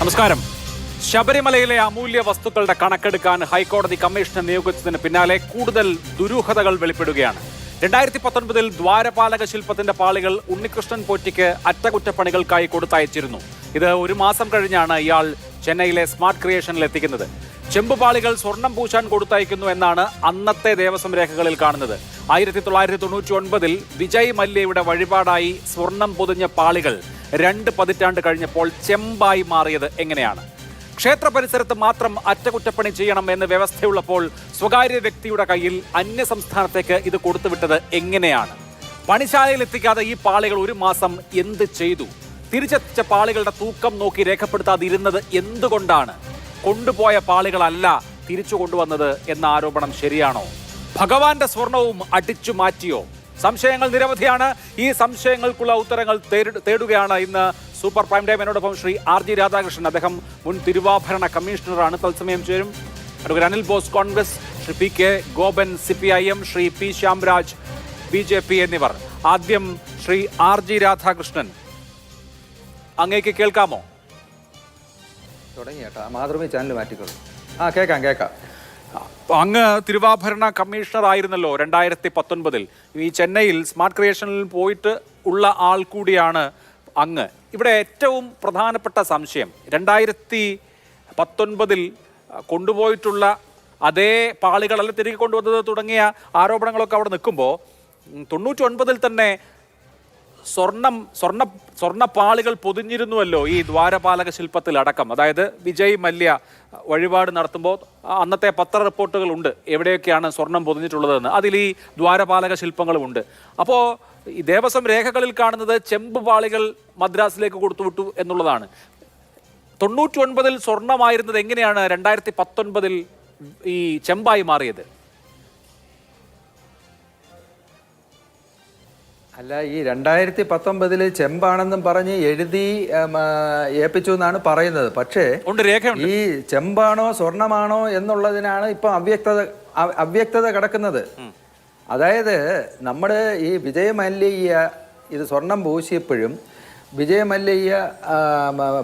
നമസ്കാരം. ശബരിമലയിലെ അമൂല്യ വസ്തുക്കളുടെ കണക്കെടുക്കാൻ ഹൈക്കോടതി കമ്മീഷനെ നിയോഗിച്ചതിന് പിന്നാലെ കൂടുതൽ ദുരൂഹതകൾ വെളിപ്പെടുകയാണ്. 2019 ദ്വാരപാലക ശില്പത്തിന്റെ പാളികൾ ഉണ്ണികൃഷ്ണൻ പോറ്റിക്ക് അറ്റകുറ്റപ്പണികൾക്കായി കൊടുത്തയച്ചിരുന്നു. ഇത് ഒരു മാസം കഴിഞ്ഞാണ് ഇയാൾ ചെന്നൈയിലെ സ്മാർട്ട് ക്രിയേഷനിൽ എത്തിക്കുന്നത്. ചെമ്പുപാളികൾ സ്വർണം പൂശാൻ കൊടുത്തയക്കുന്നു എന്നാണ് അന്നത്തെ ദേവസ്വം രേഖകളിൽ കാണുന്നത്. 1999 വിജയ് മല്യയുടെ വഴിപാടായി സ്വർണം പൊതിഞ്ഞ പാളികൾ 2 പതിറ്റാണ്ട് കഴിഞ്ഞപ്പോൾ ചെമ്പായി മാറിയത് എങ്ങനെയാണ്? ക്ഷേത്ര പരിസരത്ത് മാത്രം അറ്റകുറ്റപ്പണി ചെയ്യണം എന്ന് വ്യവസ്ഥയുള്ളപ്പോൾ സ്വകാര്യ വ്യക്തിയുടെ കയ്യിൽ അന്യ സംസ്ഥാനത്തേക്ക് ഇത് കൊടുത്തുവിട്ടത് എങ്ങനെയാണ്? പണിശാലയിൽ എത്തിക്കാതെ ഈ പാളികൾ ഒരു മാസം എന്ത് ചെയ്തു? തിരിച്ചെത്തിച്ച പാളികളുടെ തൂക്കം നോക്കി രേഖപ്പെടുത്താതിരുന്നത് എന്തുകൊണ്ടാണ്? കൊണ്ടുപോയ പാളികളല്ല തിരിച്ചു കൊണ്ടുവന്നത് എന്ന ആരോപണം ശരിയാണോ? ഭഗവാന്റെ സ്വർണവും അടിച്ചു മാറ്റിയോ? സംശയങ്ങൾ നിരവധിയാണ്. ഈ സംശയങ്ങൾക്കുള്ള ഉത്തരങ്ങൾ തേടുകയാണ് ഇന്ന് സൂപ്പർ പ്രൈം ടൈം. എന്നോടൊപ്പം ശ്രീ RG രാധാകൃഷ്ണൻ, അദ്ദേഹം മുൻ തിരുവാഭരണ കമ്മീഷണറാണ്, തത്സമയം ചേരും. Advocate Anil boss Congress, Shri PK Gopan CPIM, Shri P Shyamraj BJP എന്നിവർ. ആദ്യം ശ്രീ RG രാധാകൃഷ്ണൻ, അങ്ങേക്ക് കേൾക്കാമോ? മാതൃഭൂമി ചാനൽ മാറ്റിക്കോളൂ. കേൾക്കാം. അങ്ങ് തിരുവാഭരണ കമ്മീഷണർ ആയിരുന്നല്ലോ 2019. ഈ ചെന്നൈയിൽ സ്മാർട്ട് ക്രിയേഷനിൽ പോയിട്ട് ഉള്ള ആൾ കൂടിയാണ് അങ്ങ്. ഇവിടെ ഏറ്റവും പ്രധാനപ്പെട്ട സംശയം, 2019 കൊണ്ടുപോയിട്ടുള്ള അതേ പാളികളല്ല തിരികെ കൊണ്ടുവന്നത് തുടങ്ങിയ ആരോപണങ്ങളൊക്കെ അവിടെ നിൽക്കുമ്പോൾ 99 തന്നെ സ്വർണ്ണപ്പാളികൾ പൊതിഞ്ഞിരുന്നുവല്ലോ ഈ ദ്വാരപാലക ശില്പത്തിൽ അടക്കം. അതായത് വിജയ് മല്യ വഴിപാട് നടത്തുമ്പോൾ അന്നത്തെ പത്ര റിപ്പോർട്ടുകളുണ്ട് എവിടെയൊക്കെയാണ് സ്വർണം പൊതിഞ്ഞിട്ടുള്ളതെന്ന്. അതിൽ ഈ ദ്വാരപാലക ശില്പങ്ങളുമുണ്ട്. അപ്പോൾ ഈ ദേവസ്വം രേഖകളിൽ കാണുന്നത് ചെമ്പ് പാളികൾ മദ്രാസിലേക്ക് കൊടുത്തുവിട്ടു എന്നുള്ളതാണ്. 99 സ്വർണമായിരുന്നത് എങ്ങനെയാണ് 2019 ഈ ചെമ്പായി മാറിയത്? അല്ല, ഈ 2019 ചെമ്പാണെന്നും പറഞ്ഞ് എഴുതി ഏൽപ്പിച്ചു എന്നാണ് പറയുന്നത്. പക്ഷേ ഈ ചെമ്പാണോ സ്വർണമാണോ എന്നുള്ളതിനാണ് ഇപ്പൊ അവ്യക്തത കിടക്കുന്നത്. അതായത് നമ്മുടെ ഈ വിജയമല്യ ഇത് സ്വർണം പൂശിയപ്പോഴും വിജയമല്യ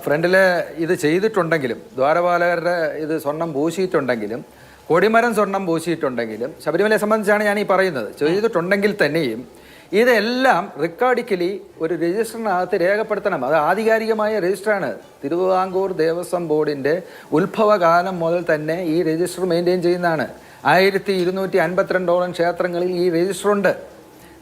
ഫ്രണ്ടില് ഇത് ചെയ്തിട്ടുണ്ടെങ്കിലും, ദ്വാരപാലകരുടെ ഇത് സ്വർണം പൂശിയിട്ടുണ്ടെങ്കിലും, കൊടിമരം സ്വർണം പൂശിയിട്ടുണ്ടെങ്കിലും, ശബരിമലയെ സംബന്ധിച്ചാണ് ഞാൻ ഈ പറയുന്നത്, ചെയ്തിട്ടുണ്ടെങ്കിൽ തന്നെയും ഇതെല്ലാം റെക്കോർഡിക്കലി ഒരു രജിസ്റ്ററിനകത്ത് രേഖപ്പെടുത്തണം. അത് ആധികാരികമായ രജിസ്റ്ററാണ്. തിരുവിതാംകൂർ ദേവസ്വം ബോർഡിൻ്റെ ഉത്ഭവകാലം മുതൽ തന്നെ ഈ രജിസ്റ്റർ മെയിൻറ്റെയിൻ ചെയ്യുന്നതാണ്. 1252 ക്ഷേത്രങ്ങളിൽ ഈ രജിസ്റ്ററുണ്ട്.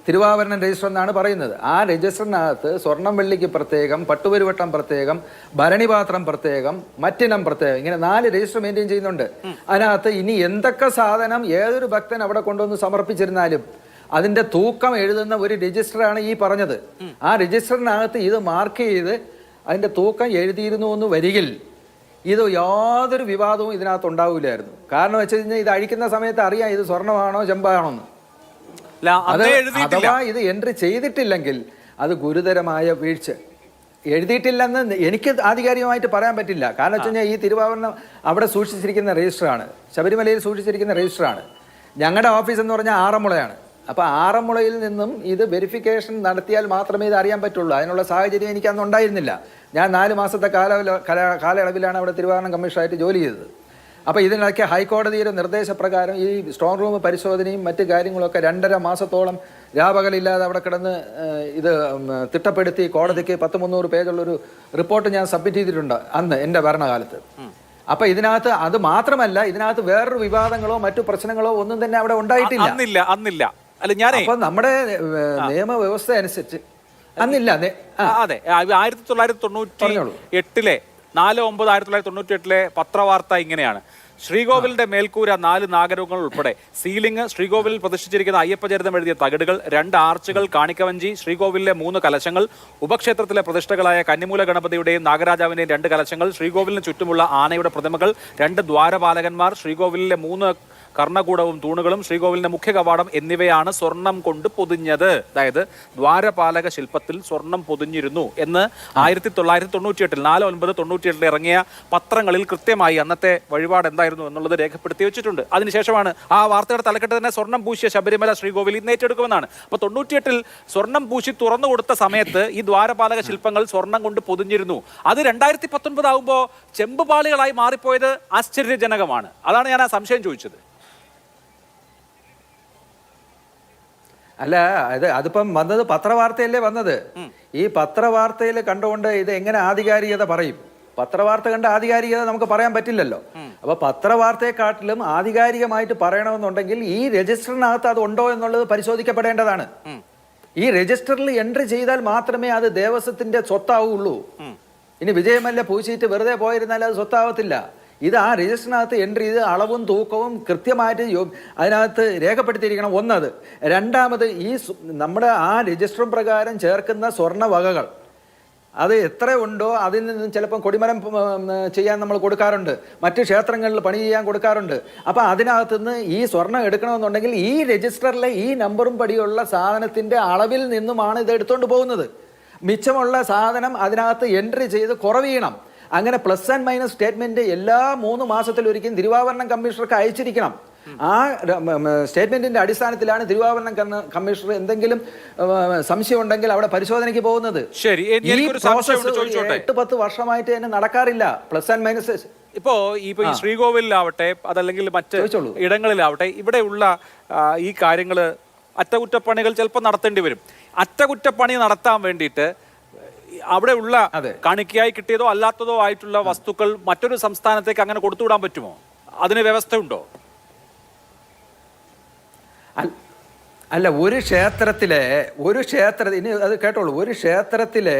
തിരുവാഭരണം രജിസ്റ്റർ എന്നാണ് പറയുന്നത്. ആ രജിസ്റ്ററിനകത്ത് സ്വർണം വെള്ളിക്ക് പ്രത്യേകം, പട്ടുപരുവട്ടം പ്രത്യേകം, ഭരണിപാത്രം പ്രത്യേകം, മറ്റിനം പ്രത്യേകം, ഇങ്ങനെ 4 രജിസ്റ്റർ മെയിൻറ്റെയിൻ ചെയ്യുന്നുണ്ട്. അതിനകത്ത് ഇനി എന്തൊക്കെ സാധനം ഏതൊരു ഭക്തൻ അവിടെ കൊണ്ടുവന്ന് സമർപ്പിച്ചിരുന്നാലും അതിൻ്റെ തൂക്കം എഴുതുന്ന ഒരു രജിസ്റ്ററാണ് ഈ പറഞ്ഞത്. ആ രജിസ്റ്ററിനകത്ത് ഇത് മാർക്ക് ചെയ്ത് അതിൻ്റെ തൂക്കം എഴുതിയിരുന്നു എന്ന് വരികിൽ ഇത് യാതൊരു വിവാദവും ഇതിനകത്ത് ഉണ്ടാവില്ലായിരുന്നു. കാരണം വെച്ച് കഴിഞ്ഞാൽ ഇത് അഴിക്കുന്ന സമയത്ത് അറിയാം ഇത് സ്വർണ്ണമാണോ ചെമ്പാണോ എന്ന്. അഥവാ ഇത് എൻട്രി ചെയ്തിട്ടില്ലെങ്കിൽ അത് ഗുരുതരമായ വീഴ്ച. എഴുതിയിട്ടില്ലെന്ന് എനിക്ക് ആധികാരികമായിട്ട് പറയാൻ പറ്റില്ല. കാരണം വെച്ച് കഴിഞ്ഞാൽ ഈ തിരുവാഭരണം അവിടെ സൂക്ഷിച്ചിരിക്കുന്ന രജിസ്റ്ററാണ്, ശബരിമലയിൽ സൂക്ഷിച്ചിരിക്കുന്ന രജിസ്റ്ററാണ്. ഞങ്ങളുടെ ഓഫീസ് എന്ന് പറഞ്ഞാൽ ആറന്മുളയാണ്. അപ്പോൾ ആറന്മുളയിൽ നിന്നും ഇത് വെരിഫിക്കേഷൻ നടത്തിയാൽ മാത്രമേ ഇത് അറിയാൻ പറ്റുള്ളൂ. അതിനുള്ള സാഹചര്യം എനിക്ക് അന്ന് ഉണ്ടായിരുന്നില്ല. ഞാൻ 4 മാസത്തെ കാലയളവിലാണ് അവിടെ തിരുവാഭരണം കമ്മീഷണറായിട്ട് ജോലി ചെയ്തത്. അപ്പോൾ ഇതിനൊക്കെ ഹൈക്കോടതിയുടെ നിർദ്ദേശപ്രകാരം ഈ സ്ട്രോങ് റൂം പരിശോധനയും മറ്റു കാര്യങ്ങളൊക്കെ 2.5 മാസത്തോളം രാപകലില്ലാതെ അവിടെ കിടന്ന് ഇത് തിട്ടപ്പെടുത്തി കോടതിക്ക് 100-300 പേജുള്ളൊരു റിപ്പോർട്ട് ഞാൻ സബ്മിറ്റ് ചെയ്തിട്ടുണ്ട് അന്ന് എൻ്റെ ഭരണകാലത്ത്. അപ്പോൾ ഇതിനകത്ത് അത് മാത്രമല്ല, ഇതിനകത്ത് വേറൊരു വിവാദങ്ങളോ മറ്റു പ്രശ്നങ്ങളോ ഒന്നും തന്നെ അവിടെ ഉണ്ടായിട്ടില്ല. അപ്പൊ നമ്മുടെ നിയമവ്യവസ്ഥ അനുസരിച്ച് അന്നില്ല. അതെ, 1998 പത്രവാർത്ത ഇങ്ങനെയാണ്: ശ്രീകോവിലിന്റെ മേൽക്കൂര 4 നാഗരൂപങ്ങൾ ഉൾപ്പെടെ സീലിംഗ്, ശ്രീകോവിലിൽ പ്രതിഷ്ഠിച്ചിരിക്കുന്ന അയ്യപ്പചരിതം എഴുതിയ തകിടുകൾ, 2 ആർച്ചുകൾ, കാണിക്കവഞ്ചി, ശ്രീകോവിലിലെ 3 കലശങ്ങൾ, ഉപക്ഷേത്രത്തിലെ പ്രതിഷ്ഠകളായ കന്നിമൂല ഗണപതിയുടെയും നാഗരാജാവിന്റെയും 2 കലശങ്ങൾ, ശ്രീകോവിലിന് ചുറ്റുമുള്ള ആനയുടെ പ്രതിമകൾ, 2 ദ്വാരപാലകന്മാർ, ശ്രീകോവിലിലെ 3 കർണകൂടവും തൂണുകളും ശ്രീകോവിലിന്റെ മുഖ്യ കവാടം എന്നിവയാണ് സ്വർണം കൊണ്ട് പൊതിഞ്ഞത്. അതായത് ദ്വാരപാലക ശില്പത്തിൽ സ്വർണം പൊതിഞ്ഞിരുന്നു എന്ന് 1998 4/9/98 ഇറങ്ങിയ പത്രങ്ങളിൽ കൃത്യമായി അന്നത്തെ വഴിപാട് എന്തായിരുന്നു എന്നുള്ളത് രേഖപ്പെടുത്തി വെച്ചിട്ടുണ്ട്. അതിനുശേഷമാണ് ആ വാർത്തയുടെ തലക്കെട്ട് തന്നെ സ്വർണം പൂശിയ ശബരിമല ശ്രീകോവിൽ ഇന്ന് ഏറ്റെടുക്കുമെന്നാണ്. അപ്പോൾ 98 സ്വർണം പൂശി തുറന്നു കൊടുത്ത സമയത്ത് ഈ ദ്വാരപാലക ശില്പങ്ങൾ സ്വർണം കൊണ്ട് പൊതിഞ്ഞിരുന്നു. അത് 2019 ആകുമ്പോൾ ചെമ്പുപാളികളായി മാറിപ്പോയത് ആശ്ചര്യജനകമാണ്. അതാണ് ഞാൻ ആ സംശയം ചോദിച്ചത്. അല്ല, അതിപ്പം വന്നത് പത്രവാർത്തയല്ലേ വന്നത്. ഈ പത്രവാർത്തയിൽ കണ്ടുകൊണ്ട് ഇത് എങ്ങനെ ആധികാരികത പറയും? പത്രവാർത്ത കണ്ട ആധികാരികത നമുക്ക് പറയാൻ പറ്റില്ലല്ലോ. അപ്പൊ പത്രവാർത്തയെക്കാട്ടിലും ആധികാരികമായിട്ട് പറയണമെന്നുണ്ടെങ്കിൽ ഈ രജിസ്റ്ററിനകത്ത് അത് ഉണ്ടോ എന്നുള്ളത് പരിശോധിക്കപ്പെടേണ്ടതാണ്. ഈ രജിസ്റ്ററിൽ എൻട്രി ചെയ്താൽ മാത്രമേ അത് ദേവസ്വത്തിന്റെ സ്വത്താവുള്ളൂ. ഇനി വിജയമല്ല പൂശിയിട്ട് വെറുതെ പോയിരുന്നാൽ അത് സ്വത്താവത്തില്ല. ഇത് ആ രജിസ്റ്ററിനകത്ത് എൻട്രി ചെയ്ത് അളവും തൂക്കവും കൃത്യമായിട്ട് അതിനകത്ത് രേഖപ്പെടുത്തിയിരിക്കണം. ഒന്നത്. രണ്ടാമത് ഈ നമ്മുടെ ആ രജിസ്റ്റർ പ്രകാരം ചേർക്കുന്ന സ്വർണ്ണ വകകൾ അത് എത്ര ഉണ്ടോ അതിൽ നിന്ന് ചിലപ്പം കൊടിമരം ചെയ്യാൻ നമ്മൾ കൊടുക്കാറുണ്ട്, മറ്റ് ക്ഷേത്രങ്ങളിൽ പണി ചെയ്യാൻ കൊടുക്കാറുണ്ട്. അപ്പം അതിനകത്തുനിന്ന് ഈ സ്വർണം എടുക്കണമെന്നുണ്ടെങ്കിൽ ഈ രജിസ്റ്ററിലെ ഈ നമ്പറും പടിയുള്ള സാധനത്തിൻ്റെ അളവിൽ നിന്നുമാണ് ഇത് എടുത്തുകൊണ്ട് പോകുന്നത്. മിച്ചമുള്ള സാധനം അതിനകത്ത് എൻട്രി ചെയ്ത് കുറവീണം. അങ്ങനെ പ്ലസ് ആൻഡ് മൈനസ് സ്റ്റേറ്റ്മെന്റ് എല്ലാ 3 മാസത്തിലൊരിക്കലും തിരുവാഭരണം കമ്മീഷണർക്ക് അയച്ചിരിക്കണം. ആ സ്റ്റേറ്റ്മെന്റിന്റെ അടിസ്ഥാനത്തിലാണ് തിരുവാഭരണം കമ്മീഷണർ എന്തെങ്കിലും സംശയം ഉണ്ടെങ്കിൽ അവിടെ പരിശോധനയ്ക്ക് പോകുന്നത്. ശരി, 8-10 വർഷമായിട്ട് തന്നെ നടക്കാറില്ല പ്ലസ് ആൻഡ് മൈനസ്. ഇപ്പോ ഈ ശ്രീകോവിലാവട്ടെ അതല്ലെങ്കിൽ മറ്റ് ഇടങ്ങളിലാവട്ടെ ഇവിടെയുള്ള ഈ കാര്യങ്ങൾ അറ്റകുറ്റപ്പണികൾ ചിലപ്പോൾ നടത്തേണ്ടി വരും. അറ്റകുറ്റപ്പണി നടത്താൻ വേണ്ടിയിട്ട് അവിടെ ഉള്ള കാണിക്കയായി കിട്ടിയതോ അല്ലാത്തതോ ആയിട്ടുള്ള വസ്തുക്കൾ മറ്റൊരു സംസ്ഥാനത്തേക്ക് അങ്ങനെ കൊടുത്തുവിടാൻ പറ്റുമോ? അതിന് വ്യവസ്ഥയുണ്ടോ? അല്ല, ഒരു ക്ഷേത്രത്തിലെ ഇനി അത് കേട്ടോളൂ, ഒരു ക്ഷേത്രത്തിലെ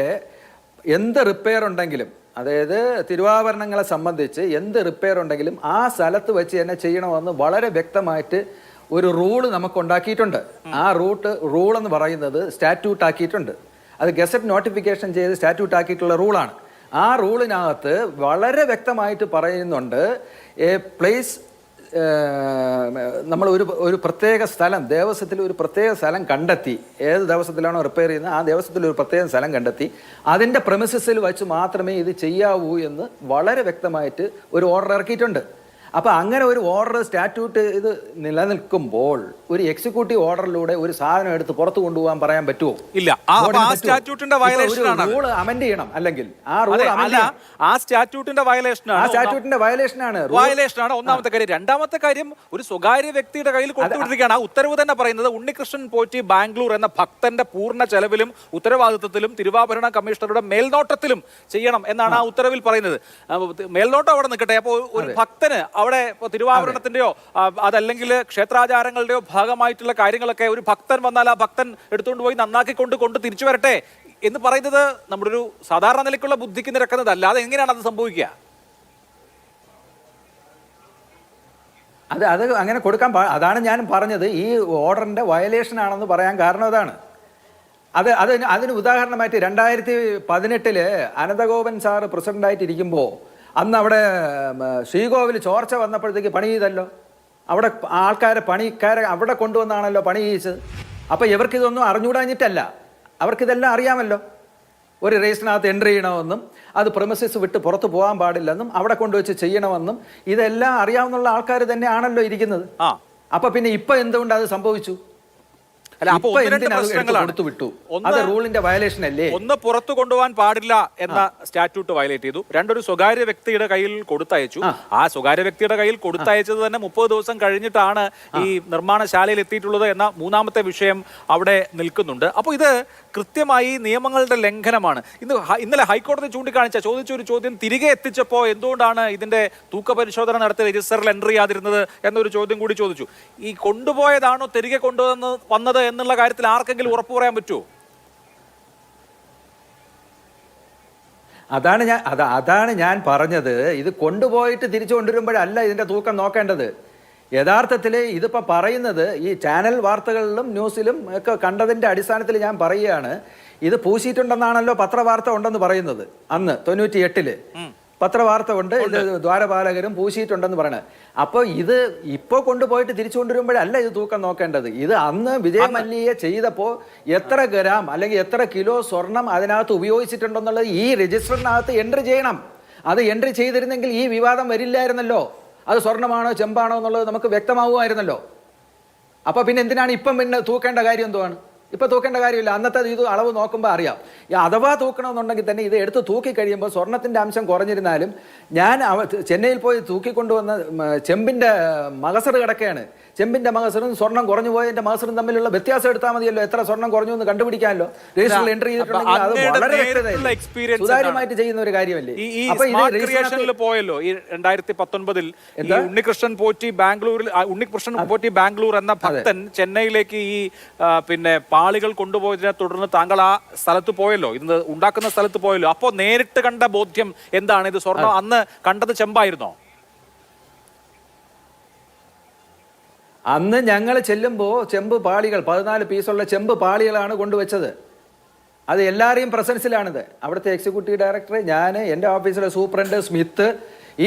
എന്ത് റിപ്പയർ ഉണ്ടെങ്കിലും, അതായത് തിരുവാഭരണങ്ങളെ സംബന്ധിച്ച് എന്ത് റിപ്പയർ ഉണ്ടെങ്കിലും ആ സ്ഥലത്ത് വെച്ച് തന്നെ ചെയ്യണമെന്ന് വളരെ വ്യക്തമായിട്ട് ഒരു റൂള് നമുക്ക് ഉണ്ടാക്കിയിട്ടുണ്ട്. ആ റൂൾ എന്ന് പറയുന്നത് സ്റ്റാറ്റ്യൂട്ട് ആക്കിയിട്ടുണ്ട്. അത് ഗസറ്റ് നോട്ടിഫിക്കേഷൻ ചെയ്ത് സ്റ്റാറ്റ്യൂട്ട് ആക്കിയിട്ടുള്ള റൂളാണ്. ആ റൂളിനകത്ത് വളരെ വ്യക്തമായിട്ട് പറയുന്നുണ്ട്, എ പ്ലേസ് നമ്മൾ ഒരു പ്രത്യേക സ്ഥലം ദേവസ്വത്തിൽ ഒരു പ്രത്യേക സ്ഥലം കണ്ടെത്തി, ഏത് ദേവസ്വത്തിലാണോ റിപ്പയർ ചെയ്യുന്നത് ആ ദേവസ്വത്തിൽ ഒരു പ്രത്യേക സ്ഥലം കണ്ടെത്തി അതിൻ്റെ പ്രെമിസസിൽ വെച്ച് മാത്രമേ ഇത് ചെയ്യാവൂ എന്ന് വളരെ വ്യക്തമായിട്ട് ഒരു ഓർഡർ ഇറക്കിയിട്ടുണ്ട്. അപ്പൊ അങ്ങനെ ഒരു ഓർഡർ സ്റ്റാറ്റ്യൂട്ട് ഇത് നിലനിൽക്കുമ്പോൾ ഒരു എക്സിക്യൂട്ടീവ് ഓർഡറിലൂടെ ഒരു സാധനം എടുത്ത് പുറത്തു കൊണ്ടുപോകാൻ പറയാൻ പറ്റുമോ? ഇല്ല. റൂൾ അമെൻഡ് ചെയ്യണം. അല്ലെങ്കിൽ ആ സ്റ്റാറ്റ്യൂട്ടിന്റെ വയലേഷനാണ് ഒന്നാമത്തെ കാര്യം. രണ്ടാമത്തെ കാര്യം, ഒരു സ്വകാര്യ വ്യക്തിയുടെ കയ്യിൽ കൊടുത്തുവിട്ടിരിക്കുകയാണ്. ആ ഉത്തരവ് തന്നെ പറയുന്നത് ഉണ്ണികൃഷ്ണൻ പോറ്റി ബാംഗ്ലൂർ എന്ന ഭക്തന്റെ പൂർണ്ണ ചെലവിലും ഉത്തരവാദിത്വത്തിലും തിരുവാഭരണ കമ്മീഷണറുടെ മേൽനോട്ടത്തിലും ചെയ്യണം എന്നാണ് ആ ഉത്തരവിൽ പറയുന്നത്. മേൽനോട്ടം അവിടെ നിൽക്കട്ടെ. അപ്പോൾ ഒരു ഭക്തന് അവിടെ തിരുവാഭരണത്തിന്റെയോ അതല്ലെങ്കിൽ ക്ഷേത്രാചാരങ്ങളുടെയോ ഭാഗമായിട്ടുള്ള കാര്യങ്ങളൊക്കെ ഒരു ഭക്തൻ വന്നാൽ ആ ഭക്തൻ എടുത്തുകൊണ്ട് പോയി നന്നാക്കിക്കൊണ്ട് തിരിച്ചു വരട്ടെ എന്ന് പറയുന്നത് നമ്മുടെ ഒരു സാധാരണ നിലയ്ക്കുള്ള ബുദ്ധിക്ക് നിരക്കുന്നത്. അല്ലാതെ എങ്ങനെയാണ് അത് സംഭവിക്കുക? അത് അങ്ങനെ കൊടുക്കാൻ അതാണ് ഞാൻ പറഞ്ഞത്. ഈ ഓർഡറിന്റെ വയലേഷൻ ആണെന്ന് പറയാൻ കാരണം അതാണ്. അതിന് ഉദാഹരണമായിട്ട് 2018 അനന്തഗോപൻ സാറ് പ്രസിഡന്റായിട്ടിരിക്കുമ്പോൾ അന്ന് അവിടെ ശ്രീകോവിൽ ചോർച്ച വന്നപ്പോഴത്തേക്ക് പണി ചെയ്തല്ലോ. അവിടെ പണിക്കാരെ അവിടെ കൊണ്ടുവന്നാണല്ലോ പണി ചെയ്യിച്ചത്. അപ്പോൾ ഇവർക്കിതൊന്നും അറിഞ്ഞുകൂടാഞ്ഞിട്ടല്ല, അവർക്കിതെല്ലാം അറിയാമല്ലോ. ഒരു രജിസ്റ്ററിനകത്ത് എൻട്രി ചെയ്യണമെന്നും അത് പ്രെമിസസ് വിട്ട് പുറത്ത് പോകാൻ പാടില്ലെന്നും അവിടെ കൊണ്ടുവച്ച് ചെയ്യണമെന്നും ഇതെല്ലാം അറിയാവുന്ന ആൾക്കാർ തന്നെയാണല്ലോ ഇരിക്കുന്നത്. അപ്പൊ പിന്നെ ഇപ്പൊ എന്തുകൊണ്ട് അത് സംഭവിച്ചു? ഒന്ന് പുറത്തു കൊണ്ടുപോകാൻ പാടില്ല എന്ന സ്റ്റാറ്റ്യൂട്ട് വയലേറ്റ് ചെയ്തു. രണ്ടൊരു സ്വകാര്യ വ്യക്തിയുടെ കയ്യിൽ കൊടുത്തയച്ചു. ആ സ്വകാര്യ വ്യക്തിയുടെ കയ്യിൽ കൊടുത്തയച്ചത് തന്നെ 30 ദിവസം കഴിഞ്ഞിട്ടാണ് ഈ നിർമ്മാണശാലയിൽ എത്തിയിട്ടുള്ളത് എന്ന മൂന്നാമത്തെ വിഷയം അവിടെ നിൽക്കുന്നുണ്ട്. അപ്പോൾ ഇത് കൃത്യമായി നിയമങ്ങളുടെ ലംഘനമാണ്. ഇന്നലെ ഹൈക്കോടതി ചോദിച്ച ഒരു ചോദ്യം തിരികെ എത്തിച്ചപ്പോൾ എന്തുകൊണ്ടാണ് ഇതിന്റെ തൂക്കപരിശോധന നടത്തി രജിസ്റ്ററിൽ എൻട്രി ചെയ്യാതിരുന്നത് എന്നൊരു ചോദ്യം കൂടി ചോദിച്ചു. ഈ കൊണ്ടുപോയതാണോ തിരികെ വന്നത് എന്നുള്ള കാര്യത്തിൽ ആർക്കെങ്കിലും ഉറപ്പു പറയാൻ പറ്റുമോ? അതാണ് ഞാൻ പറഞ്ഞത്. ഇത് കൊണ്ടുപോയിട്ട് തിരിച്ചു കൊണ്ടുവരുമ്പോഴല്ല ഇതിന്റെ തൂക്കം നോക്കേണ്ടത്. യഥാർത്ഥത്തിൽ ഇതിപ്പോൾ പറയുന്നത് ഈ ചാനൽ വാർത്തകളിലും ന്യൂസിലും ഒക്കെ കണ്ടതിൻ്റെ അടിസ്ഥാനത്തിൽ ഞാൻ പറയുകയാണ്, ഇത് പൂശിയിട്ടുണ്ടെന്നാണല്ലോ പത്രവാർത്ത ഉണ്ടെന്ന് പറയുന്നത്. അന്ന് 98 പത്രവാർത്ത കൊണ്ട് ഇത് ദ്വാരപാലകരും പൂശിയിട്ടുണ്ടെന്ന് പറയണത്. അപ്പോൾ ഇത് ഇപ്പോൾ കൊണ്ടുപോയിട്ട് തിരിച്ചു കൊണ്ടുവരുമ്പോഴല്ല ഇത് തൂക്കം നോക്കേണ്ടത്. ഇത് അന്ന് വിജയ് മല്യയെ ചെയ്തപ്പോൾ എത്ര ഗ്രാം അല്ലെങ്കിൽ എത്ര കിലോ സ്വർണം അതിനകത്ത് ഉപയോഗിച്ചിട്ടുണ്ടെന്നുള്ളത് ഈ രജിസ്റ്ററിനകത്ത് എൻട്രി ചെയ്യണം. അത് എൻട്രി ചെയ്തിരുന്നെങ്കിൽ ഈ വിവാദം വരില്ലായിരുന്നല്ലോ. അത് സ്വർണ്ണമാണോ ചെമ്പാണോ എന്നുള്ളത് നമുക്ക് വ്യക്തമാവുമായിരുന്നല്ലോ. അപ്പോൾ പിന്നെ എന്തിനാണ് ഇപ്പം പിന്നെ തൂക്കേണ്ട കാര്യം എന്തുവാണ്? ഇപ്പം തൂക്കേണ്ട കാര്യമില്ല. അന്നത്തെ ഇത് അളവ് നോക്കുമ്പോൾ അറിയാം. അഥവാ തൂക്കണമെന്നുണ്ടെങ്കിൽ തന്നെ ഇത് എടുത്ത് തൂക്കി കഴിയുമ്പോൾ സ്വർണത്തിൻ്റെ അംശം കുറഞ്ഞിരുന്നാലും ഞാൻ ചെന്നൈയിൽ പോയി തൂക്കിക്കൊണ്ടുവന്ന ചെമ്പിൻ്റെ മകസറ് കിടക്കുകയാണ്. ചെമ്പിൻ്റെ മകസറും സ്വർണം കുറഞ്ഞു പോയതിൻ്റെ മകസറും തമ്മിലുള്ള വ്യത്യാസം എടുത്താൽ മതിയല്ലോ. എത്ര സ്വർണം കുറഞ്ഞു എന്ന് കണ്ടുപിടിക്കാമല്ലോ. രജിസ്റ്ററിൽ എൻട്രി ചെയ്തിട്ടുണ്ടെങ്കിൽ അത് വളരെ സുതാര്യമായിട്ട് ചെയ്യുന്ന ഒരു കാര്യമല്ലേ. അപ്പൊ ഇത് പോയല്ലോ ഈ 2019 ഉണ്ണികൃഷ്ണൻ പോറ്റി ബാംഗ്ലൂർ എന്ന ഭക്തൻ ചെന്നൈയിലേക്ക് ഈ പിന്നെ പാളികൾ കൊണ്ടുപോയതിനെ തുടർന്ന് താങ്കൾ ആ സ്ഥലത്ത് പോയല്ലോ, ഇത് ഉണ്ടാക്കുന്ന സ്ഥലത്ത് പോയല്ലോ. അപ്പോൾ നേരിട്ട് കണ്ട ബോധ്യം എന്താണ്? ഇത് സ്വർണം അന്ന് കണ്ടത് ചെമ്പായിരുന്നോ? അന്ന് ഞങ്ങൾ ചെല്ലുമ്പോൾ ചെമ്പ് പാളികൾ 14 പീസുള്ള ചെമ്പ് പാളികളാണ് കൊണ്ടുവച്ചത്. അത് എല്ലാവരെയും പ്രസൻസിലാണിത്. അവിടുത്തെ എക്സിക്യൂട്ടീവ് ഡയറക്ടർ, ഞാൻ, എൻ്റെ ഓഫീസിലെ സൂപ്രണ്ട് സ്മിത്ത്,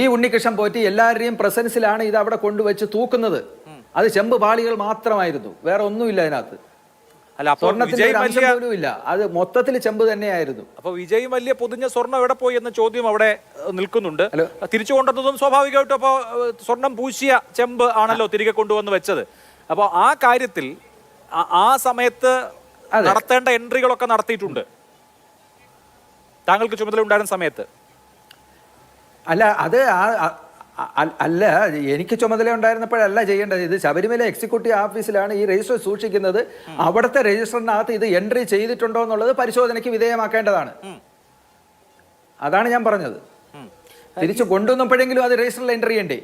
ഈ ഉണ്ണികൃഷ്ണൻ പോറ്റി എല്ലാവരുടെയും പ്രസൻസിലാണ് ഇത് അവിടെ കൊണ്ടുവച്ച് തൂക്കുന്നത്. അത് ചെമ്പ് പാളികൾ മാത്രമായിരുന്നു, വേറെ ഒന്നുമില്ല അതിനകത്ത്. ഇല്ല, അത് മൊത്തത്തിൽ ചെമ്പ് തന്നെയായിരുന്നു. അപ്പൊ വിജയ് മല്യ പൊതിഞ്ഞ സ്വർണം എവിടെ പോയി എന്ന ചോദ്യം അവിടെ നിൽക്കുന്നുണ്ട്. തിരിച്ചു കൊണ്ടുവന്നതും സ്വാഭാവികമായിട്ടും അപ്പൊ സ്വർണം പൂശിയ ചെമ്പ് ആണല്ലോ തിരികെ കൊണ്ടുവന്ന് വെച്ചത്. അപ്പൊ ആ കാര്യത്തിൽ ആ സമയത്ത് നടത്തേണ്ട എൻട്രികളൊക്കെ നടത്തിയിട്ടുണ്ട് താങ്കൾക്ക് ചുമതല ഉണ്ടായിരുന്ന സമയത്ത്. അല്ല, അത് അല്ല, എനിക്ക് ചുമതല ഉണ്ടായിരുന്നപ്പോഴല്ല ചെയ്യേണ്ടത്. ഇത് ശബരിമല എക്സിക്യൂട്ടീവ് ഓഫീസിലാണ് ഈ രജിസ്റ്റർ സൂക്ഷിക്കുന്നത്. അവിടുത്തെ രജിസ്റ്ററിനകത്ത് ഇത് എൻട്രി ചെയ്തിട്ടുണ്ടോ എന്നുള്ളത് പരിശോധനയ്ക്ക് വിധേയമാക്കേണ്ടതാണ്. അതാണ് ഞാൻ പറഞ്ഞത്. തിരിച്ചു കൊണ്ടുവന്നപ്പോഴെങ്കിലും അത് രജിസ്റ്ററിൽ എൻട്രി ചെയ്യണ്ടേ?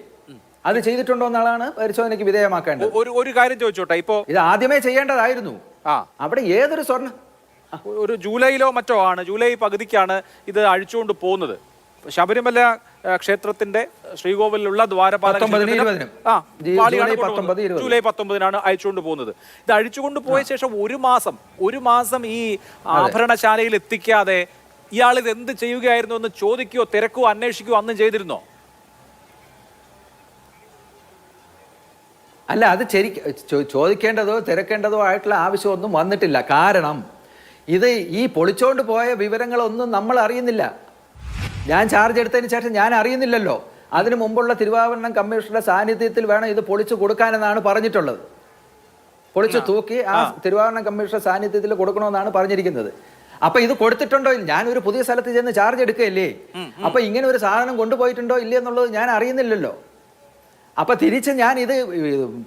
അത് ചെയ്തിട്ടുണ്ടോ എന്നാണ് പരിശോധനയ്ക്ക് വിധേയമാക്കേണ്ടത്. ഒരു കാര്യം ചോദിച്ചോട്ടെ, ഇപ്പോ ഇത് ആദ്യമേ ചെയ്യേണ്ടതായിരുന്നു. അവിടെ ഏതൊരു സ്വർണ്ണം ഒരു ജൂലൈയിലോ മറ്റോ ആണ്, ജൂലൈ പകുതിക്കാണ് ഇത് അഴിച്ചുകൊണ്ട് പോകുന്നത്. ശബരിമല ക്ഷേത്രത്തിന്റെ ശ്രീകോവിലുള്ള ദ്വാരപാലക ജൂലൈ 19 അയച്ചുകൊണ്ട് പോകുന്നത്. ഇത് അഴിച്ചുകൊണ്ട് പോയ ശേഷം ഒരു മാസം ഈ ആഭരണശാലയിൽ എത്തിക്കാതെ ഇയാൾ ഇത് എന്ത് ചെയ്യുകയായിരുന്നു എന്ന് ചോദിക്കുകയോ തിരക്കുകയോ അന്വേഷിക്കുകയോ അന്നും ചെയ്തിരുന്നോ? അല്ല, അത് ചോദിക്കേണ്ടതോ തിരക്കേണ്ടതോ ആയിട്ടുള്ള ആവശ്യമൊന്നും വന്നിട്ടില്ല. കാരണം ഇത് ഈ പൊളിച്ചോണ്ട് പോയ വിവരങ്ങളൊന്നും നമ്മൾ അറിയുന്നില്ല. ഞാൻ ചാർജ് എടുത്തതിന് ശേഷം ഞാൻ അറിയുന്നില്ലല്ലോ. അതിനു മുമ്പുള്ള തിരുവാഭരണം കമ്മീഷണറുടെ സാന്നിധ്യത്തിൽ വേണം ഇത് പൊളിച്ചു കൊടുക്കാനെന്നാണ് പറഞ്ഞിട്ടുള്ളത്. പൊളിച്ചു തൂക്കി ആ തിരുവാഭരണം കമ്മീഷണറുടെ സാന്നിധ്യത്തിൽ കൊടുക്കണമെന്നാണ് പറഞ്ഞിരിക്കുന്നത്. അപ്പൊ ഇത് കൊടുത്തിട്ടുണ്ടോ? ഞാനൊരു പുതിയ സ്ഥലത്ത് ചെന്ന് ചാർജ് എടുക്കുകയല്ലേ. അപ്പൊ ഇങ്ങനെ ഒരു സാധനം കൊണ്ടുപോയിട്ടുണ്ടോ ഇല്ലേ എന്നുള്ളത് ഞാൻ അറിയുന്നില്ലല്ലോ. അപ്പൊ തിരിച്ച് ഞാൻ ഇത്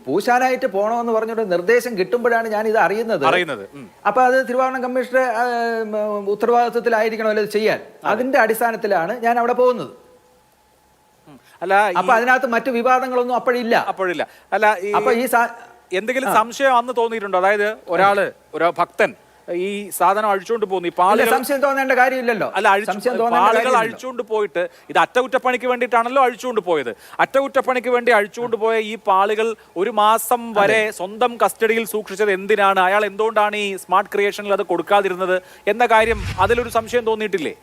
പൂശാനായിട്ട് പോകണമെന്ന് പറഞ്ഞിട്ട് നിർദ്ദേശം കിട്ടുമ്പോഴാണ് ഞാൻ ഇത് അറിയുന്നത്. അപ്പൊ അത് തിരുവാഭരണം കമ്മീഷണറുടെ ഉത്തരവാദിത്വത്തിലായിരിക്കണമല്ലോ ഇത് ചെയ്യാൻ. അതിന്റെ അടിസ്ഥാനത്തിലാണ് ഞാൻ അവിടെ പോകുന്നത്. അല്ല, അപ്പൊ അതിനകത്ത് മറ്റു വിവാദങ്ങളൊന്നും അപ്പോഴില്ല. അല്ല, അപ്പൊ ഈ എന്തെങ്കിലും സംശയം അന്ന് തോന്നിയിട്ടുണ്ടോ? അതായത് ഒരു ഭക്തൻ ഈ സാധനം അഴിച്ചുകൊണ്ട് പോകുന്നു, ഈ പാളികൾ സംശയം തോന്നേണ്ട കാര്യമില്ലല്ലോ. പാളികൾ അഴിച്ചുകൊണ്ട് പോയിട്ട് ഇത് അറ്റകുറ്റപ്പണിക്ക് വേണ്ടിയിട്ടാണല്ലോ അഴിച്ചുകൊണ്ട് പോയത്. അറ്റകുറ്റപ്പണിക്ക് വേണ്ടി അഴിച്ചുകൊണ്ട് പോയ ഈ പാളികൾ ഒരു മാസം വരെ സ്വന്തം കസ്റ്റഡിയിൽ സൂക്ഷിച്ചത് എന്തിനാണ്? അയാൾ എന്തുകൊണ്ടാണ് ഈ സ്മാർട്ട് ക്രിയേഷനിൽ അത് കൊടുക്കാതിരുന്നത് എന്ന കാര്യം അതിലൊരു സംശയം തോന്നിയിട്ടില്ലേ?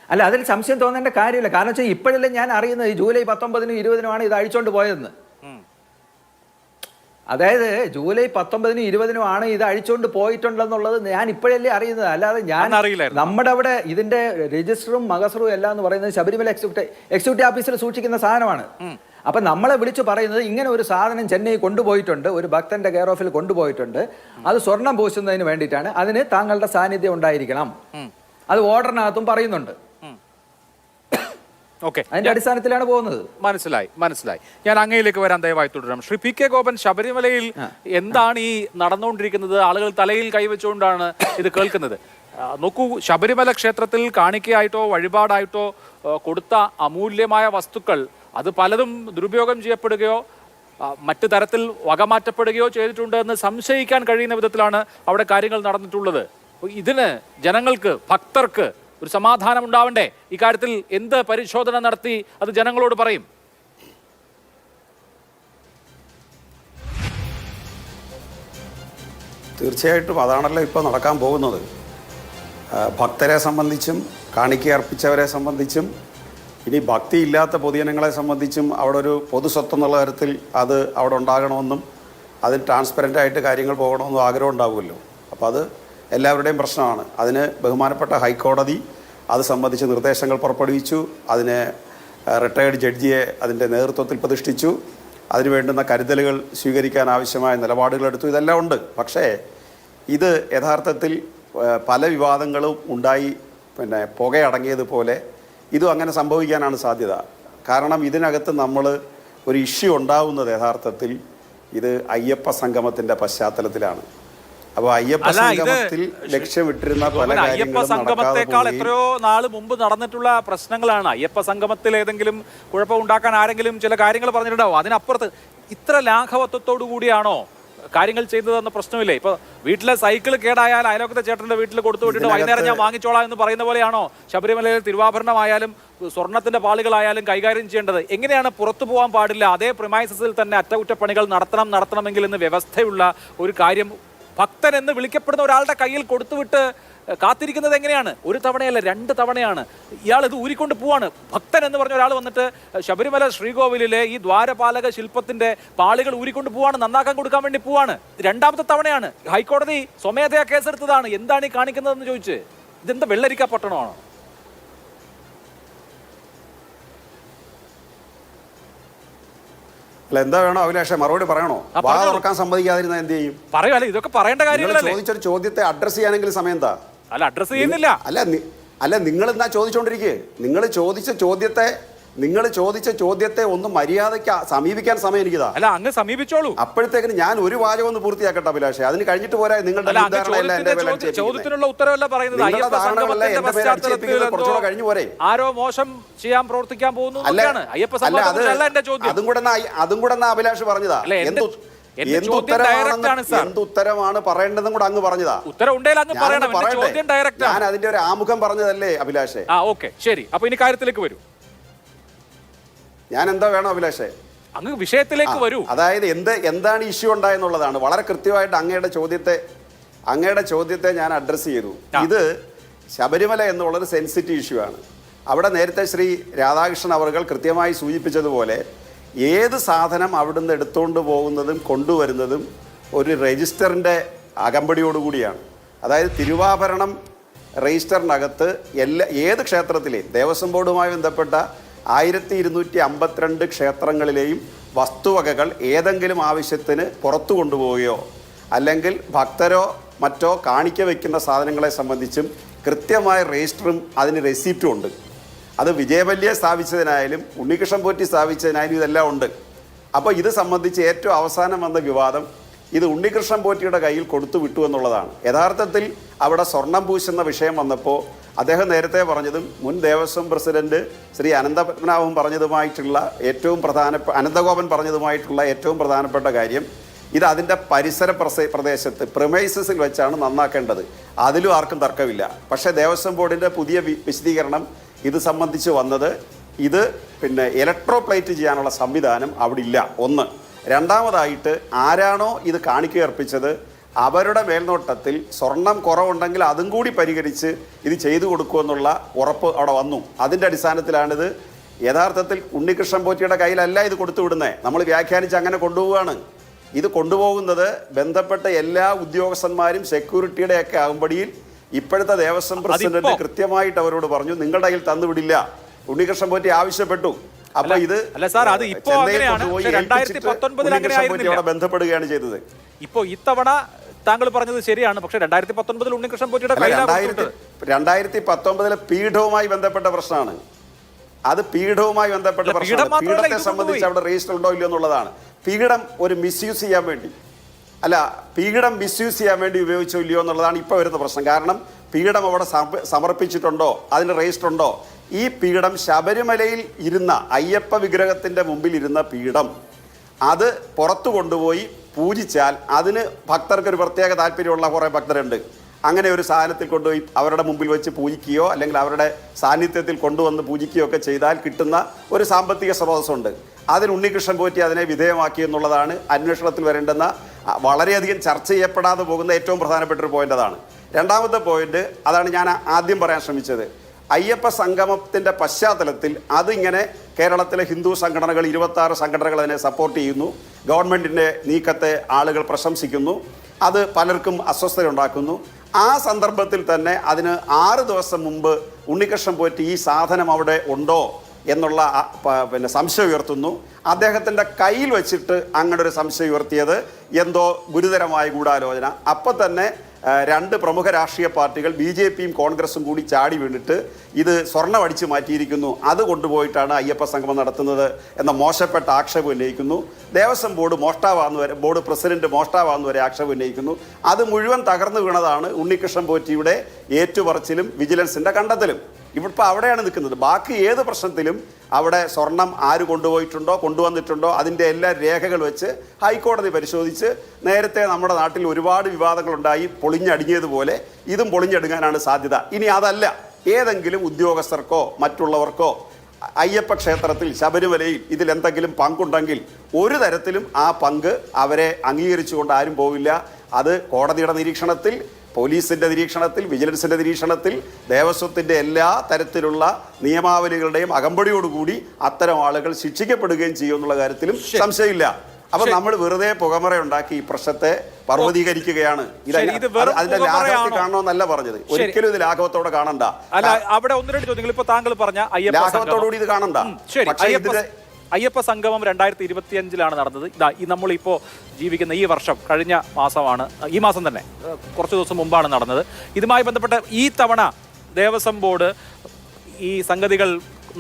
അല്ല, അതിൽ സംശയം തോന്നേണ്ട കാര്യമില്ല. കാരണം വെച്ചാൽ ഇപ്പോഴല്ലേ ഞാൻ അറിയുന്നത് ജൂലൈ 19-നും 20-നും ഇത് അഴിച്ചുകൊണ്ട് പോയതെന്ന്. അതായത് ജൂലൈ 19-നും 20-നും ഇത് അഴിച്ചുകൊണ്ട് പോയിട്ടുണ്ടെന്നുള്ളത് ഞാൻ ഇപ്പോഴല്ലേ അറിയുന്നത്. അല്ലാതെ നമ്മുടെ അവിടെ ഇതിന്റെ രജിസ്റ്ററും മകസറും എല്ലാം എന്ന് പറയുന്നത് ശബരിമല എക്സിക്യൂട്ടീവ് ഓഫീസിൽ സൂക്ഷിക്കുന്ന സാധനമാണ്. അപ്പൊ നമ്മളെ വിളിച്ചു പറയുന്നത് ഇങ്ങനെ ഒരു സാധനം ചെന്നൈ കൊണ്ടുപോയിട്ടുണ്ട്, ഒരു ഭക്തന്റെ കെയർ ഓഫിൽ കൊണ്ടുപോയിട്ടുണ്ട്, അത് സ്വർണം പൂശുന്നതിന് വേണ്ടിയിട്ടാണ്, അതിന് താങ്കളുടെ സാന്നിധ്യം ഉണ്ടായിരിക്കണം. അത് ഓർഡറിനകത്തും പറയുന്നുണ്ട്. അതിന്റെ അടിസ്ഥാനത്തിലാണ് പോകുന്നത്. മനസ്സിലായി. ഞാൻ അങ്ങയിലേക്ക് വരാൻ ദയവായി തുടരാം. ശ്രീ പി കെ ഗോപൻ, ശബരിമലയിൽ എന്താണ് ഈ നടന്നുകൊണ്ടിരിക്കുന്നത്? ആളുകൾ തലയിൽ കൈവച്ചുകൊണ്ടാണ് ഇത് കേൾക്കുന്നത്. നോക്കൂ, ശബരിമല ക്ഷേത്രത്തിൽ കാണിക്കയായിട്ടോ വഴിപാടായിട്ടോ കൊടുത്ത അമൂല്യമായ വസ്തുക്കൾ അത് പലതും ദുരുപയോഗം ചെയ്യപ്പെടുകയോ മറ്റു തരത്തിൽ വകമാറ്റപ്പെടുകയോ ചെയ്തിട്ടുണ്ട് എന്ന് സംശയിക്കാൻ കഴിയുന്ന വിധത്തിലാണ് അവിടെ കാര്യങ്ങൾ നടന്നിട്ടുള്ളത്. ഇതിന് ജനങ്ങൾക്ക്, ഭക്തർക്ക് ഒരു സമാധാനം ഉണ്ടാവണ്ടേ? ഇക്കാര്യത്തിൽ എന്ത് പരിശോധന നടത്തി അത് ജനങ്ങളോട് പറയും? തീർച്ചയായിട്ടും അതാണല്ലോ ഇപ്പോൾ നടക്കാൻ പോകുന്നത്. ഭക്തരെ സംബന്ധിച്ചും കാണിക്കയർപ്പിച്ചവരെ സംബന്ധിച്ചും ഇനി ഭക്തിയില്ലാത്ത പൊതുജനങ്ങളെ സംബന്ധിച്ചും അവിടെ ഒരു പൊതുസ്വത്ത് എന്നുള്ള തരത്തിൽ അത് അവിടെ ഉണ്ടാകണമെന്നും അതിൽ ട്രാൻസ്പെറൻ്റായിട്ട് കാര്യങ്ങൾ പോകണമെന്നും ആഗ്രഹം ഉണ്ടാകുമല്ലോ. അപ്പോൾ അത് എല്ലാവരുടെയും പ്രശ്നമാണ്. അതിന് ബഹുമാനപ്പെട്ട ഹൈക്കോടതി അത് സംബന്ധിച്ച് നിർദ്ദേശങ്ങൾ പുറപ്പെടുവിച്ചു. അതിന് റിട്ടയേർഡ് ജഡ്ജിയെ അതിൻ്റെ നേതൃത്വത്തിൽ പ്രതിഷ്ഠിച്ചു. അതിന് വേണ്ടുന്ന കരുതലുകൾ സ്വീകരിക്കാൻ ആവശ്യമായ നിലപാടുകളെടുത്തു. ഇതെല്ലാം ഉണ്ട്. പക്ഷേ ഇത് യഥാർത്ഥത്തിൽ പല വിവാദങ്ങളും ഉണ്ടായി പുകയടങ്ങിയതുപോലെ ഇതും അങ്ങനെ സംഭവിക്കാനാണ് സാധ്യത. കാരണം ഇതിനകത്ത് നമ്മൾ ഒരു ഇഷ്യൂ ഉണ്ടാവുന്നത് യഥാർത്ഥത്തിൽ ഇത് അയ്യപ്പ സംഗമത്തിൻ്റെ പശ്ചാത്തലത്തിലാണ്. അപ്പോൾ അയ്യപ്പ സംഗമത്തിൽ ലക്ഷ്യമിട്ടിരുന്ന പല അയ്യപ്പ സംഗമത്തെക്കാൾ എത്രയോ നാള് മുമ്പ് നടന്നിട്ടുള്ള പ്രശ്നങ്ങളാണ്. അയ്യപ്പ സംഗമത്തിൽ ഏതെങ്കിലും കുഴപ്പം ഉണ്ടാക്കാൻ ആരെങ്കിലും ചില കാര്യങ്ങൾ പറഞ്ഞിട്ടുണ്ടാവും. അതിനപ്പുറത്ത് ഇത്ര ലാഘവത്വത്തോടു കൂടിയാണോ കാര്യങ്ങൾ ചെയ്തതെന്ന പ്രശ്നമില്ലേ? ഇപ്പൊ വീട്ടിലെ സൈക്കിൾ കേടായാൽ അയലോക്കത്തെ ചേട്ടന്റെ വീട്ടിൽ കൊടുത്തു വിട്ടിട്ട് വൈകുന്നേരം ഞാൻ വാങ്ങിച്ചോളാം എന്ന് പറയുന്ന പോലെയാണോ ശബരിമലയിൽ തിരുവാഭരണമായാലും സ്വർണത്തിന്റെ പാളികളായാലും കൈകാര്യം ചെയ്യേണ്ടത്? എങ്ങനെയാണ് പുറത്തു പോകാൻ പാടില്ല, അതേ പ്രിമൈസസിൽ തന്നെ അറ്റകുറ്റപ്പണികൾ നടത്തണമെങ്കിൽ എന്ന് വ്യവസ്ഥയുള്ള ഒരു കാര്യം ഭക്തൻ എന്ന് വിളിക്കപ്പെടുന്ന ഒരാളുടെ കയ്യിൽ കൊടുത്തുവിട്ട് കാത്തിരിക്കുന്നത് എങ്ങനെയാണ്? ഒരു തവണയല്ല, 2 തവണയാണ് ഇയാൾ ഇത് ഊരിക്കൊണ്ട് പോവാണ്. ഭക്തൻ എന്ന് പറഞ്ഞ ഒരാൾ വന്നിട്ട് ശബരിമല ശ്രീകോവിലിലെ ഈ ദ്വാരപാലക ശില്പത്തിന്റെ പാളികൾ ഊരിക്കൊണ്ട് പോവാണ്, നന്നാക്കാൻ കൊടുക്കാൻ വേണ്ടി പോവാണ്. 2ാമത്തെ തവണയാണ്. ഹൈക്കോടതി സ്വമേധയാ കേസെടുത്തതാണ്. എന്താണ് ഈ കാണിക്കുന്നതെന്ന് ചോദിച്ച് ഇതെന്താ വെള്ളരിക്ക പട്ടണമാണോ? അല്ല, എന്താ വേണോ അഭിലാഷേ? മറുപടി പറയണോ? വാ തുറക്കാൻ സമ്മതിക്കാതിരുന്ന എന്ത് ചെയ്യും? പറയുമല്ലേ, ഇതൊക്കെ പറയേണ്ട കാര്യങ്ങളല്ലേ? ചോദിച്ചൊരു ചോദ്യത്തെ അഡ്രസ് ചെയ്യാനെങ്കിലും സമയം എന്താ? അല്ല, അഡ്രസ് ചെയ്യുന്നില്ല. അല്ല നിങ്ങൾ എന്താ ചോദിച്ചോണ്ടിരിക്കുക? നിങ്ങൾ ചോദിച്ച ചോദ്യത്തെ ഒന്ന് മര്യാദയ്ക്ക് സമീപിക്കാൻ സമയം എനിക്കിതാ. അല്ല, അങ്ങ് സമീപിച്ചോളൂ. അപ്പോഴത്തേക്കിന് ഞാൻ ഒരു വാചകം ഒന്ന് പൂർത്തിയാക്കട്ടെ അഭിലാഷേ. അതിന് കഴിഞ്ഞിട്ട് പോരാ നിങ്ങളുടെ ചോദ്യത്തിനുള്ള ഉത്തരവല്ല പറയുന്നത്. കുറച്ചുകൂടെ കഴിഞ്ഞു പോരെ? ആരോ മോശം ചെയ്യാൻ പ്രവർത്തിക്കാൻ പോകുന്നു. അതും കൂടെ അഭിലാഷ് പറഞ്ഞതാ. എന്തുത്തരമാണ് പറയേണ്ടതും കൂടെ അങ്ങ് പറഞ്ഞതാ. ഞാൻ അതിന്റെ ഒരു ആമുഖം പറഞ്ഞതല്ലേ അഭിലാഷേ? ശരി, അപ്പൊ ഇനി കാര്യത്തിലേക്ക് വരൂ. ഞാൻ എന്താ വേണം അഭിലാഷേ? അങ്ങ് വിഷയത്തിലേക്ക് വരൂ. അതായത് എന്താണ് ഇഷ്യൂ ഉണ്ടായെന്നുള്ളതാണ്. വളരെ കൃത്യമായിട്ട് അങ്ങയുടെ ചോദ്യത്തെ ഞാൻ അഡ്രസ്സ് ചെയ്തു. ഇത് ശബരിമല എന്നുള്ളൊരു സെൻസിറ്റീവ് ഇഷ്യൂ ആണ്. അവിടെ നേരത്തെ ശ്രീ രാധാകൃഷ്ണൻ അവർകൾ കൃത്യമായി സൂചിപ്പിച്ചതുപോലെ ഏത് സാധനം അവിടുന്ന് എടുത്തുകൊണ്ട് പോകുന്നതും കൊണ്ടുവരുന്നതും ഒരു രജിസ്റ്ററിൻ്റെ അകമ്പടിയോടുകൂടിയാണ്. അതായത് തിരുവാഭരണം രജിസ്റ്ററിനകത്ത് ഏത് ക്ഷേത്രത്തിലെയും ദേവസ്വം ബോർഡുമായി ബന്ധപ്പെട്ട 1252 ക്ഷേത്രങ്ങളിലെയും വസ്തുവകകൾ ഏതെങ്കിലും ആവശ്യത്തിന് പുറത്തു കൊണ്ടുപോവുകയോ അല്ലെങ്കിൽ ഭക്തരോ മറ്റോ കാണിക്ക വയ്ക്കുന്ന സാധനങ്ങളെ സംബന്ധിച്ചും കൃത്യമായ രജിസ്റ്ററും അതിന് റെസിപ്റ്റും ഉണ്ട്. അത് വിജയമല്യ സ്ഥാപിച്ചതിനായാലും ഉണ്ണികൃഷ്ണൻ പോറ്റി സ്ഥാപിച്ചതിനായാലും ഇതെല്ലാം ഉണ്ട്. അപ്പോൾ ഇത് സംബന്ധിച്ച് ഏറ്റവും അവസാനം വന്ന വിവാദം ഇത് ഉണ്ണികൃഷ്ണൻ പോറ്റിയുടെ കയ്യിൽ കൊടുത്തു വിട്ടു എന്നുള്ളതാണ്. യഥാർത്ഥത്തിൽ അവിടെ സ്വർണം പൂശുന്ന വിഷയം വന്നപ്പോൾ അദ്ദേഹം നേരത്തെ പറഞ്ഞതും മുൻ ദേവസ്വം പ്രസിഡന്റ് ശ്രീ അനന്തപത്മനാഭൻ പറഞ്ഞതുമായിട്ടുള്ള അനന്തഗോപൻ പറഞ്ഞതുമായിട്ടുള്ള ഏറ്റവും പ്രധാനപ്പെട്ട കാര്യം ഇത് അതിൻ്റെ പരിസര പ്രദേശത്ത് പ്രിമൈസസിൽ വെച്ചാണ് നന്നാക്കേണ്ടത്. അതിലും ആർക്കും തർക്കമില്ല. പക്ഷേ ദേവസ്വം ബോർഡിൻ്റെ പുതിയ വിശദീകരണം ഇത് സംബന്ധിച്ച് വന്നത് ഇത് ഇലക്ട്രോപ്ലേറ്റ് ചെയ്യാനുള്ള സംവിധാനം അവിടെ ഇല്ല. ഒന്ന്. രണ്ടാമതായിട്ട് ആരാണോ ഇത് കാണിക്കയർപ്പിച്ചത് അവരുടെ മേൽനോട്ടത്തിൽ സ്വർണം കുറവുണ്ടെങ്കിൽ അതും കൂടി പരിഹരിച്ച് ഇത് ചെയ്തു കൊടുക്കുമെന്നുള്ള ഉറപ്പ് അവിടെ വന്നു. അതിൻ്റെ അടിസ്ഥാനത്തിലാണിത്. യഥാർത്ഥത്തിൽ ഉണ്ണികൃഷ്ണൻ പോറ്റിയുടെ കയ്യിലല്ല ഇത് കൊടുത്തു വിടുന്നത്. നമ്മൾ വ്യാഖ്യാനിച്ച് അങ്ങനെ കൊണ്ടുപോവുകയാണ്. ഇത് കൊണ്ടുപോകുന്നത് ബന്ധപ്പെട്ട എല്ലാ ഉദ്യോഗസ്ഥന്മാരും സെക്യൂരിറ്റിയുടെയൊക്കെ അകമ്പടിയിൽ ഇപ്പോഴത്തെ ദേവസ്വം പ്രസിഡന്റ് കൃത്യമായിട്ട് അവരോട് പറഞ്ഞു നിങ്ങളുടെ കയ്യിൽ തന്നുവിടില്ല. ഉണ്ണികൃഷ്ണൻ പോറ്റി ആവശ്യപ്പെട്ടു. അപ്പൊ ഇത് ബന്ധപ്പെടുകയാണ് ചെയ്തത്. ഇപ്പോ ഇത്തവണ താങ്കൾ പറഞ്ഞത് ശരിയാണ്. പക്ഷേ 2019 ഉണ്ണികൃഷ്ണൻ പോറ്റിയുടെ 2019 പീഠവുമായി ബന്ധപ്പെട്ട പ്രശ്നമാണ്. അത് പീഠവുമായി ബന്ധപ്പെട്ട പ്രശ്നമാണ്. പീഠത്തെ സംബന്ധിച്ച് അവിടെ രജിസ്റ്റർ ഉണ്ടോ ഇല്ലയോ എന്നുള്ളതാണ്. പീഠം ഒരു മിസ്യൂസ് ചെയ്യാൻ വേണ്ടി ഉപയോഗിച്ചോ ഇല്ലയോ എന്നുള്ളതാണ് ഇപ്പോൾ വരുന്ന പ്രശ്നം. കാരണം പീഠം അവിടെ സമർപ്പിച്ചിട്ടുണ്ടോ, അതിന് രജിസ്റ്റർ ഉണ്ടോ? ഈ പീഠം ശബരിമലയിൽ ഇരുന്ന അയ്യപ്പ വിഗ്രഹത്തിൻ്റെ മുമ്പിൽ ഇരുന്ന പീഠം അത് പുറത്തു കൊണ്ടുപോയി പൂജിച്ചാൽ അതിന് ഭക്തർക്കൊരു പ്രത്യേക താല്പര്യമുള്ള കുറേ ഭക്തരുണ്ട്. അങ്ങനെ ഒരു സാധനത്തിൽ കൊണ്ടുപോയി അവരുടെ മുമ്പിൽ വെച്ച് പൂജിക്കുകയോ അല്ലെങ്കിൽ അവരുടെ സാന്നിധ്യത്തിൽ കൊണ്ടുവന്ന് പൂജിക്കുകയോ ഒക്കെ ചെയ്താൽ കിട്ടുന്ന ഒരു സാമ്പത്തിക സ്രോതസ്സുണ്ട്. അതിന് ഉണ്ണികൃഷ്ണൻ പോറ്റി അതിനെ വിധേയമാക്കി എന്നുള്ളതാണ് അന്വേഷണത്തിൽ വരേണ്ടുന്ന വളരെയധികം ചർച്ച ചെയ്യപ്പെടാതെ പോകുന്ന ഏറ്റവും പ്രധാനപ്പെട്ട ഒരു പോയിന്റ്. അതാണ് രണ്ടാമത്തെ പോയിന്റ് അതാണ് ഞാൻ ആദ്യം പറയാൻ ശ്രമിച്ചത്. അയ്യപ്പ സംഗമത്തിൻ്റെ പശ്ചാത്തലത്തിൽ അതിങ്ങനെ കേരളത്തിലെ ഹിന്ദു സംഘടനകൾ 26 സംഘടനകൾ അതിനെ സപ്പോർട്ട് ചെയ്യുന്നു. ഗവൺമെൻറ്റിൻ്റെ നീക്കത്തെ ആളുകൾ പ്രശംസിക്കുന്നു. അത് പലർക്കും അസ്വസ്ഥതയുണ്ടാക്കുന്നു. ആ സന്ദർഭത്തിൽ തന്നെ അതിന് 6 ദിവസം മുമ്പ് ഉണ്ണികൃഷ്ണൻ പോറ്റി ഈ സാധനം അവിടെ ഉണ്ടോ എന്നുള്ള സംശയം ഉയർത്തുന്നു. അദ്ദേഹത്തിൻ്റെ കയ്യിൽ വെച്ചിട്ട് അങ്ങനെ ഒരു സംശയം ഉയർത്തിയത് എന്തോ ഗുരുതരമായ ഗൂഢാലോചന. അപ്പം തന്നെ 2 പ്രമുഖ രാഷ്ട്രീയ പാർട്ടികൾ BJPയും കോൺഗ്രസും കൂടി ചാടി വീണിട്ട് ഇത് സ്വർണ്ണം അടിച്ചു മാറ്റിയിരിക്കുന്നു, അത് കൊണ്ടുപോയിട്ടാണ് അയ്യപ്പ സംഗമം നടത്തുന്നത് എന്ന മോശപ്പെട്ട ആക്ഷേപം ഉന്നയിക്കുന്നു. ദേവസ്വം ബോർഡ് പ്രസിഡന്റ് മോഷ്ടാവാന്ന് വരെ ആക്ഷേപം ഉന്നയിക്കുന്നു. അത് മുഴുവൻ തകർന്നു വീണതാണ് ഉണ്ണികൃഷ്ണൻ പോറ്റിയുടെ ഏറ്റുപറച്ചിലും വിജിലൻസിൻ്റെ കണ്ടെത്തലും. ഇപ്പോൾ അവിടെയാണ് നിൽക്കുന്നത്. ബാക്കി ഏത് പ്രശ്നത്തിലും അവിടെ സ്വർണം ആര് കൊണ്ടുപോയിട്ടുണ്ടോ കൊണ്ടുവന്നിട്ടുണ്ടോ അതിൻ്റെ എല്ലാ രേഖകൾ വെച്ച് ഹൈക്കോടതി പരിശോധിച്ച് നേരത്തെ നമ്മുടെ നാട്ടിൽ ഒരുപാട് വിവാദങ്ങളുണ്ടായി പൊളിഞ്ഞടുങ്ങിയതുപോലെ ഇതും പൊളിഞ്ഞടുങ്ങാനാണ് സാധ്യത. ഇനി അതല്ല, ഏതെങ്കിലും ഉദ്യോഗസ്ഥർക്കോ മറ്റുള്ളവർക്കോ അയ്യപ്പ ക്ഷേത്രത്തിൽ ശബരിമലയിൽ ഇതിലെന്തെങ്കിലും പങ്കുണ്ടെങ്കിൽ ഒരു തരത്തിലും ആ പങ്ക് അവരെ അംഗീകരിച്ചുകൊണ്ട് ആരും പോവില്ല. അത് കോടതിയുടെ നിരീക്ഷണത്തിൽ, പോലീസിൻ്റെ നിരീക്ഷണത്തിൽ, വിജിലൻസിൻ്റെ നിരീക്ഷണത്തിൽ, ദേവസ്വത്തിൻ്റെ എല്ലാ തരത്തിലുള്ള നിയമാവലികളുടെയും അകമ്പടിയോടുകൂടി അത്തരം ആളുകൾ ശിക്ഷിക്കപ്പെടുകയും ചെയ്യുമെന്നുള്ള കാര്യത്തിലും സംശയമില്ല. അപ്പൊ നമ്മൾ വെറുതെ പുകമറ ഉണ്ടാക്കി ഈ പ്രശ്നത്തെ പർവ്വതീകരിക്കുകയാണ്. അതിന്റെ ലാഘവത്തിൽ കാണണമെന്നല്ല പറഞ്ഞത്. ഒരിക്കലും ഇത് ലാഘവത്തോടെ കാണണ്ട. അല്ല, അവിടെ 1-2 ചോദ്യങ്ങൾ ഇപ്പൊ താങ്കൾ പറഞ്ഞ ലാഘവത്തോടുകൂടി ഇത് കാണണ്ട. അയ്യപ്പ സംഗമം 2025 നടന്നത്. നമ്മളിപ്പോൾ ജീവിക്കുന്ന ഈ വർഷം കഴിഞ്ഞ മാസമാണ്, ഈ മാസം തന്നെ കുറച്ച് ദിവസം മുമ്പാണ് നടന്നത്. ഇതുമായി ബന്ധപ്പെട്ട ഈ തവണ ദേവസ്വം ബോർഡ് ഈ സംഗതികൾ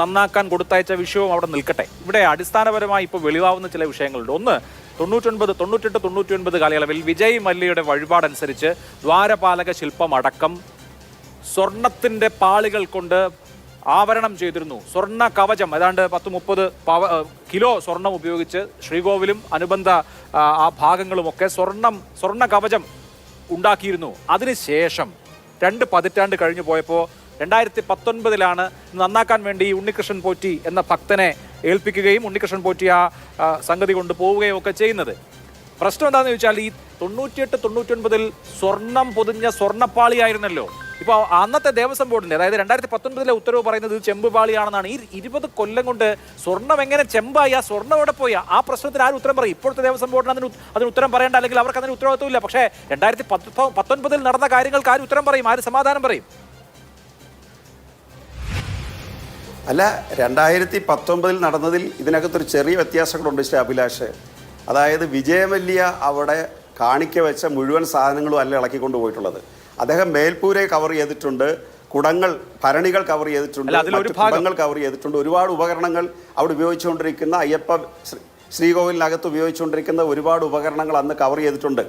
നന്നാക്കാൻ കൊടുത്തയച്ച വിഷയവും അവിടെ നിൽക്കട്ടെ. ഇവിടെ അടിസ്ഥാനപരമായി ഇപ്പോൾ വെളിവാവുന്ന ചില വിഷയങ്ങളുണ്ട്. ഒന്ന്, 98-99 കാലയളവിൽ വിജയ് മല്യയുടെ വഴിപാടനുസരിച്ച് ദ്വാരപാലക ശില്പം അടക്കം സ്വർണത്തിൻ്റെ പാളികൾ കൊണ്ട് ആവരണം ചെയ്തിരുന്നു. സ്വർണ്ണ കവചം ഏതാണ്ട് 10-30 കിലോ സ്വർണം ഉപയോഗിച്ച് ശ്രീകോവിലും അനുബന്ധ ആ ഭാഗങ്ങളുമൊക്കെ സ്വർണ്ണ കവചം ഉണ്ടാക്കിയിരുന്നു. അതിനുശേഷം 2 പതിറ്റാണ്ട് കഴിഞ്ഞു പോയപ്പോൾ 2019 നന്നാക്കാൻ വേണ്ടി ഉണ്ണികൃഷ്ണൻ പോറ്റി എന്ന ഭക്തനെ ഏൽപ്പിക്കുകയും ഉണ്ണികൃഷ്ണൻ പോറ്റി ആ സംഗതി കൊണ്ട് പോവുകയും ഒക്കെ ചെയ്യുന്നത്. പ്രശ്നം എന്താണെന്ന് ചോദിച്ചാൽ ഈ 98-99 സ്വർണം പൊതിഞ്ഞ സ്വർണ്ണപ്പാളിയായിരുന്നല്ലോ. ഇപ്പോൾ അന്നത്തെ ദേവസ്വം ബോർഡിൻ്റെ, അതായത് 2019 ഉത്തരവ് പറയുന്നത് ഇത് ചെമ്പുപാളിയാണെന്നാണ്. ഈ 20 കൊല്ലം കൊണ്ട് സ്വർണം എങ്ങനെ ചെമ്പായി, ആ സ്വർണ്ണം എവിടെ പോയി? ആ പ്രശ്നത്തിന് ആരും ഉത്തരം പറയും? ഇപ്പോഴത്തെ ദേവസ്വം ബോർഡിന് അതിന് ഉത്തരം പറയേണ്ട, അല്ലെങ്കിൽ അവർക്ക് അതിന് ഉത്തരവാദിത്വമില്ല. പക്ഷേ 2019 നടന്ന കാര്യങ്ങൾക്ക് ആര് ഉത്തരം പറയും? ആര് സമാധാനം പറയും? അല്ല, 2019 നടന്നതിൽ ഇതിനകത്തൊരു ചെറിയ വ്യത്യാസങ്ങളുണ്ട് ശ്രീ അഭിലാഷ്. അതായത് വിജയമല്യ അവിടെ കാണിക്ക വെച്ച മുഴുവൻ സാധനങ്ങളും അല്ല ഇളക്കിക്കൊണ്ട് പോയിട്ടുള്ളത്. അദ്ദേഹം മേൽപ്പൂരെ കവർ ചെയ്തിട്ടുണ്ട്, കുടങ്ങൾ, ഭരണികൾ കവർ ചെയ്തിട്ടുണ്ട്, കുടങ്ങൾ കവർ ചെയ്തിട്ടുണ്ട്. ഒരുപാട് ഉപകരണങ്ങൾ അവിടെ ഉപയോഗിച്ചുകൊണ്ടിരിക്കുന്ന ശ്രീകോവിലിനകത്ത് ഉപയോഗിച്ചുകൊണ്ടിരിക്കുന്ന ഒരുപാട് ഉപകരണങ്ങൾ അന്ന് കവർ ചെയ്തിട്ടുണ്ട്.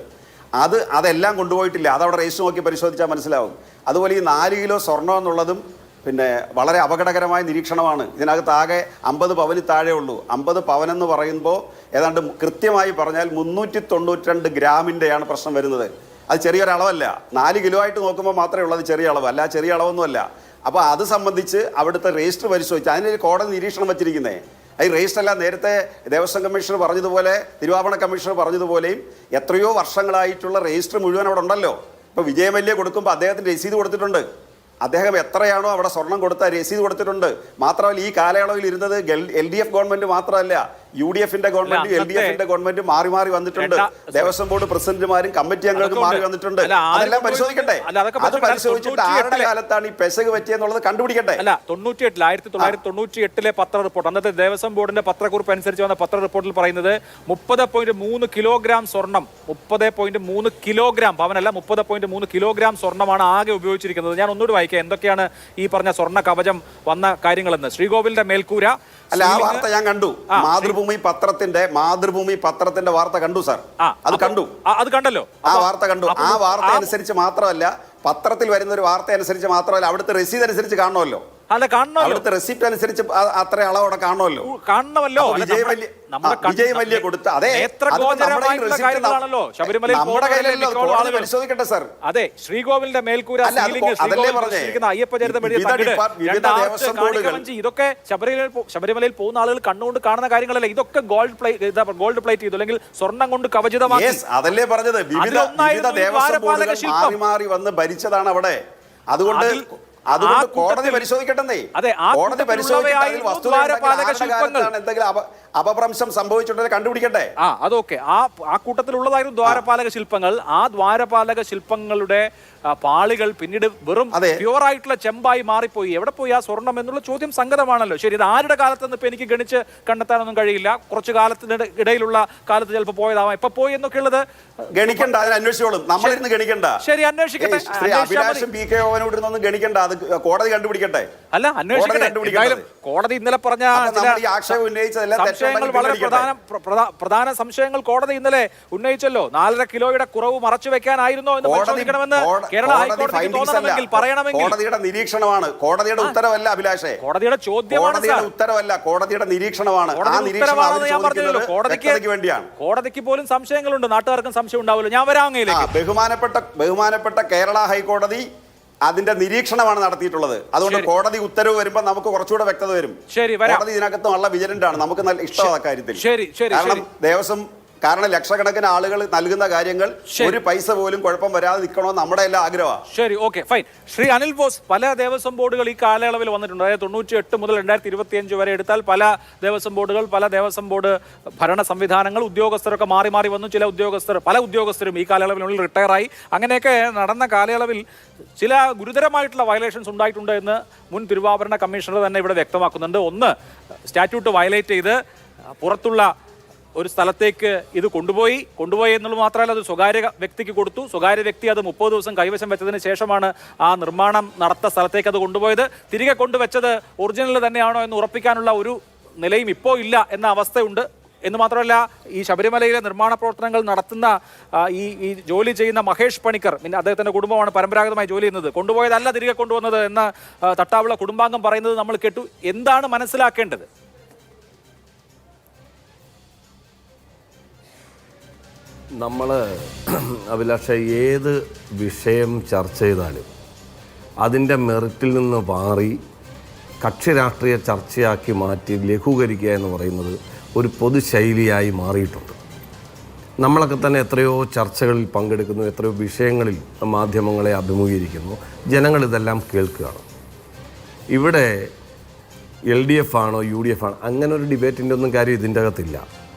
അതെല്ലാം കൊണ്ടുപോയിട്ടില്ല. അതവിടെ രജിസ്റ്റർ നോക്കി പരിശോധിച്ചാൽ മനസ്സിലാവും. അതുപോലെ ഈ 4 കിലോ സ്വർണ്ണം എന്നുള്ളതും പിന്നെ വളരെ അപകടകരമായ നിരീക്ഷണമാണ്. ഇതിനകത്ത് ആകെ 50 പവന് താഴെ ഉള്ളൂ. 50 പവനെന്ന് പറയുമ്പോൾ ഏതാണ്ട് കൃത്യമായി പറഞ്ഞാൽ 392 ഗ്രാമിൻ്റെയാണ് പ്രശ്നം വരുന്നത്. അത് ചെറിയൊരളവല്ല. 4 കിലോ ആയിട്ട് നോക്കുമ്പോൾ മാത്രമേ ഉള്ളത് ചെറിയ അളവ്, അല്ല ചെറിയ അളവൊന്നുമല്ല. അപ്പോൾ അത് സംബന്ധിച്ച് അവിടുത്തെ രജിസ്റ്റർ പരിശോധിച്ച് അതിനൊരു കോടതി നിരീക്ഷണം വച്ചിരിക്കുന്നത്. ഈ രജിസ്റ്റർ അല്ല, നേരത്തെ ദേവസ്വം കമ്മീഷണർ പറഞ്ഞതുപോലെ, തിരുവാഭരണ കമ്മീഷണർ പറഞ്ഞതുപോലെയും എത്രയോ വർഷങ്ങളായിട്ടുള്ള രജിസ്റ്റർ മുഴുവൻ അവിടെ ഉണ്ടല്ലോ. ഇപ്പോൾ വിജയമല്യ കൊടുക്കുമ്പോൾ അദ്ദേഹത്തിന് രസീത് കൊടുത്തിട്ടുണ്ട്. അദ്ദേഹം എത്രയാണോ അവിടെ സ്വർണം കൊടുത്ത രസീത് കൊടുത്തിട്ടുണ്ട്. മാത്രമല്ല ഈ കാലയളവിൽ ഇരുന്നത് LDF ഗവൺമെന്റ് മാത്രമല്ല, UDFന്റെ ഗവൺമെന്റ്, LDFന്റെ ഗവൺമെന്റ് മാറി മാറി വന്നിട്ടുണ്ട്. ദേവസ്വം ബോർഡ് പ്രസിഡന്റുമാരും കമ്മിറ്റി അംഗങ്ങൾക്ക് മാറി വന്നിട്ടുണ്ട്. അതെല്ലാം പരിശോധിക്കട്ടെ. അത് പരിശോധിച്ചിട്ട് ആരുടെ കാലത്താണ് ഈ പെശക് പറ്റിയെന്നുള്ളത് കണ്ടുപിടിക്കട്ടെ. അല്ല, 1998 പത്ര റിപ്പോർട്ട്, അന്നത്തെ ദേവസ്വം ബോർഡിന്റെ പത്രക്കുറിപ്പ് അനുസരിച്ച് വന്ന പത്ര റിപ്പോർട്ടിൽ പറയുന്നത് 30.3 കിലോഗ്രാം സ്വർണം, 30.3 കിലോഗ്രാം, പവനല്ല 30.3 കിലോഗ്രാം സ്വർണ്ണമാണ് ആകെ ഉപയോഗിച്ചിരിക്കുന്നത്. ഞാൻ ഒന്നുകൂടി വായിക്കാം എന്തൊക്കെയാണ് ഈ പറഞ്ഞ സ്വർണ്ണ കവചം വന്ന കാര്യങ്ങളെന്ന്. ശ്രീകോവിലിന്റെ മേൽക്കൂര, അല്ല ആ വാർത്ത ഞാൻ കണ്ടു. മാതൃഭൂമി പത്രത്തിന്റെ വാർത്ത കണ്ടു സാർ. അത് കണ്ടല്ലോ, ആ വാർത്ത കണ്ടു. ആ വാർത്ത അനുസരിച്ച് മാത്രമല്ല, പത്രത്തിൽ വരുന്ന ഒരു വാർത്ത അനുസരിച്ച് മാത്രമല്ല, അവിടുത്തെ രസീത് അനുസരിച്ച് കാണണമല്ലോ. അല്ല കാണണമല്ലോ, അവിടുത്തെ റെസിപ്റ്റ് അനുസരിച്ച് അത്ര അളവോടെ കാണണമല്ലോ. വിജയ് മല്യ കൊടുത്ത അതെ കാര്യങ്ങളാണല്ലോ ശബരിമലയിൽ പരിശോധിക്കട്ടെ സാർ. അതെ, ശ്രീകോവിലിന്റെ മേൽക്കൂര, അയ്യപ്പ ചരിതം, ഇതൊക്കെ ശബരിമലയിൽ പോകുന്ന ആളുകൾ കണ്ണുകൊണ്ട് കാണുന്ന കാര്യങ്ങളല്ല. ഇതൊക്കെ ഗോൾഡ് പ്ലേറ്റ് ചെയ്തു, അല്ലെങ്കിൽ സ്വർണം കൊണ്ട് കവചിതമാക്കി. അതല്ലേ പറഞ്ഞത്, വിവിധ ദേവസ്വം ബോർഡുകൾ മാറി മാറി വന്ന് ഭരിച്ചതാണ് അവിടെ. അതുകൊണ്ട് കോടതി പരിശോധിക്കട്ടെ. കോടതി എന്തെങ്കിലും അപഭ്രംശം സംഭവിച്ചിട്ടുണ്ടെങ്കിൽ കണ്ടുപിടിക്കട്ടെ. അതൊക്കെ ആ കൂട്ടത്തിലുള്ളതായിരുന്നു ദ്വാരപാലക ശില്പങ്ങൾ. ആ ദ്വാരപാലക ശില്പങ്ങളുടെ പാളികൾ പിന്നീട് വെറും പ്യുവർ ആയിട്ടുള്ള ചെമ്പായി മാറിപ്പോയി. എവിടെ പോയി ആ സ്വർണം എന്നുള്ള ചോദ്യം സംഗതമാണല്ലോ. ശരി, ഇത് ആരുടെ കാലത്തെന്ന് ഇപ്പൊ എനിക്ക് ഗണിച്ച് കണ്ടെത്താനൊന്നും കഴിയില്ല. കുറച്ചു കാലത്തിന് ഇടയിലുള്ള കാലത്ത് ചിലപ്പോൾ പോയതാവാം. ഇപ്പൊ പോയി എന്നൊക്കെ ഉള്ളത് ഗണിക്കണ്ട, അതിന് അന്വേഷിച്ചോളും. നമ്മളിരുന്ന് ഗണിക്കണ്ട. ശരി, അന്വേഷിക്കട്ടെ. അഭിലാഷം പി കെ ഓവനോട് ഗണിക്കണ്ട, അത് കോടതി കണ്ടുപിടിക്കട്ടെ. അല്ല, അന്വേഷിക്കട്ടെ. കോടതി ഇന്നലെ പറഞ്ഞ സംശയങ്ങൾ, വളരെ പ്രധാന സംശയങ്ങൾ കോടതി ഇന്നലെ ഉന്നയിച്ചല്ലോ. 4.5 കിലോയുടെ കുറവ് മറച്ചു വെക്കാനായിരുന്നോ എന്ന് പരിശോധിക്കണമെന്ന് കേരള ഹൈക്കോടതിക്ക് തോന്നണമെങ്കിൽ, പറയണമെങ്കിൽ. കോടതിയുടെ നിരീക്ഷണമാണ്, കോടതിയുടെ ഉത്തരവല്ല അഭിലാഷേ. കോടതിയുടെ ചോദ്യമാണ്, ഉത്തരവല്ല, കോടതിയുടെ നിരീക്ഷണമാണ്. കോടതിക്ക് പോലും സംശയങ്ങളുണ്ട്, നാട്ടുകാർക്കും സംശയം ഉണ്ടാവില്ല. ഞാൻ വരാം അങ്ങയിലേക്ക്. ബഹുമാനപ്പെട്ട കേരള ഹൈക്കോടതി അതിന്റെ നിരീക്ഷണമാണ് നടത്തിയിട്ടുള്ളത്. അതുകൊണ്ട് കോടതി ഉത്തരവ് വരുമ്പോൾ നമുക്ക് കുറച്ചുകൂടെ വ്യക്തത വരും. കോടതി ഇതിനകത്ത് നല്ല വിജിലന്റ് ആണ്, നമുക്ക് നല്ല ഇഷ്ടമാണ് കാര്യത്തിൽ. കാരണം ദേവസ്വം, കാരണം ലക്ഷക്കണക്കിന് ആളുകൾ നൽകുന്ന കാര്യങ്ങൾ ഒരു പൈസ പോലും കുഴപ്പം വരാതെ നിൽക്കണമെന്ന് നമ്മുടെ എല്ലാ ആഗ്രഹമാണ്. ശരി, okay, fine. Shri Anil boss, പല ദേവസ്വം ബോർഡുകൾ ഈ കാലയളവിൽ വന്നിട്ടുണ്ട്. അതായത് 98 മുതൽ 2025 വരെ എടുത്താൽ പല ദേവസ്വം ബോർഡുകൾ, പല ദേവസ്വം ബോർഡ് ഭരണ സംവിധാനങ്ങൾ, ഉദ്യോഗസ്ഥരൊക്കെ മാറി മാറി വന്നു. പല ഉദ്യോഗസ്ഥരും ഈ കാലയളവിനുള്ളിൽ റിട്ടയറായി. അങ്ങനെയൊക്കെ നടന്ന കാലയളവിൽ ചില ഗുരുതരമായിട്ടുള്ള വയലേഷൻസ് ഉണ്ടായിട്ടുണ്ട് എന്ന് മുൻ തിരുവാഭരണ കമ്മീഷണർ തന്നെ ഇവിടെ വ്യക്തമാക്കുന്നുണ്ട്. ഒന്ന്, സ്റ്റാറ്റ്യൂട്ട് വയലേറ്റ് ചെയ്ത് പുറത്തുള്ള ഒരു സ്ഥലത്തേക്ക് ഇത് കൊണ്ടുപോയി എന്നുള്ളത് മാത്രമല്ല, അത് സ്വകാര്യ വ്യക്തിക്ക് കൊടുത്തു. സ്വകാര്യ വ്യക്തി അത് 30 ദിവസം കൈവശം വെച്ചതിന് ശേഷമാണ് ആ നിർമ്മാണം നടത്ത സ്ഥലത്തേക്ക് അത് കൊണ്ടുപോയത്. തിരികെ കൊണ്ടുവച്ചത് ഒറിജിനൽ തന്നെയാണോ എന്ന് ഉറപ്പിക്കാനുള്ള ഒരു നിലയും ഇപ്പോൾ ഇല്ല എന്ന അവസ്ഥയുണ്ട്. എന്ന് മാത്രമല്ല, ഈ ശബരിമലയിലെ നിർമ്മാണ പ്രവർത്തനങ്ങൾ നടത്തുന്ന ഈ ജോലി ചെയ്യുന്ന മഹേഷ് പണിക്കർ, പിന്നെ അദ്ദേഹത്തിന്റെ കുടുംബമാണ് പരമ്പരാഗതമായി ജോലി ചെയ്യുന്നത്, കൊണ്ടുപോയതല്ല തിരികെ കൊണ്ടുവന്നത് എന്ന തട്ടാവുള്ള കുടുംബാംഗം പറയുന്നത് നമ്മൾ കേട്ടു. എന്താണ് മനസ്സിലാക്കേണ്ടത്? നമ്മൾ അഭിലാഷ, ഏത് വിഷയം ചർച്ച ചെയ്താലും അതിൻ്റെ മെറിറ്റിൽ നിന്ന് മാറി കക്ഷി രാഷ്ട്രീയ ചർച്ചയാക്കി മാറ്റി ലഘൂകരിക്കുക എന്ന് പറയുന്നത് ഒരു പൊതുശൈലിയായി മാറിയിട്ടുണ്ട്. നമ്മളൊക്കെ തന്നെ എത്രയോ ചർച്ചകളിൽ പങ്കെടുക്കുന്നു, എത്രയോ വിഷയങ്ങളിൽ മാധ്യമങ്ങളെ അഭിമുഖീകരിക്കുന്നു, ജനങ്ങളിതെല്ലാം കേൾക്കുകയാണ്. ഇവിടെ LDF ആണോ UDF ആണോ അങ്ങനെ ഒരു ഡിബേറ്റിൻ്റെ ഒന്നും കാര്യം ഇതിൻ്റെ അകത്തില്ല.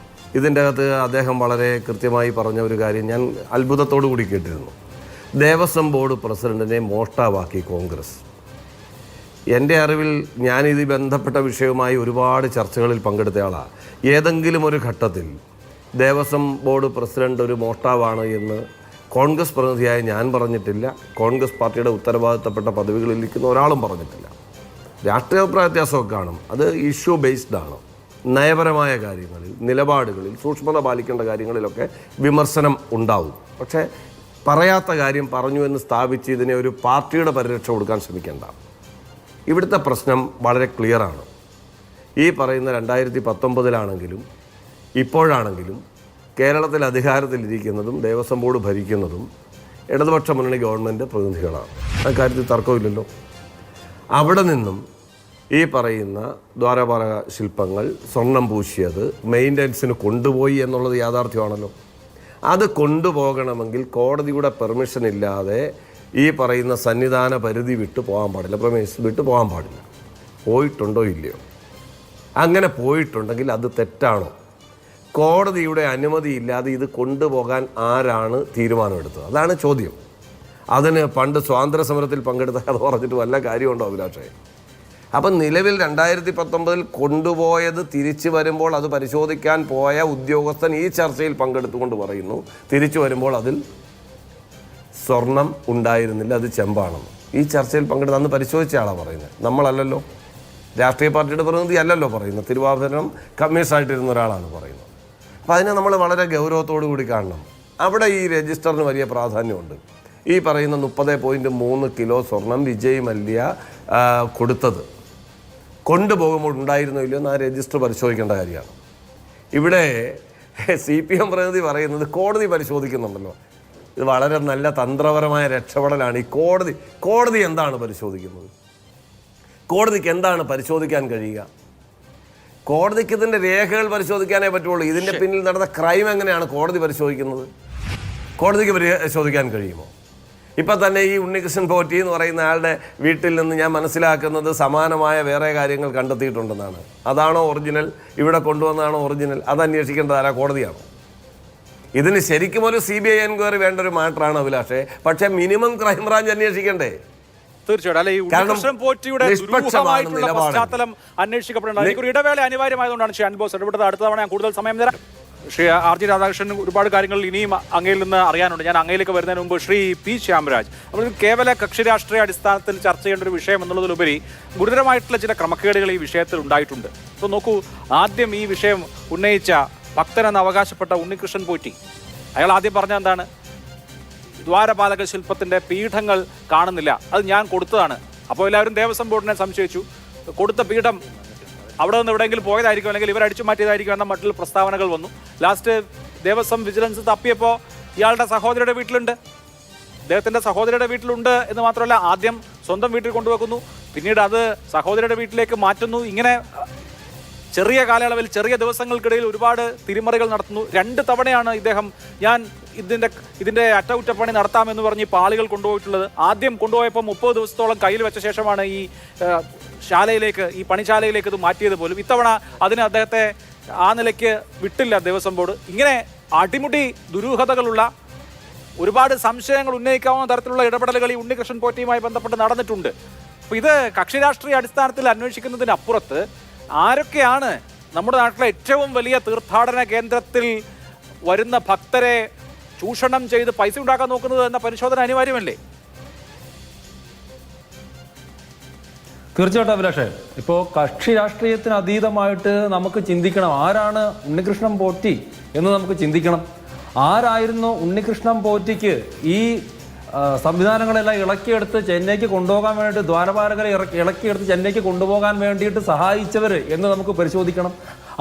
ഇതിൻ്റെ അകത്ത് അദ്ദേഹം വളരെ കൃത്യമായി പറഞ്ഞ ഒരു കാര്യം ഞാൻ അത്ഭുതത്തോടു കൂടി കേട്ടിരുന്നു. ദേവസ്വം ബോർഡ് പ്രസിഡന്റിനെ മോഷ്ടാവാക്കി കോൺഗ്രസ്. എൻ്റെ അറിവിൽ ഞാനിത് ബന്ധപ്പെട്ട വിഷയവുമായി ഒരുപാട് ചർച്ചകളിൽ പങ്കെടുത്തയാളാണ്. ഏതെങ്കിലും ഒരു ഘട്ടത്തിൽ ദേവസ്വം ബോർഡ് പ്രസിഡന്റ് ഒരു മോഷ്ടാവാണ് എന്ന് കോൺഗ്രസ് പ്രതിനിധിയായ ഞാൻ പറഞ്ഞിട്ടില്ല. കോൺഗ്രസ് പാർട്ടിയുടെ ഉത്തരവാദിത്തപ്പെട്ട പദവികളിൽ ഇരിക്കുന്ന ഒരാളും പറഞ്ഞിട്ടില്ല. രാഷ്ട്രീയ അഭിപ്രായ വ്യത്യാസമൊക്കെ കാണും, അത് ഇഷ്യൂ ബേസ്ഡ് ആണ്. നയപരമായ കാര്യങ്ങളിൽ, നിലപാടുകളിൽ, സൂക്ഷ്മത പാലിക്കേണ്ട കാര്യങ്ങളിലൊക്കെ വിമർശനം ഉണ്ടാവും. പക്ഷേ പറയാത്ത കാര്യം പറഞ്ഞു എന്ന് സ്ഥാപിച്ച് ഇതിനെ ഒരു പാർട്ടിയുടെ പരിരക്ഷ കൊടുക്കാൻ ശ്രമിക്കേണ്ട. ഇവിടുത്തെ പ്രശ്നം വളരെ ക്ലിയറാണ്. ഈ പറയുന്ന 2019 ഇപ്പോഴാണെങ്കിലും കേരളത്തിൽ അധികാരത്തിലിരിക്കുന്നതും ദേവസ്വം ബോർഡ് ഭരിക്കുന്നതും ഇടതുപക്ഷ മുന്നണി ഗവൺമെൻറ് പ്രതിനിധികളാണ്. അക്കാര്യത്തിൽ തർക്കമില്ലല്ലോ. അവിടെ നിന്നും ഈ പറയുന്ന ദ്വാരപാലക ശില്പങ്ങൾ സ്വർണം പൂശിയത് മെയിൻ്റനൻസിന് കൊണ്ടുപോയി എന്നുള്ളത് യാഥാർത്ഥ്യമാണല്ലോ. അത് കൊണ്ടുപോകണമെങ്കിൽ കോടതിയുടെ പെർമിഷൻ ഇല്ലാതെ ഈ പറയുന്ന സന്നിധാന പരിധി വിട്ടു പോകാൻ പാടില്ല, പ്രമേസ് വിട്ടു പോകാൻ പാടില്ല. പോയിട്ടുണ്ടോ ഇല്ലയോ? അങ്ങനെ പോയിട്ടുണ്ടെങ്കിൽ അത് തെറ്റാണോ? കോടതിയുടെ അനുമതിയില്ലാതെ ഇത് കൊണ്ടുപോകാൻ ആരാണ് തീരുമാനമെടുത്തത്? അതാണ് ചോദ്യം. അതിന് പണ്ട് സ്വാതന്ത്ര്യ സമരത്തിൽ പങ്കെടുത്ത കഥ പറഞ്ഞിട്ട് വല്ല കാര്യമുണ്ടോ അഭിലാഷേ? അപ്പം നിലവിൽ 2019 കൊണ്ടുപോയത് തിരിച്ചു വരുമ്പോൾ അത് പരിശോധിക്കാൻ പോയ ഉദ്യോഗസ്ഥൻ ഈ ചർച്ചയിൽ പങ്കെടുത്തുകൊണ്ട് പറയുന്നു തിരിച്ചു വരുമ്പോൾ അതിൽ സ്വർണം ഉണ്ടായിരുന്നില്ല, അത് ചെമ്പാണെന്ന്. ഈ ചർച്ചയിൽ പങ്കെടുത്ത് അന്ന് പരിശോധിച്ച ആളാണ് പറയുന്നത്, നമ്മളല്ലല്ലോ. രാഷ്ട്രീയ പാർട്ടിയുടെ പ്രതിനിധി അല്ലല്ലോ പറയുന്നത്, തിരുവാഭരണം കമ്മീഷനായിട്ടിരുന്ന ഒരാളാണ് പറയുന്നത്. അപ്പോൾ അതിനെ നമ്മൾ വളരെ ഗൗരവത്തോടു കൂടി കാണണം. അവിടെ ഈ രജിസ്റ്ററിന് വലിയ പ്രാധാന്യമുണ്ട്. ഈ പറയുന്ന 30.3 കിലോ സ്വർണം വിജയ് മല്യ കൊടുത്തത് കൊണ്ടുപോകുമ്പോൾ ഉണ്ടായിരുന്നോ ഇല്ലയോ എന്ന് ആ രജിസ്റ്റർ പരിശോധിക്കേണ്ട കാര്യമാണ്. ഇവിടെ CPM പ്രതിനിധി പറയുന്നത് കോടതി പരിശോധിക്കുന്നുണ്ടല്ലോ. ഇത് വളരെ നല്ല തന്ത്രപരമായ രക്ഷപ്പെടലാണ്. ഈ കോടതി എന്താണ് പരിശോധിക്കുന്നത്? കോടതിക്ക് എന്താണ് പരിശോധിക്കാൻ കഴിയുക? കോടതിക്ക് ഇതിൻ്റെ രേഖകൾ പരിശോധിക്കാനേ പറ്റുള്ളൂ. ഇതിൻ്റെ പിന്നിൽ നടന്ന ക്രൈം എങ്ങനെയാണ് കോടതി പരിശോധിക്കുന്നത്? കോടതിക്ക് പരിശോധിക്കാൻ കഴിയുമോ? ഇപ്പം തന്നെ ഈ ഉണ്ണികൃഷ്ണൻ പോറ്റി എന്ന് പറയുന്ന ആളുടെ വീട്ടിൽ നിന്ന് ഞാൻ മനസ്സിലാക്കുന്നത് സമാനമായ വേറെ കാര്യങ്ങൾ കണ്ടെത്തിയിട്ടുണ്ടെന്നാണ്. അതാണോ ഒറിജിനൽ? ഇവിടെ കൊണ്ടുവന്നതാണോ ഒറിജിനൽ? അത് അന്വേഷിക്കേണ്ടത് ആരാ? കോടതിയാണോ? ഇതിന് ശരിക്കും ഒരു CBI എൻക്വയറി വേണ്ട ഒരു മാറ്ററാണ് അഭിലാഷേ. പക്ഷേ മിനിമം ക്രൈംബ്രാഞ്ച് അന്വേഷിക്കണ്ടേ? തീർച്ചയായിട്ടും. അല്ലെ, ഉണ്ണികൃഷ്ണൻ പോറ്റിയുടെ ദുരൂഹമായിട്ടുള്ള പശ്ചാത്തലം അന്വേഷിക്കപ്പെടേണ്ടത്. എനിക്കൊരു ഇടവേള അനിവാര്യമായതുകൊണ്ടാണ് ശ്രീ അൻബോസ് ഇടപെട്ടത്. അടുത്ത തവണ ഞാൻ കൂടുതൽ സമയം തരാം. ശ്രീ RG രാധാകൃഷ്ണൻ, ഒരുപാട് കാര്യങ്ങൾ ഇനിയും അങ്ങയിൽ നിന്ന് അറിയാനുണ്ട്. ഞാൻ അങ്ങയിലേക്ക് വരുന്നതിന് മുമ്പ് ശ്രീ P. ശ്യാംരാജ്, അപ്പോൾ കേവല കക്ഷി രാഷ്ട്രീയ അടിസ്ഥാനത്തിൽ ചർച്ച ചെയ്യേണ്ട ഒരു വിഷയം എന്നുള്ളതിലുപരി ഗുരുതരമായിട്ടുള്ള ചില ക്രമക്കേടുകൾ ഈ വിഷയത്തിൽ ഉണ്ടായിട്ടുണ്ട്. ഇപ്പോൾ നോക്കൂ, ആദ്യം ഈ വിഷയം ഉന്നയിച്ച ഭക്തനെന്ന് അവകാശപ്പെട്ട ഉണ്ണികൃഷ്ണൻ പോറ്റി, അയാൾ ആദ്യം പറഞ്ഞ എന്താണ്? ദ്വാരപാലക ശില്പത്തിൻ്റെ പീഠങ്ങൾ കാണുന്നില്ല, അത് ഞാൻ കൊടുത്തതാണ്. അപ്പോൾ എല്ലാവരും ദേവസ്വം ബോർഡിനെ സംശയിച്ചു. കൊടുത്ത പീഠം അവിടെ നിന്ന് എവിടെയെങ്കിലും പോയതായിരിക്കും, അല്ലെങ്കിൽ ഇവർ അടിച്ചു മാറ്റിയതായിരിക്കും എന്ന മറ്റുള്ള പ്രസ്താവനകൾ വന്നു. ലാസ്റ്റ് ദേവസ്വം വിജിലൻസ് തപ്പിയപ്പോൾ ഇയാളുടെ സഹോദരിയുടെ വീട്ടിലുണ്ട്, അദ്ദേഹത്തിൻ്റെ സഹോദരിയുടെ വീട്ടിലുണ്ട് എന്ന് മാത്രമല്ല, ആദ്യം സ്വന്തം വീട്ടിൽ കൊണ്ടുവെക്കുന്നു, പിന്നീട് അത് സഹോദരിയുടെ വീട്ടിലേക്ക് മാറ്റുന്നു. ഇങ്ങനെ ചെറിയ കാലയളവിൽ, ചെറിയ ദിവസങ്ങൾക്കിടയിൽ ഒരുപാട് തിരിമറികൾ നടത്തുന്നു. 2 തവണയാണ് ഇദ്ദേഹം ഞാൻ ഇതിൻ്റെ അറ്റകുറ്റപ്പണി നടത്താമെന്ന് പറഞ്ഞ് പാളികൾ കൊണ്ടുപോയിട്ടുള്ളത്. ആദ്യം കൊണ്ടുപോയപ്പോൾ 30 ദിവസത്തോളം കയ്യിൽ വെച്ച ശേഷമാണ് ഈ ശാലയിലേക്ക്, ഈ പണിശാലയിലേക്ക് ഇത് മാറ്റിയത് പോലും. ഇത്തവണ അതിന് അദ്ദേഹത്തെ ആ നിലയ്ക്ക് വിട്ടില്ല ദേവസ്വം ബോർഡ്. ഇങ്ങനെ അടിമുടി ദുരൂഹതകളുള്ള, ഒരുപാട് സംശയങ്ങൾ ഉന്നയിക്കാവുന്ന തരത്തിലുള്ള ഇടപെടലുകൾ ഈ ഉണ്ണികൃഷ്ണൻ പോറ്റിയുമായി ബന്ധപ്പെട്ട് നടന്നിട്ടുണ്ട്. അപ്പോൾ ഇത് കക്ഷി രാഷ്ട്രീയ അടിസ്ഥാനത്തിൽ അന്വേഷിക്കുന്നതിനപ്പുറത്ത് ആരൊക്കെയാണ് നമ്മുടെ നാട്ടിലെ ഏറ്റവും വലിയ തീർത്ഥാടന കേന്ദ്രത്തിൽ വരുന്ന ഭക്തരെ ചൂഷണം ചെയ്ത് പൈസ ഉണ്ടാക്കാൻ നോക്കുന്നത് എന്ന പരിശോധന അനിവാര്യമല്ലേ? തീർച്ചയായിട്ടും അഭിലാഷേ, ഇപ്പോൾ കക്ഷി രാഷ്ട്രീയത്തിന് അതീതമായിട്ട് നമുക്ക് ചിന്തിക്കണം, ആരാണ് ഉണ്ണികൃഷ്ണൻ പോറ്റി എന്ന് നമുക്ക് ചിന്തിക്കണം. ആരായിരുന്നു ഉണ്ണികൃഷ്ണൻ പോറ്റിക്ക് ഈ സംവിധാനങ്ങളെല്ലാം ഇളക്കിയെടുത്ത് ചെന്നൈക്ക് കൊണ്ടുപോകാൻ വേണ്ടിയിട്ട്, ദ്വാരപാലകരെ ഇളക്കിയെടുത്ത് ചെന്നൈക്ക് കൊണ്ടുപോകാൻ വേണ്ടിയിട്ട് സഹായിച്ചവർ എന്ന് നമുക്ക് പരിശോധിക്കണം.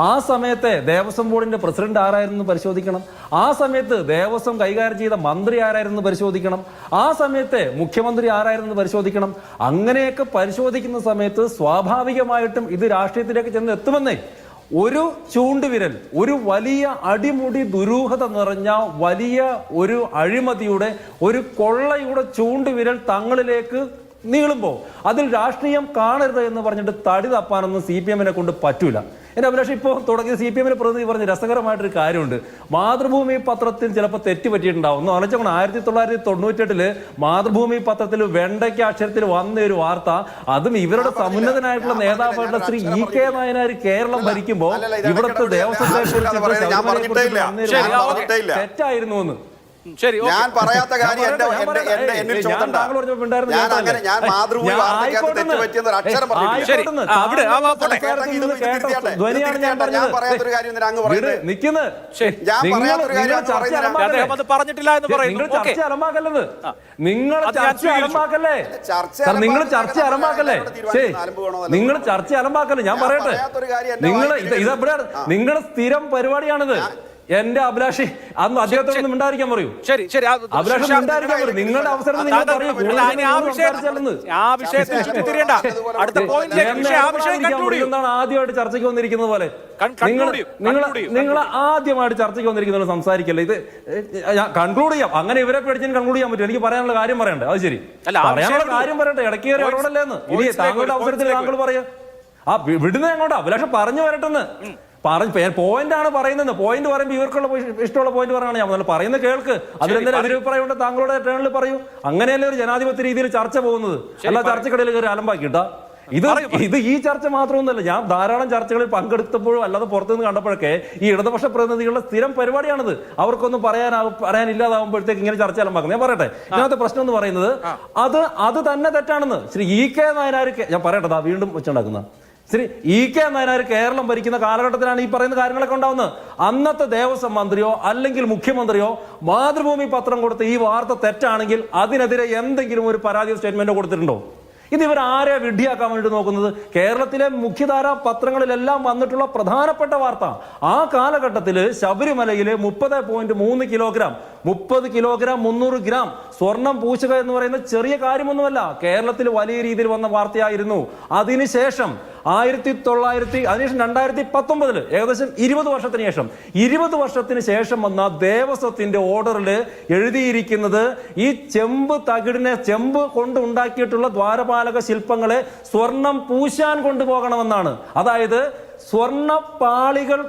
ആ സമയത്തെ ദേവസ്വം ബോർഡിന്റെ പ്രസിഡന്റ് ആരായിരുന്നു പരിശോധിക്കണം. ആ സമയത്ത് ദേവസ്വം കൈകാര്യം ചെയ്ത മന്ത്രി ആരായിരുന്നു പരിശോധിക്കണം. ആ സമയത്തെ മുഖ്യമന്ത്രി ആരായിരുന്നു പരിശോധിക്കണം. അങ്ങനെയൊക്കെ പരിശോധിക്കുന്ന സമയത്ത് സ്വാഭാവികമായിട്ടും ഇത് രാഷ്ട്രീയത്തിലേക്ക് ചെന്ന് എത്തുമെന്നേ. ഒരു ചൂണ്ടുവിരൽ, ഒരു വലിയ അടിമുടി ദുരൂഹത നിറഞ്ഞ വലിയ ഒരു അഴിമതിയുടെ, ഒരു കൊള്ളയുടെ ചൂണ്ടുവിരൽ തങ്ങളിലേക്ക് നീളുമ്പോൾ അതിൽ രാഷ്ട്രീയം കാണരുത് എന്ന് പറഞ്ഞിട്ട് തടി തപ്പാനൊന്നും CPM-നെ കൊണ്ട് പറ്റൂല. എൻ്റെ അഭിലാഷം ഇപ്പോൾ തുടങ്ങിയ CPM-നെ പ്രതിനിധി പറഞ്ഞ് രസകരമായിട്ടൊരു കാര്യമുണ്ട്. മാതൃഭൂമി പത്രത്തിൽ ചിലപ്പോൾ തെറ്റ് പറ്റിയിട്ടുണ്ടാവും. ഒന്ന് ആലോചിച്ചോണം, 1998 മാതൃഭൂമി പത്രത്തിൽ വെണ്ടയ്ക്ക അക്ഷരത്തിൽ വന്ന ഒരു വാർത്ത, അതും ഇവരുടെ സമുന്നതനായിട്ടുള്ള നേതാവായിട്ടുള്ള ശ്രീ EK നായനാർ കേരളം ഭരിക്കുമ്പോൾ ഇവിടുത്തെ ദേവസ്വത്തെ തെറ്റായിരുന്നു എന്ന്. ഞാൻ പറയാത്ത കാര്യം എന്നിൽ ചോദണ്ട. ഞാൻ മാതൃഭൂമി വാർത്തയ്ക്കകത്ത് തെറ്റുപറ്റിയെന്ന് അക്ഷരം പറഞ്ഞിട്ടില്ല. ഞാൻ പറയാത്തൊരു കാര്യം അങ്ങ് പറയുന്നത്. ഞാൻ പറയാത്തൊരു കാര്യം അത് പറഞ്ഞിട്ടില്ല എന്ന് പറയുന്നു. നിങ്ങൾ ചർച്ച അലമ്പാക്കല്ലെന്ന്, നിങ്ങൾ ചർച്ച അലമ്പാക്കല്ലേ, നിങ്ങൾ ചർച്ച അലമ്പാക്കല്ലേ, നിങ്ങൾ ചർച്ച അലമ്പാക്കല്ലേ. ഞാൻ പറയട്ടെ, നിങ്ങൾ ഇതെവിടെയാണ് നിങ്ങളുടെ സ്ഥിരം പരിപാടിയാണിത്. എന്റെ അഭിലാഷി അന്ന് അദ്ദേഹത്തോടൊന്നും മിണ്ടായിരിക്കാൻ പറയൂ. ശരി ശരി, അഭിലാഷം മിണ്ടായിരിക്കാൻ പറയും. നിങ്ങളുടെ അവസരത്തിൽ നിങ്ങൾ പറയൂ. എന്താണ് ആദ്യമായിട്ട് ചർച്ചയ്ക്ക് വന്നിരിക്കുന്നത് പോലെ നിങ്ങൾ ആദ്യമായിട്ട് ചർച്ചയ്ക്ക് വന്നിരിക്കുന്നത് സംസാരിക്കല്ലേ. ഇത് കൺക്ലൂഡ് ചെയ്യാം. അങ്ങനെ ഇവരെ പേടിച്ചാൽ കൺക്ലൂഡ് ചെയ്യാൻ പറ്റും. എനിക്ക് പറയാനുള്ള കാര്യം പറയണ്ടേ? അത് ശരി, പറയാനുള്ള കാര്യം പറയട്ടെ. ഇടയ്ക്ക് കയറി ഇടപെടല്ലേന്ന്. ഇനി താങ്കളുടെ അവസരത്തിൽ താങ്കൾ പറയാ. ആ വിടുന്നത് എങ്ങോട്ടാ? അഭിലാഷം പറഞ്ഞു വരട്ടെന്ന് പോയിന്റ് ആണ് പറയുന്നത്. പോയിന്റ് പറയുമ്പോൾ ഇവർക്കുള്ള ഇഷ്ടമുള്ള പോയിന്റ് പറയാണ്. ഞാൻ പറയുന്ന കേൾക്ക്. അതിലെന്തെങ്കിലും അഭിപ്രായം ഉണ്ട് താങ്കളുടെ ടേണിൽ പറയൂ. അങ്ങനെയല്ലേ ഒരു ജനാധിപത്യ രീതിയിൽ ചർച്ച പോകുന്നത്. അല്ല ചർച്ചക്കിടയിൽ കയറി അലമ്പാക്കിട്ടാ. ഇത് ഈ ചർച്ച മാത്രമൊന്നുമല്ല. ഞാൻ ധാരാളം ചർച്ചകളിൽ പങ്കെടുത്തപ്പോഴും അല്ലാതെ പുറത്തുനിന്ന് കണ്ടപ്പോഴൊക്കെ ഈ ഇടതുപക്ഷ പ്രതിനിധികളുടെ സ്ഥിരം പരിപാടിയാണിത്. അവർക്കൊന്നും പറയാനില്ലാതാവുമ്പോഴത്തേക്ക് ഇങ്ങനെ ചർച്ച അലമ്പാക്കുന്നത്. ഞാൻ പറയട്ടെ, ഇതിനകത്ത് പ്രശ്നം എന്ന് പറയുന്നത് അത് തന്നെ തെറ്റാണെന്ന് ശ്രീ EK നായനാർ, ഞാൻ പറയട്ടെ, വീണ്ടും വെച്ചുണ്ടാക്കുന്ന ശ്രീ EK നായനാർ കേരളം ഭരിക്കുന്ന കാലഘട്ടത്തിലാണ് ഈ പറയുന്ന കാര്യങ്ങളൊക്കെ ഉണ്ടാവുന്നത്. അന്നത്തെ ദേവസ്വം മന്ത്രിയോ അല്ലെങ്കിൽ മുഖ്യമന്ത്രിയോ മാതൃഭൂമി പത്രം കൊടുത്ത ഈ വാർത്ത തെറ്റാണെങ്കിൽ അതിനെതിരെ എന്തെങ്കിലും ഒരു പരാതി സ്റ്റേറ്റ്മെന്റോ കൊടുത്തിട്ടുണ്ടോ? ഇത് ഇവർ ആരെ വിഡ്ഢിയാക്കാൻ വേണ്ടി നോക്കുന്നത്? കേരളത്തിലെ മുഖ്യധാരാ പത്രങ്ങളിലെല്ലാം വന്നിട്ടുള്ള പ്രധാനപ്പെട്ട വാർത്ത, ആ കാലഘട്ടത്തിൽ ശബരിമലയിൽ 30.3 കിലോഗ്രാം 30 കിലോഗ്രാം 300 ഗ്രാം സ്വർണം പൂശുക എന്ന് പറയുന്നത് ചെറിയ കാര്യമൊന്നുമല്ല. കേരളത്തിൽ വലിയ രീതിയിൽ വന്ന വാർത്തയായിരുന്നു. അതിനുശേഷം 2019 ഏകദേശം 20 വർഷത്തിന് ശേഷം 20 വർഷത്തിന് ശേഷം വന്ന ദേവസ്വത്തിന്റെ ഓർഡറിൽ എഴുതിയിരിക്കുന്നത് ഈ ചെമ്പ് കൊണ്ട് ഉണ്ടാക്കിയിട്ടുള്ള ദ്വാരപാലക ശില്പങ്ങളെ സ്വർണം പൂശാൻ കൊണ്ടുപോകണമെന്നാണ്. അതായത് സ്വർണപ്പാളികൾ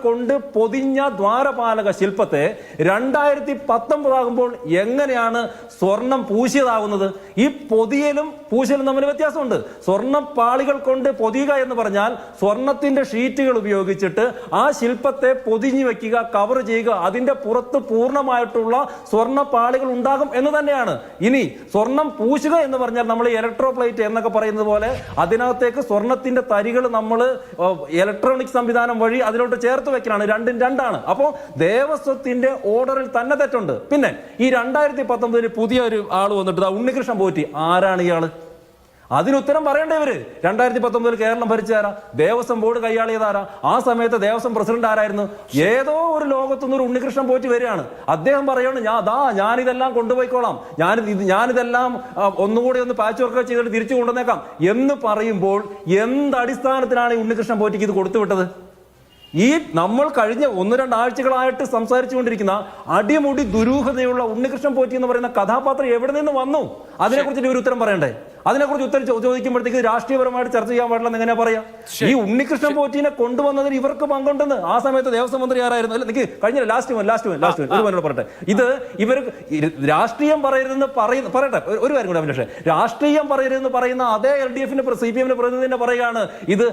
കൊണ്ട് പൊതിഞ്ഞ ദ്വാരപാലക ശില്പത്തെ 2019 ആകുമ്പോൾ എങ്ങനെയാണ് സ്വർണം പൂശിയതാകുന്നത്? ഈ പൊതിയലും പൂശലും തമ്മിൽ വ്യത്യാസമുണ്ട്. സ്വർണപ്പാളികൾ കൊണ്ട് പൊതിയുക എന്ന് പറഞ്ഞാൽ സ്വർണത്തിന്റെ ഷീറ്റുകൾ ഉപയോഗിച്ചിട്ട് ആ ശില്പത്തെ പൊതിഞ്ഞു വെക്കുക, കവർ ചെയ്യുക, അതിന്റെ പുറത്ത് പൂർണ്ണമായിട്ടുള്ള സ്വർണപ്പാളികൾ ഉണ്ടാകും എന്ന് തന്നെയാണ്. ഇനി സ്വർണം പൂശുക എന്ന് പറഞ്ഞാൽ നമ്മൾ ഇലക്ട്രോപ്ലേറ്റ് എന്നൊക്കെ പറയുന്നത് പോലെ അതിനകത്തേക്ക് സ്വർണത്തിന്റെ തരികൾ നമ്മൾ ഇലക്ട്രോണിക് സംവിധാനം വഴി അതിലോട്ട് ചേർത്ത് വെക്കലാണ്. രണ്ടും രണ്ടാണ്. അപ്പോൾ ദേവസ്വത്തിന്റെ ഓർഡറിൽ തന്നെ തെറ്റുണ്ട്. പിന്നെ ഈ 2019 പുതിയൊരു ആൾ വന്നിട്ട് ഉണ്ണികൃഷ്ണൻ പോറ്റി. ആരാണ് ഇയാള്? അതിനുത്തരം പറയേണ്ടവര്. 2019 കേരളം ഭരിച്ചാരാ? ദേവസ്വം ബോർഡ് കൈയാളിയതാരാ? ആ സമയത്ത് ദേവസ്വം പ്രസിഡന്റ് ആരായിരുന്നു? ഏതോ ഒരു ലോകത്തുനിന്നൊരു ഉണ്ണികൃഷ്ണൻ പോറ്റി വരികയാണ്. അദ്ദേഹം പറയാണ് ഞാനിതെല്ലാം കൊണ്ടുപോയിക്കോളാം, ഞാനിതെല്ലാം ഒന്നുകൂടി ഒന്ന് പാച്ച് വർക്ക് ചെയ്തിട്ട് തിരിച്ചു കൊണ്ടുവന്നേക്കാം എന്ന് പറയുമ്പോൾ എന്തടിസ്ഥാനത്തിലാണ് ഈ ഉണ്ണികൃഷ്ണൻ പോറ്റിക്ക് ഇത് കൊടുത്തുവിട്ടത്? ഈ നമ്മൾ കഴിഞ്ഞ 1-2 ആഴ്ചകളായിട്ട് സംസാരിച്ചുകൊണ്ടിരിക്കുന്ന അടിമുടി ദുരൂഹതയുള്ള ഉണ്ണികൃഷ്ണൻ പോറ്റി എന്ന് പറയുന്ന കഥാപാത്രം എവിടെ നിന്ന് വന്നു? അതിനെക്കുറിച്ച് ഒരു ഉത്തരം പറയണ്ടേ? അതിനെക്കുറിച്ച് ഉത്തരം ചോദിക്കുമ്പോഴത്തേക്ക് രാഷ്ട്രീയപരമായിട്ട് ചർച്ച ചെയ്യാൻ പാടില്ലെന്ന് എങ്ങനെയാ പറയാ? ഈ ഉണ്ണികൃഷ്ണൻ പോറ്റിനെ കൊണ്ടുവന്നതിന് ഇവർക്ക് പങ്കുണ്ടെന്ന് ആ സമയത്ത് ദേവസ്വം മന്ത്രി ആരായിരുന്നു? അല്ല, എനിക്ക് കഴിഞ്ഞ ലാസ്റ്റ് ഒരു മനോട് പറയട്ടെ. ഇത് ഇവർ രാഷ്ട്രീയം പറയരുതെന്ന് പറയട്ടെ. ഒരു കാര്യം കൂടെ അഭിലാഷേ, രാഷ്ട്രീയം പറയരുതെന്ന് പറയുന്ന അതേ LDF-ന്റെ CPM-ന്റെ പ്രതിനിധി തന്നെ പറയുകയാണ് ഇത്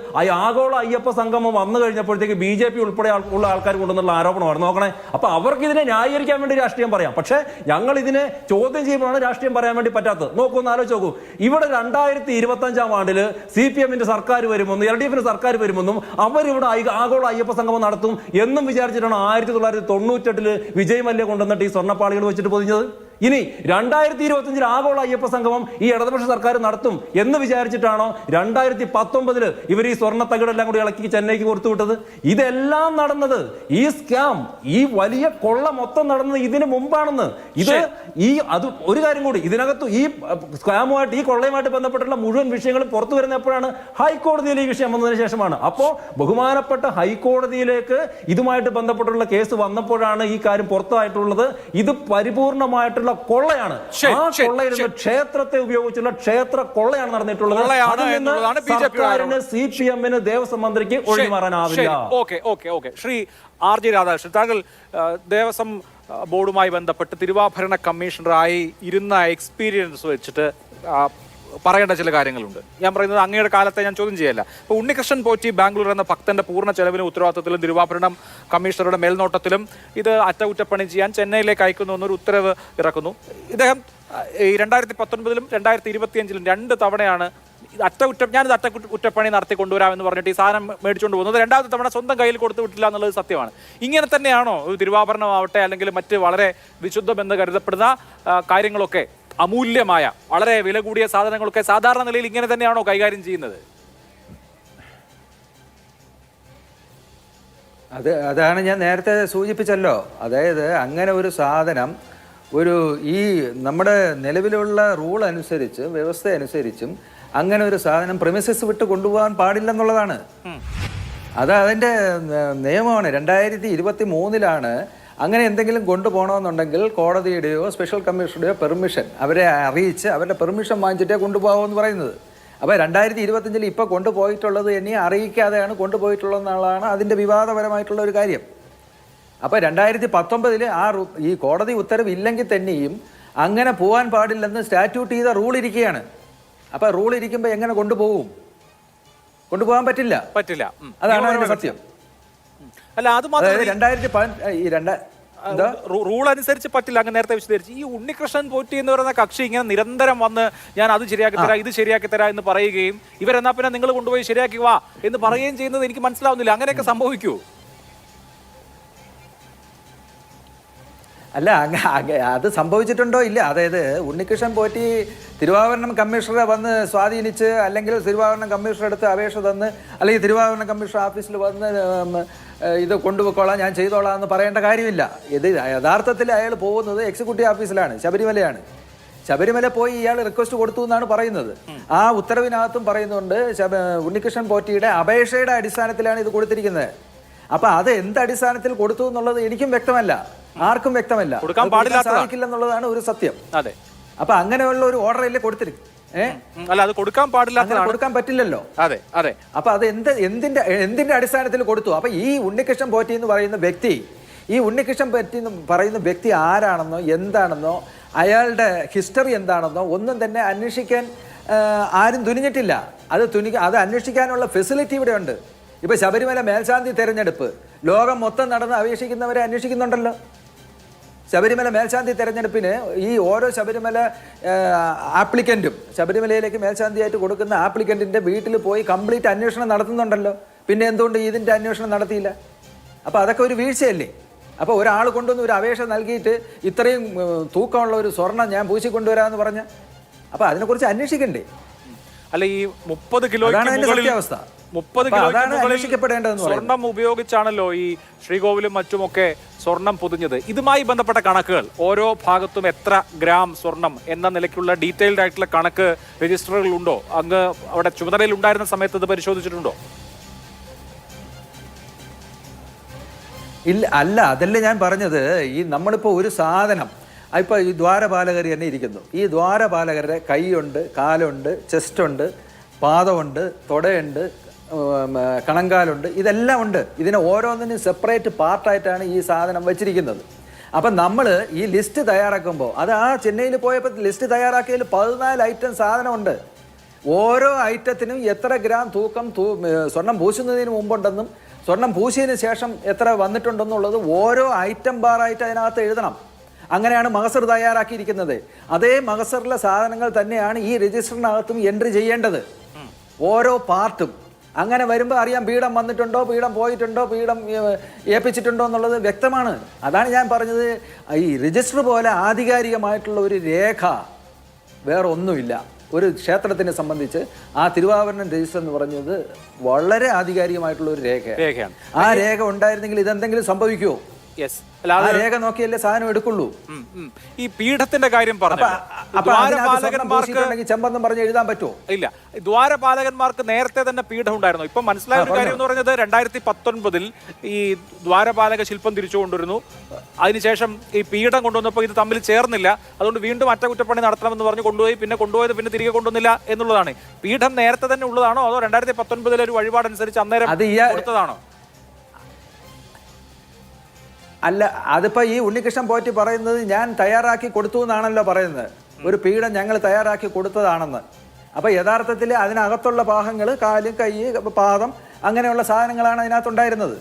ആഗോള അയ്യപ്പ സംഗമം വന്നു കഴിഞ്ഞപ്പോഴത്തേക്ക് BJP ഉൾപ്പെടെ ഉള്ള ആൾക്കാർ കൊണ്ടുവന്നുള്ള ആരോപണമാണ്. നോക്കണേ, അപ്പൊ അവർക്ക് ഇതിനെ ന്യായീകരിക്കാൻ വേണ്ടി രാഷ്ട്രീയം പറയാം, പക്ഷേ ഞങ്ങൾ ഇതിനെ ചോദ്യം ചെയ്യുമ്പോഴാണ് രാഷ്ട്രീയം പറയാൻ വേണ്ടി പറ്റാത്തത്. നോക്കൊന്ന് ആലോചിച്ച് നോക്കൂ. ഇവിടെ 2025 ആണ്ടില് CPM-ന്റെ സർക്കാർ വരുമെന്നും LDF-ന്റെ സർക്കാർ വരുമെന്നും അവരിവിടെ ആഗോള അയ്യപ്പ സംഗമം നടത്തും എന്നും വിചാരിച്ചിട്ടാണ് 1998 വിജയ് മല്യ കൊണ്ടുവന്നിട്ട് ഈ സ്വർണ്ണപ്പാളികൾ വെച്ചിട്ട് പൊതിഞ്ഞത്. ഇനി 2025 ആഗോള അയ്യപ്പ സംഗമം ഈ ഇടതുപക്ഷ സർക്കാർ നടത്തും എന്ന് വിചാരിച്ചിട്ടാണോ 2019 ഇവർ ഈ സ്വർണ്ണത്തകിടെല്ലാം കൂടി ഇളക്കി ചെന്നൈക്ക് കൊടുത്തുവിട്ടത്? ഇതെല്ലാം നടന്നത്, ഈ സ്കാം, ഈ വലിയ കൊള്ള മൊത്തം നടന്നത് ഇതിന് മുമ്പാണെന്ന്. അത് ഒരു കാര്യം കൂടി, ഇതിനകത്ത് ഈ സ്കാമുമായിട്ട് ഈ കൊള്ളയുമായിട്ട് ബന്ധപ്പെട്ടുള്ള മുഴുവൻ വിഷയങ്ങളും പുറത്തു വരുന്ന എപ്പോഴാണ്? ഹൈക്കോടതിയിൽ ഈ വിഷയം വന്നതിന് ശേഷമാണ്. അപ്പോൾ ബഹുമാനപ്പെട്ട ഹൈക്കോടതിയിലേക്ക് ഇതുമായിട്ട് ബന്ധപ്പെട്ടുള്ള കേസ് വന്നപ്പോഴാണ് ഈ കാര്യം പുറത്തായിട്ടുള്ളത്. ഇത് പരിപൂർണമായിട്ടുള്ള കൊള്ളയാണ്. ആ കൊള്ളയിൽ ക്ഷേത്രത്തെ ഉപയോഗിച്ചുള്ള ക്ഷേത്ര കൊള്ളയാണ് നടന്നിട്ടുള്ളത്. സർക്കാരിന്, CPM-ന്, ദേവസ്വം മന്ത്രിക്ക് ഒഴിഞ്ഞു മാറാനാവില്ല. ശ്രീ RJ രാധാകൃഷ്ണൻ, താങ്കൾ ദേവസ്വം ബോർഡുമായി ബന്ധപ്പെട്ട് തിരുവാഭരണ കമ്മീഷണറായി ഇരുന്ന എക്സ്പീരിയൻസ് വെച്ചിട്ട് പറയേണ്ട ചില കാര്യങ്ങളുണ്ട്. ഞാൻ പറയുന്നത് അങ്ങയുടെ കാലത്തെ ഞാൻ ചോദ്യം ചെയ്യല്ല. ഇപ്പോൾ ഉണ്ണികൃഷ്ണൻ പോറ്റി ബാംഗ്ലൂർ എന്ന ഭക്തന്റെ പൂർണ്ണ ചെലവിനും ഉത്തരവാദിത്തത്തിലും തിരുവാഭരണം കമ്മീഷണറുടെ മേൽനോട്ടത്തിലും ഇത് അറ്റകുറ്റപ്പണി ചെയ്യാൻ ചെന്നൈയിലേക്ക് അയക്കുന്നു എന്നൊരു ഉത്തരവ് ഇറക്കുന്നു. ഇദ്ദേഹം ഈ 2019 2025 2 തവണയാണ് ഞാനിത് അറ്റകുറ്റപ്പണി നടത്തി കൊണ്ടുവരാമെന്ന് പറഞ്ഞിട്ട് ഈ സാധനം മേടിച്ചുകൊണ്ട് പോകുന്നത്. 2ാമത്തെ തവണ സ്വന്തം കയ്യിൽ കൊടുത്തു വിട്ടില്ല എന്നുള്ളത് സത്യമാണ്. ഇങ്ങനെ തന്നെയാണോ ഒരു തിരുവാഭരണമാവട്ടെ അല്ലെങ്കിൽ മറ്റ് വളരെ വിശുദ്ധമെന്ന് കരുതപ്പെടുന്ന കാര്യങ്ങളൊക്കെ, അമൂല്യമായ വളരെ വില കൂടിയ സാധനങ്ങളൊക്കെ സാധാരണ നിലയിൽ ഇങ്ങനെ തന്നെയാണോ കൈകാര്യം ചെയ്യുന്നത്? അതാണ് ഞാൻ നേരത്തെ സൂചിപ്പിച്ചല്ലോ. അതായത് അങ്ങനെ ഒരു സാധനം ഈ നമ്മുടെ നിലവിലുള്ള റൂൾ അനുസരിച്ച്, വ്യവസ്ഥ അനുസരിച്ചും അങ്ങനെ ഒരു സാധനം പ്രിമിസസ് വിട്ട് കൊണ്ടുപോകാൻ പാടില്ലെന്നുള്ളതാണ്. അതിൻ്റെ നിയമമാണ്. 2023 അങ്ങനെ എന്തെങ്കിലും കൊണ്ടുപോകണമെന്നുണ്ടെങ്കിൽ കോടതിയുടെയോ സ്പെഷ്യൽ കമ്മീഷണറുടെയോ പെർമിഷൻ അവരെ അറിയിച്ച് അവരുടെ പെർമിഷൻ വാങ്ങിച്ചിട്ടേ കൊണ്ടുപോകാമെന്ന് പറയുന്നത്. അപ്പോൾ 2025 ഇപ്പോൾ കൊണ്ടുപോയിട്ടുള്ളത് എന്നെ അറിയിക്കാതെയാണ് കൊണ്ടുപോയിട്ടുള്ളതെന്നുള്ളതാണ് അതിൻ്റെ വിവാദപരമായിട്ടുള്ള ഒരു കാര്യം. അപ്പോൾ 2019 ഈ കോടതി ഉത്തരവ് ഇല്ലെങ്കിൽ തന്നെയും അങ്ങനെ പോകാൻ പാടില്ലെന്ന് സ്റ്റാറ്റ്യൂട്ട് ചെയ്ത റൂൾ ഇരിക്കുകയാണ്. അപ്പോൾ റൂൾ ഇരിക്കുമ്പോൾ എങ്ങനെ കൊണ്ടുപോകാൻ പറ്റില്ല. അതാണ് അതിന്റെ സത്യം. അല്ല, അത് റൂൾ അനുസരിച്ച് പറ്റില്ല. അങ്ങ് നേരത്തെ വിശദീകരിച്ചു. ഈ ഉണ്ണികൃഷ്ണൻ പോറ്റി എന്ന് പറയുന്ന കക്ഷി ഇങ്ങനെ നിരന്തരം വന്ന് ഞാൻ അത് ശരിയാക്കി തരാം, ഇത് ശരിയാക്കി തരാം എന്ന് പറയുകയും ഇവരെന്നാ പിന്നെ നിങ്ങൾ കൊണ്ടുപോയി ശരിയാക്കി വാ എന്ന് പറയുകയും ചെയ്യുന്നത് എനിക്ക് മനസ്സിലാവുന്നില്ല. അങ്ങനെയൊക്കെ സംഭവിക്കൂ? അല്ല അത് സംഭവിച്ചിട്ടുണ്ടോ ഇല്ല. അതായത് ഉണ്ണികൃഷ്ണൻ പോറ്റി തിരുവാഭരണം കമ്മീഷണറെ വന്ന് സ്വാധീനിച്ച്, അല്ലെങ്കിൽ തിരുവാഭരണം കമ്മീഷണർ എടുത്ത് അപേക്ഷ തന്ന്, അല്ലെങ്കിൽ തിരുവാഭരണം കമ്മീഷണർ ഓഫീസിൽ വന്ന് ഇത് കൊണ്ടുപോയിക്കോളാം, ഞാൻ ചെയ്തോളാം എന്ന് പറയേണ്ട കാര്യമില്ല. ഇത് യഥാർത്ഥത്തിൽ അയാൾ പോകുന്നത് എക്സിക്യൂട്ടീവ് ഓഫീസിലാണ്, ശബരിമലയാണ്. ശബരിമല പോയി ഇയാൾ റിക്വസ്റ്റ് കൊടുത്തു എന്നാണ് പറയുന്നത്. ആ ഉത്തരവിനകത്തും പറയുന്നുണ്ട് ഉണ്ണികൃഷ്ണൻ പോറ്റിയുടെ അപേക്ഷയുടെ അടിസ്ഥാനത്തിലാണ് ഇത് കൊടുത്തിരിക്കുന്നത്. അപ്പൊ അത് എന്ത് അടിസ്ഥാനത്തിൽ കൊടുത്തു എന്നുള്ളത് എനിക്കും വ്യക്തമല്ല, ആർക്കും വ്യക്തമല്ല. സാധിക്കില്ലെന്നുള്ളതാണ് ഒരു സത്യം. അതെ. അപ്പൊ അങ്ങനെയുള്ള ഒരു ഓർഡർ അല്ലേ കൊടുത്തിരിക്കും. അല്ല, അത് കൊടുക്കാൻ പാടില്ല, കൊടുക്കാൻ പറ്റില്ലല്ലോ. അതെ അതെ. അപ്പൊ അത് എന്തിന്റെ അടിസ്ഥാനത്തിൽ കൊടുത്തു? അപ്പൊ ഈ ഉണ്ണികൃഷ്ണൻ പോറ്റി എന്ന് പറയുന്ന വ്യക്തി, ഈ ഉണ്ണികൃഷ്ണൻ പോറ്റി എന്ന് പറയുന്ന വ്യക്തി ആരാണെന്നോ എന്താണെന്നോ അയാളുടെ ഹിസ്റ്ററി എന്താണെന്നോ ഒന്നും തന്നെ അന്വേഷിക്കാൻ ആരും തുനിഞ്ഞിട്ടില്ല. അത് അന്വേഷിക്കാനുള്ള ഫെസിലിറ്റി ഇവിടെ ഉണ്ട്. ഇപ്പൊ ശബരിമല മേൽശാന്തി തെരഞ്ഞെടുപ്പ് ലോകം മൊത്തം നടന്ന് അപേക്ഷിക്കുന്നവരെ അന്വേഷിക്കുന്നുണ്ടല്ലോ. ശബരിമല മേൽശാന്തി തെരഞ്ഞെടുപ്പിന് ഈ ഓരോ ശബരിമല ആപ്ലിക്കൻറ്റും, ശബരിമലയിലേക്ക് മേൽശാന്തിയായിട്ട് കൊടുക്കുന്ന ആപ്ലിക്കൻറ്റിൻ്റെ വീട്ടിൽ പോയി കംപ്ലീറ്റ് അന്വേഷണം നടത്തുന്നുണ്ടല്ലോ. പിന്നെ എന്തുകൊണ്ട് ഇതിൻ്റെ അന്വേഷണം നടത്തിയില്ല? അപ്പോൾ അതൊക്കെ ഒരു വീഴ്ചയല്ലേ? അപ്പോൾ ഒരാൾ കൊണ്ടുവന്ന് ഒരു അപേക്ഷ നൽകിയിട്ട് ഇത്രയും തൂക്കമുള്ള ഒരു സ്വർണം ഞാൻ പൂശിക്കൊണ്ടുവരാമെന്ന് പറഞ്ഞ, അപ്പോൾ അതിനെക്കുറിച്ച് അന്വേഷിക്കണ്ടേ? അല്ല, ഈ 30 കിലോ സത്യാവസ്ഥ. 30 കിലോ അന്വേഷിക്കപ്പെടേണ്ടതെന്ന് സ്വർണം ഉപയോഗിച്ചാണല്ലോ ഈ ശ്രീകോവിലും മറ്റുമൊക്കെ സ്വർണം പൊതിഞ്ഞത്. ഇതുമായി ബന്ധപ്പെട്ട കണക്കുകൾ, ഓരോ ഭാഗത്തും എത്ര ഗ്രാം സ്വർണം എന്ന നിലയ്ക്കുള്ള ഡീറ്റെയിൽഡ് ആയിട്ടുള്ള കണക്ക് രജിസ്റ്ററുകൾ ഉണ്ടോ? അങ്ങ് അവിടെ ചുമതലയിൽ ഉണ്ടായിരുന്ന സമയത്ത് ഇത് പരിശോധിച്ചിട്ടുണ്ടോ? ഇല്ല, അല്ല, അതല്ലേ ഞാൻ പറഞ്ഞത്. ഈ നമ്മളിപ്പോൾ ഒരു സാധനം, ഇപ്പോൾ ഈ ദ്വാരപാലകർ തന്നെ ഇരിക്കുന്നു. ഈ ദ്വാരപാലകരുടെ കൈയുണ്ട്, കാലുണ്ട്, ചെസ്റ്റുണ്ട്, പാദമുണ്ട്, തുടയുണ്ട്, കണങ്കാലുണ്ട്, ഇതെല്ലാം ഉണ്ട്. ഇതിനെ ഓരോന്നിനും സെപ്പറേറ്റ് പാർട്ടായിട്ടാണ് ഈ സാധനം വെച്ചിരിക്കുന്നത്. അപ്പം നമ്മൾ ഈ ലിസ്റ്റ് തയ്യാറാക്കുമ്പോൾ, അത് ആ ചെന്നൈയിൽ പോയപ്പോൾ ലിസ്റ്റ് തയ്യാറാക്കിയതിൽ 14 ഐറ്റം സാധനമുണ്ട്. ഓരോ ഐറ്റത്തിനും എത്ര ഗ്രാം തൂക്കം സ്വർണം പൂശുന്നതിന് മുമ്പുണ്ടെന്നും സ്വർണം പൂശിയതിന് ശേഷം എത്ര വന്നിട്ടുണ്ടെന്നുള്ളത് ഓരോ ഐറ്റം ബാറായിട്ട് അതിനകത്ത് എഴുതണം. അങ്ങനെയാണ് മഹസർ തയ്യാറാക്കിയിരിക്കുന്നത്. അതേ മഹസറിലെ സാധനങ്ങൾ തന്നെയാണ് ഈ രജിസ്റ്ററിനകത്തും എൻട്രി ചെയ്യേണ്ടത്, ഓരോ പാർട്ടും. അങ്ങനെ വരുമ്പോൾ അറിയാം പീഠം വന്നിട്ടുണ്ടോ, പീഠം പോയിട്ടുണ്ടോ, പീഠം ഏൽപ്പിച്ചിട്ടുണ്ടോ എന്നുള്ളത് വ്യക്തമാണ്. അതാണ് ഞാൻ പറഞ്ഞത്, ഈ രജിസ്റ്റർ പോലെ ആധികാരികമായിട്ടുള്ള ഒരു രേഖ വേറെ ഒന്നുമില്ല. ഒരു ക്ഷേത്രത്തിനെ സംബന്ധിച്ച് ആ തിരുവാഭരണം രജിസ്റ്റർ എന്ന് പറഞ്ഞത് വളരെ ആധികാരികമായിട്ടുള്ള ഒരു രേഖയാണ്. ആ രേഖ ഉണ്ടായിരുന്നെങ്കിൽ ഇതെന്തെങ്കിലും സംഭവിക്കുമോ? ആ രേഖ നോക്കിയല്ലേ സാധനം എടുക്കുള്ളൂ. ഈ പീഠത്തിന്റെ കാര്യം പറഞ്ഞു, ചെമ്പെന്നും പറഞ്ഞ് എഴുതാൻ പറ്റുമോ? ഇല്ല. ദ്വാരപാലകന്മാർക്ക് നേരത്തെ തന്നെ പീഠം ഉണ്ടായിരുന്നു. ഇപ്പൊ മനസ്സിലായ ഒരു കാര്യം എന്ന് പറഞ്ഞത് 2019 ഈ ദ്വാരപാലക ശില്പം തിരിച്ചു കൊണ്ടുവരുന്നു. അതിനുശേഷം ഈ പീഠം കൊണ്ടുവന്നപ്പോൾ ഇത് തമ്മിൽ ചേർന്നില്ല, അതുകൊണ്ട് വീണ്ടും അറ്റകുറ്റപ്പണി നടത്തണമെന്ന് പറഞ്ഞ് കൊണ്ടുപോയി. കൊണ്ടുപോയത് പിന്നെ തിരികെ കൊണ്ടുവന്നില്ല എന്നുള്ളതാണ്. പീഠം നേരത്തെ തന്നെ ഉള്ളതാണോ അതോ 2019 ഒരു വഴിപാടനുസരിച്ച് അന്നേരം കൊടുത്തതാണോ? അല്ല, അതിപ്പോൾ ഈ ഉണ്ണികൃഷ്ണൻ പോറ്റി പറയുന്നത് ഞാൻ തയ്യാറാക്കി കൊടുത്തു എന്നാണല്ലോ പറയുന്നത്. ഒരു പീഠം ഞങ്ങൾ തയ്യാറാക്കി കൊടുത്തതാണെന്ന്. അപ്പോൾ യഥാർത്ഥത്തിൽ അതിനകത്തുള്ള ഭാഗങ്ങൾ, കാല്, കൈ, പാദം, അങ്ങനെയുള്ള സാധനങ്ങളാണ് അതിനകത്തുണ്ടായിരുന്നത്.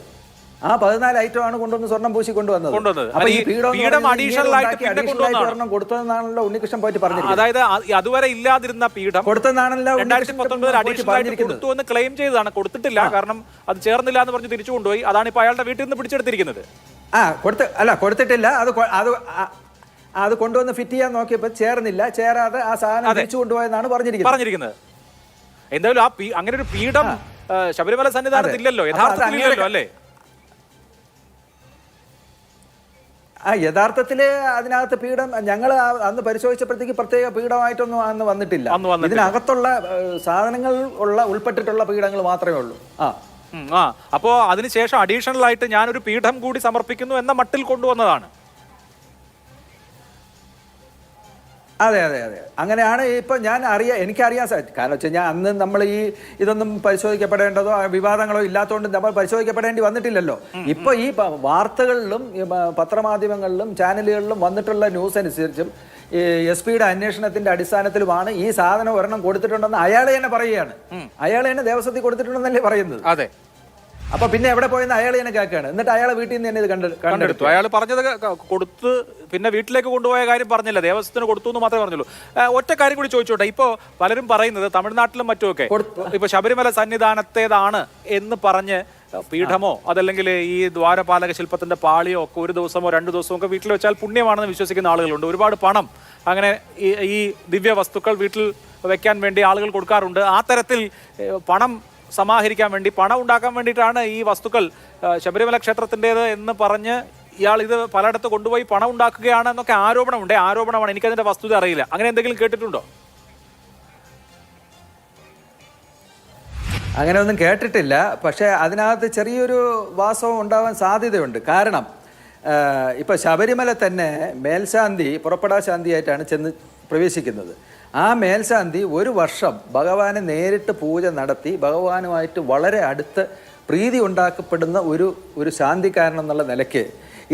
ആ 14 ഐറ്റമാണ് കൊണ്ടുവന്ന് സ്വർണം പൂശി കൊണ്ടുവന്നത്. അപ്പോൾ ഈ പീഠം അഡീഷണൽ കൊടുത്തതെന്നാണല്ലോ ഉണ്ണികൃഷ്ണൻ പോറ്റി പറഞ്ഞിരിക്കുന്നത്. അതായത് അതുവരെ ഇല്ലാതിരുന്ന പീഠം കൊടുത്തതെന്നാണല്ലോ 2019 കൊടുത്തു എന്ന് ക്ലെയിം ചെയ്തതാണ്. കൊടുത്തിട്ടില്ല, കാരണം അത് ചേർന്നില്ല എന്ന് പറഞ്ഞ് തിരിച്ചു കൊണ്ടുപോയി. അതാണ് ഇപ്പോൾ അയാളുടെ വീട്ടിൽ നിന്ന് പിടിച്ചെടുത്തിരിക്കുന്നത്. കൊടുത്തിട്ടില്ല. അത് കൊണ്ടുവന്ന് ഫിറ്റ് ചെയ്യാൻ നോക്കിയപ്പോൾ ചേർന്നില്ല. ചേരാതെ ആ സാധനം തിരിച്ചു കൊണ്ടുപോയെന്നാണ് പറഞ്ഞിരിക്കുന്നത്. എന്തായാലും അങ്ങനെ ഒരു പീഠം ശബരിമല സന്നിധാനത്ത് ഇല്ലല്ലോ, യഥാർത്ഥത്തിലല്ലോ അല്ലേ? യഥാർത്ഥത്തിൽ അതിനകത്ത് പീഠം ഞങ്ങൾ അന്ന് പരിശോധിച്ചപ്പോഴത്തേക്ക് പ്രത്യേക പീഠമായിട്ടൊന്നും അന്ന് വന്നിട്ടില്ല. ഇതിനകത്തുള്ള സാധനങ്ങൾ ഉൾപ്പെട്ടിട്ടുള്ള പീഠങ്ങൾ മാത്രമേ ഉള്ളൂ. അപ്പോ അതിനുശേഷം അഡീഷണൽ ആയിട്ട് ഞാനൊരു പീഠം കൂടി സമർപ്പിക്കുന്നു എന്ന മട്ടിൽ കൊണ്ടുവന്നതാണ്. അതെ, അങ്ങനെയാണ്. ഇപ്പൊ എനിക്കറിയാൻ സാധിക്കും. കാരണം വെച്ച് കഴിഞ്ഞാൽ അന്ന് നമ്മൾ ഇതൊന്നും പരിശോധിക്കപ്പെടേണ്ടതോ വിവാദങ്ങളോ ഇല്ലാത്തതുകൊണ്ട് നമ്മൾ പരിശോധിക്കപ്പെടേണ്ടി വന്നിട്ടില്ലല്ലോ. ഇപ്പൊ ഈ വാർത്തകളിലും പത്രമാധ്യമങ്ങളിലും ചാനലുകളിലും വന്നിട്ടുള്ള ന്യൂസ് അനുസരിച്ചും SP-യുടെ അന്വേഷണത്തിന്റെ അടിസ്ഥാനത്തിലുമാണ് ഈ സാധനം ഒരെണ്ണം കൊടുത്തിട്ടുണ്ടെന്ന് അയാൾ തന്നെ പറയുകയാണ്. അയാൾ തന്നെ ദേവസ്വത്തിൽ കൊടുത്തിട്ടുണ്ടെന്നല്ലേ പറയുന്നത്. അതെ. അപ്പൊ പിന്നെ എവിടെ പോയെന്ന് അയാൾ തന്നെ കേൾക്കുകയാണ്. എന്നിട്ട് അയാളെ വീട്ടിൽ നിന്ന് തന്നെ ഇത് കണ്ടെടുത്തു. അയാൾ പറഞ്ഞത് കൊടുത്ത് പിന്നെ വീട്ടിലേക്ക് കൊണ്ടുപോയ കാര്യം പറഞ്ഞില്ല, ദേവസ്വത്തിന് കൊടുത്തു എന്ന് മാത്രമേ പറഞ്ഞുള്ളൂ. ഒറ്റ കാര്യം കൂടി ചോദിച്ചോട്ടെ. ഇപ്പോ പലരും പറയുന്നത് തമിഴ്നാട്ടിലും മറ്റുമൊക്കെ ഇപ്പൊ ശബരിമല സന്നിധാനത്തേതാണ് എന്ന് പറഞ്ഞ് പീഠമോ അതല്ലെങ്കിൽ ഈ ദ്വാരപാലക ശില്പത്തിന്റെ പാളിയോ ഒക്കെ ഒരു ദിവസമോ 2 ദിവസമോ ഒക്കെ വീട്ടിൽ വെച്ചാൽ പുണ്യമാണെന്ന് വിശ്വസിക്കുന്ന ആളുകളുണ്ട്. ഒരുപാട് പണം അങ്ങനെ ഈ ദിവ്യ വസ്തുക്കൾ വീട്ടിൽ വെക്കാൻ വേണ്ടി ആളുകൾ കൊടുക്കാറുണ്ട്. ആ തരത്തിൽ പണം സമാഹരിക്കാൻ വേണ്ടി, പണം ഉണ്ടാക്കാൻ വേണ്ടിയിട്ടാണ് ഈ വസ്തുക്കൾ ശബരിമല ക്ഷേത്രത്തിൻ്റെത് എന്ന് പറഞ്ഞ് ഇയാൾ ഇത് പലയിടത്ത് കൊണ്ടുപോയി പണം ഉണ്ടാക്കുകയാണ് എന്നൊക്കെ ആരോപണമാണ്. എനിക്കതിന്റെ വസ്തുത അറിയില്ല. അങ്ങനെ എന്തെങ്കിലും കേട്ടിട്ടുണ്ടോ? അങ്ങനെ ഒന്നും കേട്ടിട്ടില്ല. പക്ഷേ അതിനകത്ത് ചെറിയൊരു വാസവും ഉണ്ടാവാൻ സാധ്യതയുണ്ട്. കാരണം ഇപ്പോൾ ശബരിമല തന്നെ മേൽശാന്തി പുറപ്പെടാ ശാന്തിയായിട്ടാണ് ചെന്ന് പ്രവേശിക്കുന്നത്. ആ മേൽശാന്തി ഒരു വർഷം ഭഗവാനെ നേരിട്ട് പൂജ നടത്തി ഭഗവാനുമായിട്ട് വളരെ അടുത്ത് പ്രീതി ഉണ്ടാക്കപ്പെടുന്ന ഒരു ശാന്തിക്കാരൻ എന്നുള്ള നിലയ്ക്ക്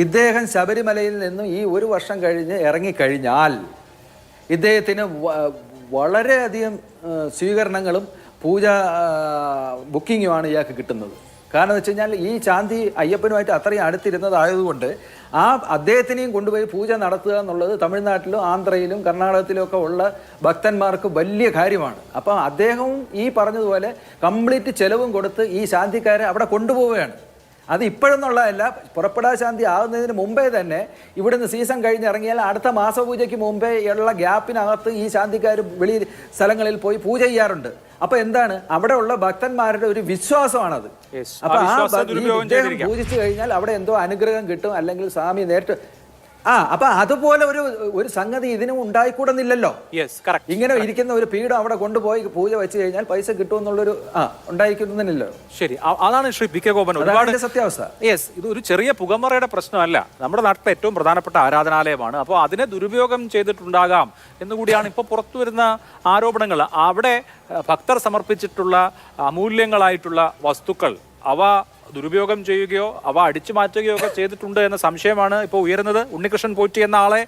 ഇദ്ദേഹം ശബരിമലയിൽ നിന്നും ഈ ഒരു വർഷം കഴിഞ്ഞ് ഇറങ്ങിക്കഴിഞ്ഞാൽ ഇദ്ദേഹത്തിന് വളരെയധികം സ്വീകരണങ്ങളും പൂജ ബുക്കിങ്ങുമാണ് ഇയാൾക്ക് കിട്ടുന്നത്. കാരണം എന്ന് വെച്ച് കഴിഞ്ഞാൽ ഈ ശാന്തി അയ്യപ്പനുമായിട്ട് അത്രയും അടുത്തിരുന്നതായതുകൊണ്ട് അദ്ദേഹത്തിനെയും കൊണ്ടുപോയി പൂജ നടത്തുക എന്നുള്ളത് തമിഴ്നാട്ടിലും ആന്ധ്രയിലും കർണാടകത്തിലും ഒക്കെ ഉള്ള ഭക്തന്മാർക്ക് വലിയ കാര്യമാണ്. അപ്പം അദ്ദേഹവും ഈ പറഞ്ഞതുപോലെ കംപ്ലീറ്റ് ചെലവും കൊടുത്ത് ഈ ശാന്തിക്കാരെ അവിടെ കൊണ്ടുപോവുകയാണ്. അത് ഇപ്പോഴെന്നുള്ളതല്ല, പുറപ്പെടാ ശാന്തി ആകുന്നതിന് മുമ്പേ തന്നെ ഇവിടുന്ന് സീസൺ കഴിഞ്ഞിറങ്ങിയാൽ അടുത്ത മാസപൂജയ്ക്ക് മുമ്പേ ഉള്ള ഗ്യാപ്പിനകത്ത് ഈ ശാന്തിക്കാർ വെളി സ്ഥലങ്ങളിൽ പോയി പൂജ ചെയ്യാറുണ്ട്. അപ്പൊ എന്താണ്, അവിടെ ഉള്ള ഭക്തന്മാരുടെ ഒരു വിശ്വാസമാണത്. അപ്പൊ ഇദ്ദേഹം പൂജിച്ചു കഴിഞ്ഞാൽ അവിടെ എന്തോ അനുഗ്രഹം കിട്ടും, അല്ലെങ്കിൽ സ്വാമി നേരിട്ട് അപ്പൊ അതുപോലെ ഒരു സംഗതി ഇതിനും ഉണ്ടായിക്കൂടുന്നില്ലല്ലോ. ഇങ്ങനെ ഇരിക്കുന്ന ഒരു പീഠം അവിടെ കൊണ്ടുപോയി പൂജ വെച്ച് കഴിഞ്ഞാൽ പൈസ കിട്ടുമെന്നുള്ളൊരു ഉണ്ടായിക്കുന്നില്ലല്ലോ. ശരി, അതാണ് ശ്രീ പി കെ ഗോപൻ ഒരുപാട് സത്യാവസ്ഥ. ഇത് ഒരു ചെറിയ പുകമറയുടെ പ്രശ്നമല്ല, നമ്മുടെ നാട്ടിലെ ഏറ്റവും പ്രധാനപ്പെട്ട ആരാധനാലയമാണ്. അപ്പോൾ അതിനെ ദുരുപയോഗം ചെയ്തിട്ടുണ്ടാകാം എന്നുകൂടിയാണ് ഇപ്പോൾ പുറത്തു വരുന്ന ആരോപണങ്ങൾ. അവിടെ ഭക്തർ സമർപ്പിച്ചിട്ടുള്ള അമൂല്യങ്ങളായിട്ടുള്ള വസ്തുക്കൾ അവ ദുരുപയോഗം ചെയ്യുകയോ അവ അടിച്ചു മാറ്റുകയോ ഒക്കെ ചെയ്തിട്ടുണ്ട് എന്ന സംശയമാണ് ഇപ്പോൾ ഉയരുന്നത്. ഉണ്ണികൃഷ്ണൻ പോറ്റി എന്ന ആളെ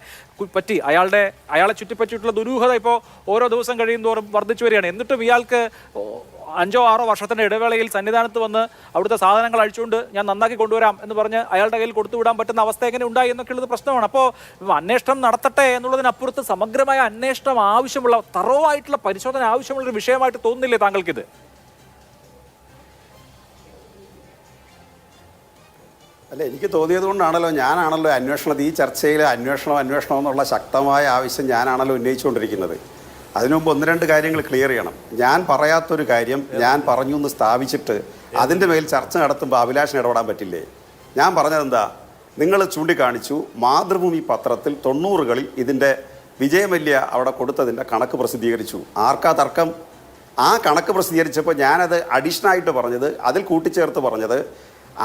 പറ്റി അയാളെ ചുറ്റിപ്പറ്റിയിട്ടുള്ള ദുരൂഹത ഇപ്പോൾ ഓരോ ദിവസം കഴിയുന്തോറും വർദ്ധിച്ചു വരികയാണ്. എന്നിട്ടും ഇയാൾക്ക് 5-6 വർഷത്തിന്റെ ഇടവേളയിൽ സന്നിധാനത്ത് വന്ന് അവിടുത്തെ സാധനങ്ങൾ അഴിച്ചുകൊണ്ട് ഞാൻ നന്നാക്കി കൊണ്ടുവരാം എന്ന് പറഞ്ഞ് അയാളുടെ കയ്യിൽ കൊടുത്തുവിടാൻ പറ്റുന്ന അവസ്ഥ എങ്ങനെ ഉണ്ടായി എന്നൊക്കെയുള്ളത് പ്രശ്നമാണ്. അപ്പോൾ അന്വേഷണം നടത്തട്ടെ എന്നുള്ളതിനപ്പുറത്ത് സമഗ്രമായ അന്വേഷണം ആവശ്യമുള്ള, തറവായിട്ടുള്ള പരിശോധന ആവശ്യമുള്ളൊരു വിഷയമായിട്ട് തോന്നുന്നില്ലേ താങ്കൾക്കിത്? അല്ല, എനിക്ക് തോന്നിയത് കൊണ്ടാണല്ലോ ഞാനാണല്ലോ ഈ ചർച്ചയിൽ അന്വേഷണം എന്നുള്ള ശക്തമായ ആവശ്യം ഞാനാണല്ലോ ഉന്നയിച്ചുകൊണ്ടിരിക്കുന്നത്. അതിനു മുമ്പ് 1-2 കാര്യങ്ങൾ ക്ലിയർ ചെയ്യണം. ഞാൻ പറയാത്തൊരു കാര്യം ഞാൻ പറഞ്ഞു എന്ന് സ്ഥാപിച്ചിട്ട് അതിൻ്റെ മേൽ ചർച്ച നടത്തുമ്പോൾ അഭിലാഷിന് ഇടപെടാൻ പറ്റില്ലേ? ഞാൻ പറഞ്ഞതെന്താ, നിങ്ങൾ ചൂണ്ടിക്കാണിച്ചു മാതൃഭൂമി പത്രത്തിൽ 90കളിൽ ഇതിൻ്റെ വിജയമല്യ അവിടെ കൊടുത്തതിൻ്റെ കണക്ക് പ്രസിദ്ധീകരിച്ചു. ആർക്കാ തർക്കം? ആ കണക്ക് പ്രസിദ്ധീകരിച്ചപ്പോൾ ഞാനത് അഡീഷണലായിട്ട് പറഞ്ഞത്, അതിൽ കൂട്ടിച്ചേർത്ത് പറഞ്ഞത്,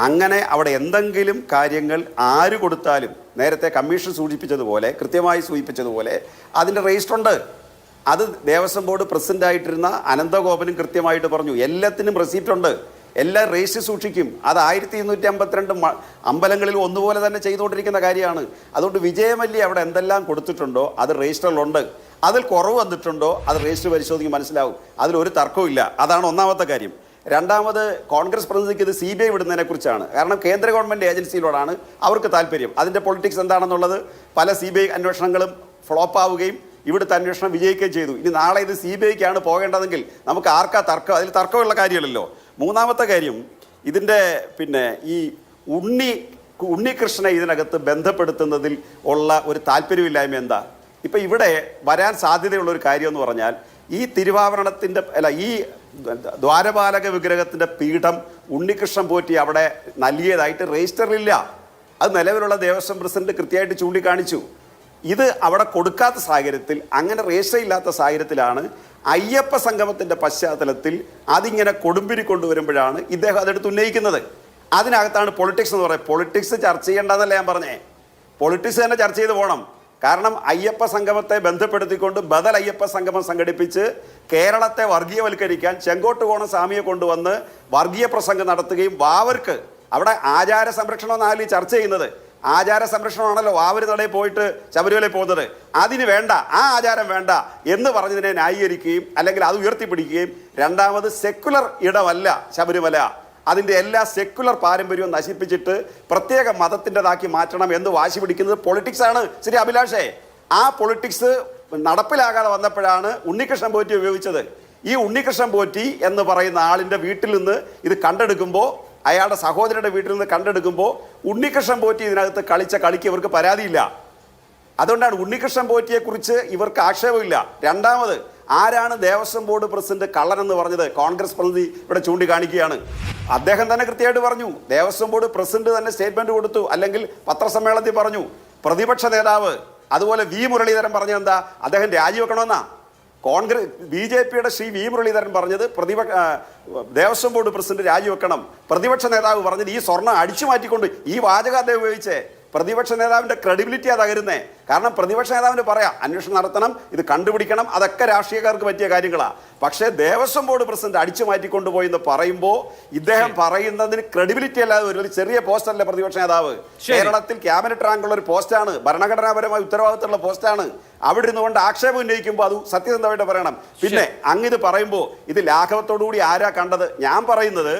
അങ്ങനെ അവിടെ എന്തെങ്കിലും കാര്യങ്ങൾ ആര് കൊടുത്താലും നേരത്തെ കമ്മീഷൻ സൂചിപ്പിച്ചതുപോലെ, കൃത്യമായി സൂചിപ്പിച്ചതുപോലെ അതിൻ്റെ രജിസ്റ്റർ ഉണ്ട്. അത് ദേവസ്വം ബോർഡ് പ്രസിഡൻ്റായിട്ടിരുന്ന അനന്തഗോപനും കൃത്യമായിട്ട് പറഞ്ഞു. എല്ലാത്തിനും റെസീപ്റ്റ് ഉണ്ട്, എല്ലാം രജിസ്റ്റർ സൂക്ഷിക്കും. അത് 1252 അമ്പലങ്ങളിൽ ഒന്നുപോലെ തന്നെ ചെയ്തുകൊണ്ടിരിക്കുന്ന കാര്യമാണ്. അതുകൊണ്ട് വിജയമല്യ അവിടെ എന്തെല്ലാം കൊടുത്തിട്ടുണ്ടോ അത് രജിസ്റ്ററിലുണ്ട്. അതിൽ കുറവ് വന്നിട്ടുണ്ടോ അത് രജിസ്റ്റർ പരിശോധിക്കും, മനസ്സിലാവും. അതിലൊരു തർക്കവും ഇല്ല. അതാണ് ഒന്നാമത്തെ കാര്യം. രണ്ടാമത്, കോൺഗ്രസ് പ്രതിനിധിക്ക് ഇത് CBI വിടുന്നതിനെ കുറിച്ചാണ്. കാരണം കേന്ദ്ര ഗവൺമെൻറ് ഏജൻസിയിലോടാണ് അവർക്ക് താല്പര്യം. അതിൻ്റെ പൊളിറ്റിക്സ് എന്താണെന്നുള്ളത് പല CBI അന്വേഷണങ്ങളും ഫ്ലോപ്പ് ആവുകയും ഇവിടുത്തെ അന്വേഷണം വിജയിക്കുകയും ചെയ്തു. ഇനി നാളെ ഇത് CBIക്കാണ് പോകേണ്ടതെങ്കിൽ നമുക്ക് ആർക്കാ തർക്കം? അതിൽ തർക്കമുള്ള കാര്യമല്ലല്ലോ. മൂന്നാമത്തെ കാര്യം, ഇതിൻ്റെ ഈ ഉണ്ണികൃഷ്ണനെ ഇതിനകത്ത് ബന്ധപ്പെടുത്തുന്നതിൽ ഉള്ള ഒരു താല്പര്യമില്ലായ്മ എന്താ? ഇപ്പം ഇവിടെ വരാൻ സാധ്യതയുള്ളൊരു കാര്യം എന്ന് പറഞ്ഞാൽ, ഈ തിരുവാഭരണത്തിൻ്റെ ഈ ദ്വാരപാലക വിഗ്രഹത്തിൻ്റെ പീഠം ഉണ്ണികൃഷ്ണൻ പോറ്റി അവിടെ നൽകിയതായിട്ട് രജിസ്റ്ററിലില്ല. അത് നിലവിലുള്ള ദേവസ്വം പ്രസിഡന്റ് കൃത്യമായിട്ട് ചൂണ്ടിക്കാണിച്ചു. ഇത് അവിടെ കൊടുക്കാത്ത സാഹചര്യത്തിൽ, അങ്ങനെ രജിസ്റ്റർ ഇല്ലാത്ത സാഹചര്യത്തിലാണ് അയ്യപ്പ സംഗമത്തിൻ്റെ പശ്ചാത്തലത്തിൽ അതിങ്ങനെ കൊടുമ്പിരി കൊണ്ടുവരുമ്പോഴാണ് ഇദ്ദേഹം അതെടുത്ത് ഉന്നയിക്കുന്നത്. അതിനകത്താണ് പൊളിറ്റിക്സ് എന്ന് പറയുന്നത്. പൊളിറ്റിക്സ് ചർച്ച ചെയ്യേണ്ടതല്ല ഞാൻ പറഞ്ഞേ, പൊളിറ്റിക്സ് തന്നെ ചർച്ച ചെയ്ത് പോകണം. കാരണം അയ്യപ്പ സംഗമത്തെ ബന്ധപ്പെടുത്തിക്കൊണ്ട് ബദൽ അയ്യപ്പ സംഗമം സംഘടിപ്പിച്ച് കേരളത്തെ വർഗീയവൽക്കരിക്കാൻ ചെങ്കോട്ടുകോണം സ്വാമിയെ കൊണ്ടുവന്ന് വർഗീയ പ്രസംഗം നടത്തുകയും വാവർക്ക് അവിടെ ആചാര സംരക്ഷണം എന്നാലും ചർച്ച ചെയ്യുന്നത്. ആചാര സംരക്ഷണമാണല്ലോ വാവര് നടയിൽ പോയിട്ട് ശബരിമലയിൽ പോകുന്നത്. അതിന് വേണ്ട, ആ ആചാരം വേണ്ട എന്ന് പറഞ്ഞതിനെ ന്യായീകരിക്കുകയും അല്ലെങ്കിൽ അത് ഉയർത്തിപ്പിടിക്കുകയും, രണ്ടാമത് സെക്കുലർ ഇടമല്ല ശബരിമല, അതിൻ്റെ എല്ലാ സെക്കുലർ പാരമ്പര്യവും നശിപ്പിച്ചിട്ട് പ്രത്യേക മതത്തിൻ്റെതാക്കി മാറ്റണം എന്ന് വാശി പിടിക്കുന്നത് പൊളിറ്റിക്സ് ആണ്. ശരി അഭിലാഷേ, ആ പൊളിറ്റിക്സ് നടപ്പിലാകാതെ വന്നപ്പോഴാണ് ഉണ്ണികൃഷ്ണൻ പോറ്റി ഉപയോഗിച്ചത്. ഈ ഉണ്ണികൃഷ്ണൻ പോറ്റി എന്ന് പറയുന്ന ആളിൻ്റെ വീട്ടിൽ നിന്ന് ഇത് കണ്ടെടുക്കുമ്പോൾ അയാളുടെ സഹോദരിയുടെ വീട്ടിൽ നിന്ന് കണ്ടെടുക്കുമ്പോൾ ഉണ്ണികൃഷ്ണൻ പോറ്റി ഇതിനകത്ത് കളിച്ച കളിക്ക് ഇവർക്ക് പരാതിയില്ല. അതുകൊണ്ടാണ് ഉണ്ണികൃഷ്ണൻ പോറ്റിയെക്കുറിച്ച് ഇവർക്ക് ആക്ഷേപമില്ല. രണ്ടാമത്, ആരാണ് ദേവസ്വം ബോർഡ് പ്രസിഡന്റ് കള്ളനെന്ന് പറഞ്ഞത്? കോൺഗ്രസ് പ്രതിനിധി ഇവിടെ ചൂണ്ടിക്കാണിക്കുകയാണ്. അദ്ദേഹം തന്നെ കൃത്യമായിട്ട് പറഞ്ഞു. ദേവസ്വം ബോർഡ് പ്രസിഡന്റ് തന്നെ സ്റ്റേറ്റ്മെന്റ് കൊടുത്തു, അല്ലെങ്കിൽ പത്രസമ്മേളനത്തിൽ പറഞ്ഞു. പ്രതിപക്ഷ നേതാവ് അതുപോലെ വി മുരളീധരൻ പറഞ്ഞത് എന്താ? അദ്ദേഹം രാജിവെക്കണമെന്നാ. BJPയുടെ ശ്രീ വി മുരളീധരൻ പറഞ്ഞത് ദേവസ്വം ബോർഡ് പ്രസിഡന്റ് രാജിവെക്കണം. പ്രതിപക്ഷ നേതാവ് പറഞ്ഞത് ഈ സ്വർണ്ണം അടിച്ചു മാറ്റിക്കൊണ്ട് ഈ വാചകം അദ്ദേഹം ഉപയോഗിച്ചേ. പ്രതിപക്ഷ നേതാവിന്റെ ക്രെഡിബിലിറ്റിയാ തകരുന്നേ. കാരണം പ്രതിപക്ഷ നേതാവിന് പറയാം അന്വേഷണം നടത്തണം, ഇത് കണ്ടുപിടിക്കണം, അതൊക്കെ രാഷ്ട്രീയക്കാർക്ക് പറ്റിയ കാര്യങ്ങളാണ്. പക്ഷേ ദേവസ്വം ബോർഡ് പ്രസിഡന്റ് അടിച്ചു മാറ്റിക്കൊണ്ടുപോയി എന്ന് പറയുമ്പോൾ ഇദ്ദേഹം പറയുന്നതിന് ക്രെഡിബിലിറ്റി അല്ലാതെ ഒരു ചെറിയ പോസ്റ്റല്ല പ്രതിപക്ഷ നേതാവ്. കേരളത്തിൽ ക്യാബിനറ്റ് റാങ്കുള്ള ഒരു പോസ്റ്റാണ്, ഭരണഘടനാപരമായ ഉത്തരവാദിത്തമുള്ള പോസ്റ്റാണ്. അവിടെ ഇരുന്നുകൊണ്ട് ആക്ഷേപം ഉന്നയിക്കുമ്പോൾ അത് സത്യസന്ധമായിട്ട് പറയണം. പിന്നെ ഇത് പറയുമ്പോൾ ഇത് ലാഘവത്തോടുകൂടി ആരാ കണ്ടത്? ഞാൻ പറയുന്നത്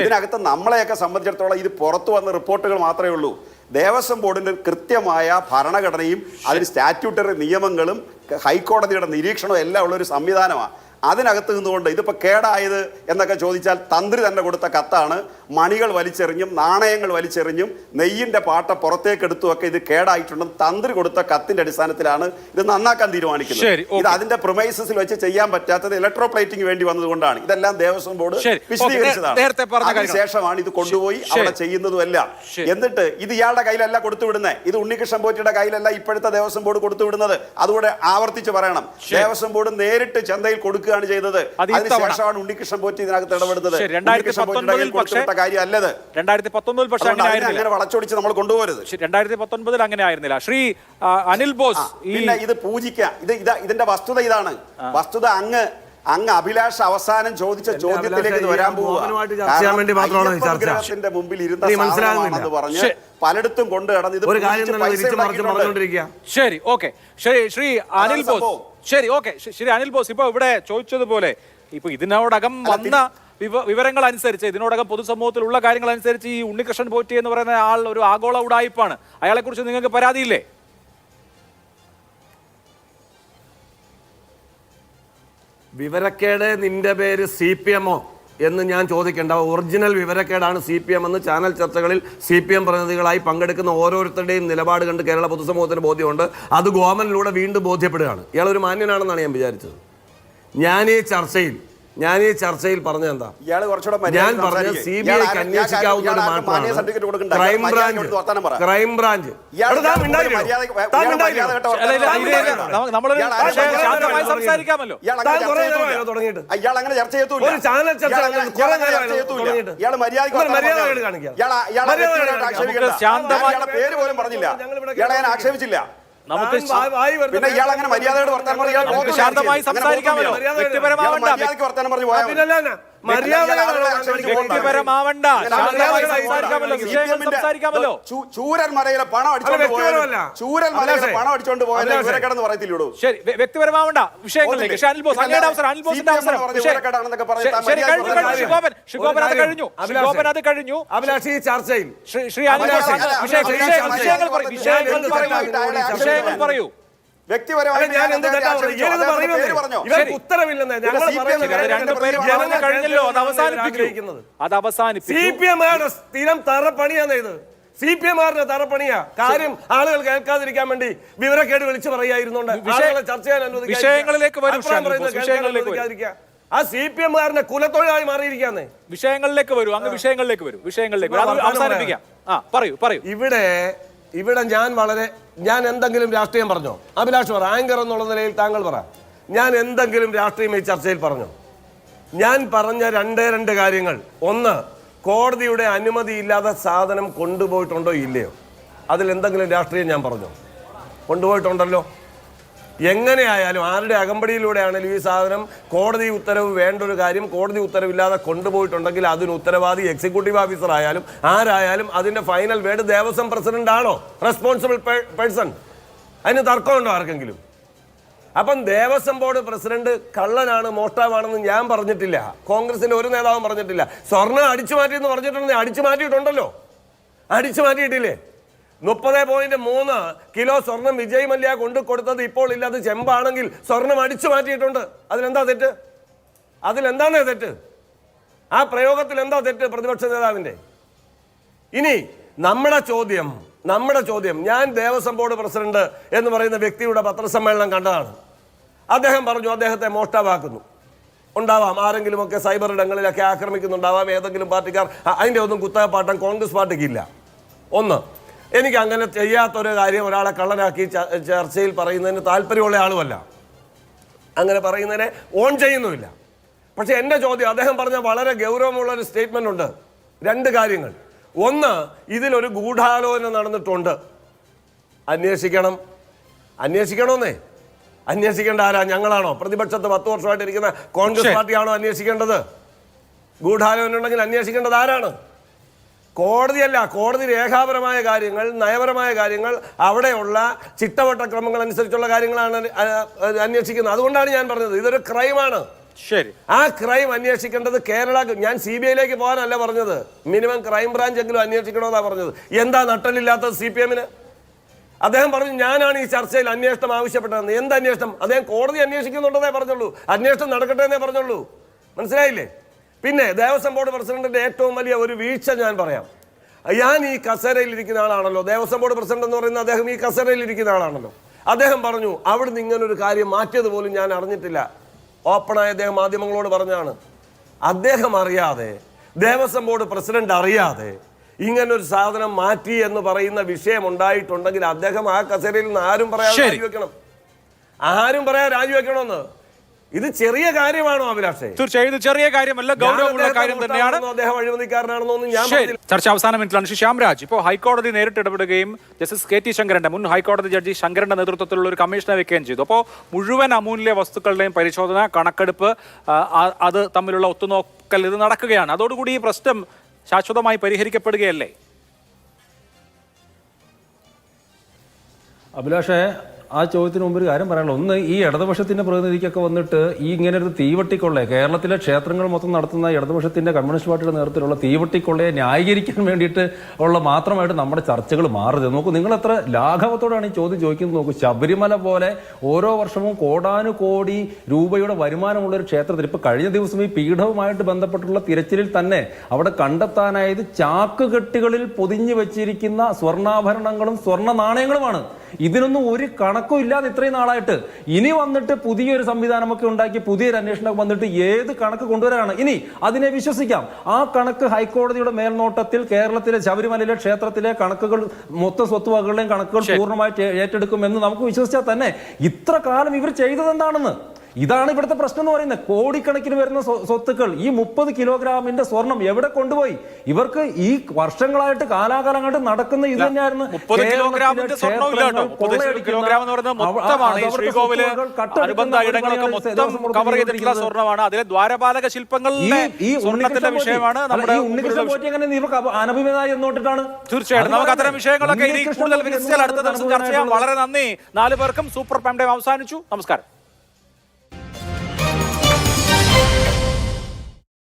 ഇതിനകത്ത് നമ്മളെയൊക്കെ സംബന്ധിച്ചിടത്തോളം ഇത് പുറത്തു വന്ന റിപ്പോർട്ടുകൾ മാത്രമേ ഉള്ളൂ. ദേവസ്വം ബോർഡിന്റെ കൃത്യമായ ഭരണഘടനയും അതിന് സ്റ്റാറ്റ്യൂട്ടറി നിയമങ്ങളും ഹൈക്കോടതിയുടെ നിരീക്ഷണവും എല്ലാം ഉള്ള ഒരു സംവിധാനമാണ്. അതിനകത്ത് നിന്നുകൊണ്ട് ഇതിപ്പോൾ കേടായത് എന്നൊക്കെ ചോദിച്ചാൽ തന്ത്രി തന്നെ കൊടുത്ത കത്താണ്. മണികൾ വലിച്ചെറിഞ്ഞും നാണയങ്ങൾ വലിച്ചെറിഞ്ഞും നെയ്യിന്റെ പാട്ട പുറത്തേക്കെടുത്തും ഒക്കെ ഇത് കേടായിട്ടുണ്ടെന്ന് തന്ത്രി കൊടുത്ത കത്തിന്റെ അടിസ്ഥാനത്തിലാണ് ഇത് നന്നാക്കാൻ തീരുമാനിക്കുന്നത്. ഇത് അതിന്റെ പ്രൊമൈസസിൽ വെച്ച് ചെയ്യാൻ പറ്റാത്തത് ഇലക്ട്രോപ്ലേറ്റിംഗ് വേണ്ടി വന്നതുകൊണ്ടാണ്. ഇതെല്ലാം ദേവസ്വം ബോർഡ് വിശദീകരിച്ചതാണ്. അതിനുശേഷമാണ് ഇത് കൊണ്ടുപോയി അവിടെ ചെയ്യുന്നതുമല്ല. എന്നിട്ട് ഇത് ഇയാളുടെ കയ്യിലല്ല കൊടുത്തുവിടുന്നത്, ഇത് ഉണ്ണികൃഷ്ണൻ പോറ്റിയുടെ കയ്യിലല്ല ഇപ്പോഴത്തെ ദേവസ്വം ബോർഡ് കൊടുത്തുവിടുന്നത്. അതുകൂടെ ആവർത്തിച്ച് പറയണം. ദേവസ്വം ബോർഡ് നേരിട്ട് ചന്തയിൽ കൊടുക്കുകയാണ് ചെയ്തത്. അതിനുശേഷമാണ് ഉണ്ണികൃഷ്ണൻ പോറ്റി ഇതിനകത്ത് ഇടപെടുന്നത്. 2019 പക്ഷേ അങ്ങനെ വളച്ചൊടിച്ച് നമ്മൾ കൊണ്ടുപോകരുത്. 2019 അങ്ങനെ ആയിരുന്നില്ല. ശ്രീ അനിൽ ബോസ്, പിന്നെ ഇത് പൂജിക്കുക, ഇതിന്റെ വസ്തുത ഇതാണ്. വസ്തുത അങ്ങ് അഭിലാഷ് അവസാനം ചോദിച്ച ചോദ്യത്തിലേക്ക് ഇത് വരാൻ പോവുകത്തിന്റെ മുമ്പിൽ ഇരുന്ന സാധനമാണെന്ന് പറഞ്ഞ് പലയിടത്തും കൊണ്ടു കിടന്ന് ഇത് ശരി, ഓക്കെ, ശ്രീ അനിൽ ബോസ്, ശരി, ഓക്കെ, ശ്രീ അനിൽ ബോസ്, ഇപ്പൊ ഇവിടെ ചോദിച്ചതുപോലെ ഇപ്പൊ ഇതിനോടകം വന്ന വിവരങ്ങൾ അനുസരിച്ച്, ഇതിനോടകം പൊതുസമൂഹത്തിലുള്ള കാര്യങ്ങൾ അനുസരിച്ച് ഈ ഉണ്ണികൃഷ്ണൻ പോറ്റി എന്ന് പറയുന്ന ആൾ ഒരു ആഗോള ഉടായിപ്പാണ്. അയാളെ കുറിച്ച് നിങ്ങൾക്ക് പരാതിയില്ലേ? വിവരക്കേട് നിന്റെ പേര് CPM എന്ന് ഞാൻ ചോദിക്കേണ്ട. ഒറിജിനൽ വിവരക്കേടാണ് CPM എന്ന് ചാനൽ ചർച്ചകളിൽ CPM പ്രതിനിധികളായി പങ്കെടുക്കുന്ന ഓരോരുത്തരുടെയും നിലപാട് കണ്ട് കേരള പൊതുസമൂഹത്തിന് ബോധ്യമുണ്ട്. അത് ഗവൺമെന്റിലൂടെ വീണ്ടും ബോധ്യപ്പെടുകയാണ്. ഇയാളൊരു മാന്യനാണെന്നാണ് ഞാൻ വിചാരിച്ചത്. ഞാൻ ഈ ചർച്ചയിൽ പറഞ്ഞത് എന്താ? ഞാൻ പറഞ്ഞത് CBIക്ക് അന്വേഷിക്കാവുന്ന ഒരു മാറ്റമാണ് ക്രൈംബ്രാഞ്ച്. സംസാരിക്കാമല്ലോ. ഒരു ചാനൽ ചർച്ച ആക്ഷേപിച്ചില്ല. നമുക്ക് ശാന്തമായി സംസാരിക്കാമല്ലോ. വ്യക്തിപരമാവണ്ട, സംസാരിക്കാമല്ലോ. ചൂരൽമലയിലെ പണം അടിച്ചോണ്ട് പോയാൽ വിവരക്കേടെന്ന് പറയത്തില്ലൂടോ. ശരി, വ്യക്തിപരമാവണ്ട വിഷയങ്ങളിലേക്ക്. അത് കഴിഞ്ഞു. അഭിലാഷ് ഈ ചർച്ചയിൽ വിഷയങ്ങൾ പറയൂ. വ്യക്തിപരമായി ഉത്തരവില്ലെന്ന് CPM-കാരുടെ സ്ഥിരം തറപ്പണിയാന്ന് ഇത്. CPM-കാരുടെ തറപ്പണിയാ. കാര്യം ആളുകൾ കേൾക്കാതിരിക്കാൻ വേണ്ടി വിവരക്കേട് വിളിച്ചു പറയായിരുന്നുണ്ട്. ചർച്ച ചെയ്യാൻ വിഷയങ്ങളിലേക്ക് വരും. ആ CPM-കാരന്റെ കുലത്തൊഴിലായി മാറിയിരിക്കാന്നേ. വിഷയങ്ങളിലേക്ക് വരൂ, അങ്ങ് വിഷയങ്ങളിലേക്ക് വരൂ. അവസാനിപ്പിക്കാം. പറയൂ. ഇവിടെ ഞാൻ എന്തെങ്കിലും രാഷ്ട്രീയം പറഞ്ഞോ? അഭിലാഷ് പറ. ആങ്കർ എന്നുള്ള നിലയിൽ താങ്കൾ പറ. ഞാൻ എന്തെങ്കിലും രാഷ്ട്രീയം ഈ ചർച്ചയിൽ പറഞ്ഞോ? ഞാൻ പറഞ്ഞ രണ്ട് കാര്യങ്ങൾ. ഒന്ന്, കോടതിയുടെ അനുമതി ഇല്ലാതെ സാധനം കൊണ്ടുപോയിട്ടുണ്ടോ ഇല്ലയോ? അതിൽ എന്തെങ്കിലും രാഷ്ട്രീയം ഞാൻ പറഞ്ഞോ? കൊണ്ടുപോയിട്ടുണ്ടല്ലോ. എങ്ങനെയായാലും ആരുടെ അകമ്പടിയിലൂടെ ആണെങ്കിലും ഈ സാധനം കോടതി ഉത്തരവ് വേണ്ട ഒരു കാര്യം കോടതി ഉത്തരവില്ലാതെ കൊണ്ടുപോയിട്ടുണ്ടെങ്കിൽ അതിന് ഉത്തരവാദി എക്സിക്യൂട്ടീവ് ഓഫീസർ ആയാലും ആരായാലും അതിന്റെ ഫൈനൽ വേർഡ് ദേവസ്വം പ്രസിഡന്റ് ആണോ റെസ്പോൺസിബിൾ പേഴ്സൺ? അതിന് തർക്കമുണ്ടോ ആർക്കെങ്കിലും? അപ്പം ദേവസ്വം ബോർഡ് പ്രസിഡന്റ് കള്ളനാണ്, മോഷ്ടാവാണെന്ന് ഞാൻ പറഞ്ഞിട്ടില്ല, കോൺഗ്രസിന്റെ ഒരു നേതാവും പറഞ്ഞിട്ടില്ല. സ്വർണ്ണം അടിച്ചു മാറ്റിയെന്ന് പറഞ്ഞിട്ടുണ്ടെങ്കിൽ അടിച്ചു മാറ്റിയിട്ടുണ്ടല്ലോ. അടിച്ചു മാറ്റിയിട്ടില്ലേ? 30.3 കിലോ സ്വർണം വിജയ് മല്യ കൊണ്ടു കൊടുത്തത് ഇപ്പോൾ ഇല്ലാതെ ചെമ്പാണെങ്കിൽ സ്വർണം അടിച്ചു മാറ്റിയിട്ടുണ്ട്. അതിലെന്താണ് തെറ്റ്? ആ പ്രയോഗത്തിൽ എന്താ തെറ്റ് പ്രതിപക്ഷ നേതാവിന്റെ? ഇനി നമ്മുടെ ചോദ്യം ഞാൻ ദേവസ്വം ബോർഡ് പ്രസിഡന്റ് എന്ന് പറയുന്ന വ്യക്തിയുടെ പത്രസമ്മേളനം കണ്ടതാണ്. അദ്ദേഹം പറഞ്ഞു അദ്ദേഹത്തെ മോഷ്ടാവാക്കുന്നു. ഉണ്ടാവാം, ആരെങ്കിലുമൊക്കെ സൈബർ ഇടങ്ങളിലൊക്കെ ആക്രമിക്കുന്നുണ്ടാവാം, ഏതെങ്കിലും പാർട്ടിക്കാർ. അതിൻ്റെ ഒന്നും കുത്തകപ്പാട്ടം കോൺഗ്രസ് പാർട്ടിക്കില്ല. ഒന്ന്, എനിക്ക് അങ്ങനെ ചെയ്യാത്തൊരു കാര്യം ഒരാളെ കള്ളനാക്കി ചർച്ചയിൽ പറയുന്നതിന് താല്പര്യമുള്ള ആളുമല്ല, അങ്ങനെ പറയുന്നതിനെ ഓൺ ചെയ്യുന്നുമില്ല. പക്ഷെ എൻ്റെ ചോദ്യം, അദ്ദേഹം പറഞ്ഞ വളരെ ഗൗരവമുള്ളൊരു സ്റ്റേറ്റ്മെൻ്റ് ഉണ്ട്. 2 കാര്യങ്ങൾ. ഒന്ന്, ഇതിലൊരു ഗൂഢാലോചന നടന്നിട്ടുണ്ട്, അന്വേഷിക്കണമെന്നേ. അന്വേഷിക്കേണ്ട ആരാ? ഞങ്ങളാണോ? പ്രതിപക്ഷത്ത് 10 വർഷമായിട്ട് ഇരിക്കുന്ന കോൺഗ്രസ് പാർട്ടിയാണോ അന്വേഷിക്കേണ്ടത്? ഗൂഢാലോചന ഉണ്ടെങ്കിൽ അന്വേഷിക്കേണ്ടത് ആരാണ്? കോടതിയല്ല. കോടതി രേഖാപരമായ കാര്യങ്ങൾ, നയപരമായ കാര്യങ്ങൾ, അവിടെയുള്ള ചിട്ടവട്ട ക്രമങ്ങൾ അനുസരിച്ചുള്ള കാര്യങ്ങളാണ് അന്വേഷിക്കുന്നത്. അതുകൊണ്ടാണ് ഞാൻ പറഞ്ഞത് ഇതൊരു ക്രൈമാണ്. ശരി, ആ ക്രൈം അന്വേഷിക്കേണ്ടത് കേരള. ഞാൻ CBI പോകാനല്ല പറഞ്ഞത്, മിനിമം ക്രൈം ബ്രാഞ്ച് എങ്കിലും അന്വേഷിക്കണമെന്നാണ് പറഞ്ഞത്. എന്താ നട്ടലില്ലാത്തത് CPM-ന്? അദ്ദേഹം പറഞ്ഞു ഞാനാണ് ഈ ചർച്ചയിൽ അന്വേഷണം ആവശ്യപ്പെട്ടതെന്ന്. എന്ത് അന്വേഷണം? അദ്ദേഹം കോടതി അന്വേഷിക്കുന്നുണ്ടെന്നേ പറഞ്ഞുള്ളൂ, അന്വേഷണം നടക്കട്ടെ എന്നേ പറഞ്ഞുള്ളൂ. മനസ്സിലായില്ലേ? പിന്നെ ദേവസ്വം ബോർഡ് പ്രസിഡന്റിന്റെ ഏറ്റവും വലിയ ഒരു വീഴ്ച ഞാൻ പറയാം. ഞാൻ ഈ കസേരയിൽ ഇരിക്കുന്ന ആളാണല്ലോ, ദേവസ്വം ബോർഡ് പ്രസിഡന്റ് എന്ന് പറയുന്ന അദ്ദേഹം ഈ കസേരയിൽ ഇരിക്കുന്ന ആളാണല്ലോ. അദ്ദേഹം പറഞ്ഞു അവിടുന്ന് ഇങ്ങനൊരു കാര്യം മാറ്റിയത് പോലും ഞാൻ അറിഞ്ഞിട്ടില്ല. ഓപ്പണായി അദ്ദേഹം മാധ്യമങ്ങളോട് പറഞ്ഞാണ്. അദ്ദേഹം അറിയാതെ, ദേവസ്വം ബോർഡ് പ്രസിഡന്റ് അറിയാതെ ഇങ്ങനൊരു സാധനം മാറ്റി എന്ന് പറയുന്ന വിഷയം ഉണ്ടായിട്ടുണ്ടെങ്കിൽ അദ്ദേഹം ആ കസേരയിൽ നിന്ന് ആരും പറയാതെ രാജിവെക്കണമെന്ന്. ഇത് ചെറിയ കാര്യമാണോ അഭിലാഷേ? തീർച്ചയായും ഇത് ചെറിയ കാര്യമല്ല, ഗൗരവമുള്ള കാര്യം തന്നെയാണ്. അദ്ദേഹം അഴിമതിക്കാരനാണെന്നൊന്നും ഞാൻ ചർച്ച അവസാന മിനിറ്റിലാണ്. ശ്രീ ശ്യാംരാജ്, ഇപ്പോൾ ഹൈക്കോടതി നേരിട്ട് ഇടപെടുകയും ജസ്റ്റിസ് KT ശങ്കരന്റെ, മുൻ ഹൈക്കോടതി ജഡ്ജി ശങ്കരന്റെ നേതൃത്വത്തിലുള്ള ഒരു കമ്മീഷനെ വെക്കുകയും ചെയ്തു. അപ്പോൾ മുഴുവൻ അമൂല്യ വസ്തുക്കളുടെയും പരിശോധന, കണക്കെടുപ്പ്, അത് തമ്മിലുള്ള ഒത്തുനോക്കൽ ഇത് നടക്കുകയാണ്. അതോടുകൂടി ഈ പ്രശ്നം ശാശ്വതമായി പരിഹരിക്കപ്പെടുകയല്ലേ? അഭിലാഷേ, ആ ചോദ്യത്തിന് മുമ്പ് ഒരു കാര്യം പറയാനുള്ളൂ. ഒന്ന്, ഈ ഇടതുപക്ഷത്തിന്റെ പ്രതിനിധിക്കൊക്കെ വന്നിട്ട് ഈ ഇങ്ങനെ ഒരു തീവട്ടിക്കൊള്ളയെ, കേരളത്തിലെ ക്ഷേത്രങ്ങൾ മൊത്തം നടത്തുന്ന ഇടതുപക്ഷത്തിന്റെ കമ്മ്യൂണിസ്റ്റ് പാർട്ടിയുടെ നേതൃത്വത്തിലുള്ള തീവട്ടിക്കൊള്ളയെ ന്യായീകരിക്കാൻ വേണ്ടിയിട്ട് ഉള്ള മാത്രമായിട്ട് നമ്മുടെ ചർച്ചകൾ മാറുന്നത്. നോക്കൂ, നിങ്ങൾ എത്ര ലാഘവത്തോടാണ് ഈ ചോദ്യം ചോദിക്കുന്നത്. നോക്കൂ, ശബരിമല പോലെ ഓരോ വർഷവും കോടാനുകോടി രൂപയുടെ വരുമാനമുള്ള ഒരു ക്ഷേത്രത്തിൽ ഇപ്പൊ കഴിഞ്ഞ ദിവസം ഈ പീഠവുമായിട്ട് ബന്ധപ്പെട്ടുള്ള തിരച്ചിലിൽ തന്നെ അവിടെ കണ്ടെത്താനായത് ചാക്കുകെട്ടുകളിൽ പൊതിഞ്ഞു വെച്ചിരിക്കുന്ന സ്വർണ്ണാഭരണങ്ങളും സ്വർണ്ണ നാണയങ്ങളുമാണ്. ഇതിനൊന്നും ഒരു കണക്കും ഇല്ലാതെ ഇത്രയും നാളായിട്ട് ഇനി വന്നിട്ട് പുതിയൊരു സംവിധാനമൊക്കെ ഉണ്ടാക്കി പുതിയൊരു അന്വേഷണം വന്നിട്ട് ഏത് കണക്ക് കൊണ്ടുവരാനാണ്? ഇനി അതിനെ വിശ്വസിക്കാം. ആ കണക്ക് ഹൈക്കോടതിയുടെ മേൽനോട്ടത്തിൽ കേരളത്തിലെ ശബരിമലയിലെ ക്ഷേത്രത്തിലെ കണക്കുകൾ, മൊത്തം സ്വത്തുവകകളുടെയും കണക്കുകൾ പൂർണ്ണമായിട്ട് ഏറ്റെടുക്കുമെന്ന് നമുക്ക് വിശ്വസിച്ചാൽ തന്നെ ഇത്ര കാലം ഇവർ ചെയ്തതെന്താണെന്ന്, ഇതാണ് ഇവിടുത്തെ പ്രശ്നം എന്ന് പറയുന്നത്. കോടിക്കണക്കിന് വരുന്ന സ്വത്തുക്കൾ, ഈ 30 കിലോഗ്രാമിന്റെ സ്വർണം എവിടെ കൊണ്ടുപോയി? ഇവർക്ക് ഈ വർഷങ്ങളായിട്ട് കാലാകാലങ്ങളായിട്ട് നടക്കുന്ന ഇത് തന്നെയായിരുന്നു. സ്വർണ്ണമാണ്, അതിലെ ദ്വാരപാലക ശില്പങ്ങളിലെ സ്വർണ്ണത്തിന്റെ വിഷയമാണ് നമ്മുടെ അനഭിമതായി എന്നോട്ടിട്ടാണ്. തീർച്ചയായിട്ടും നമുക്ക് അത്തരം വിഷയങ്ങളൊക്കെ കൂടുതൽ വികസിച്ചാൽ അടുത്ത ദിവസം ചർച്ച ചെയ്യാം. വളരെ നന്ദി 4 പേർക്കും. സൂപ്പർ പ്രൈം ടൈം അവസാനിച്ചു. നമസ്കാരം.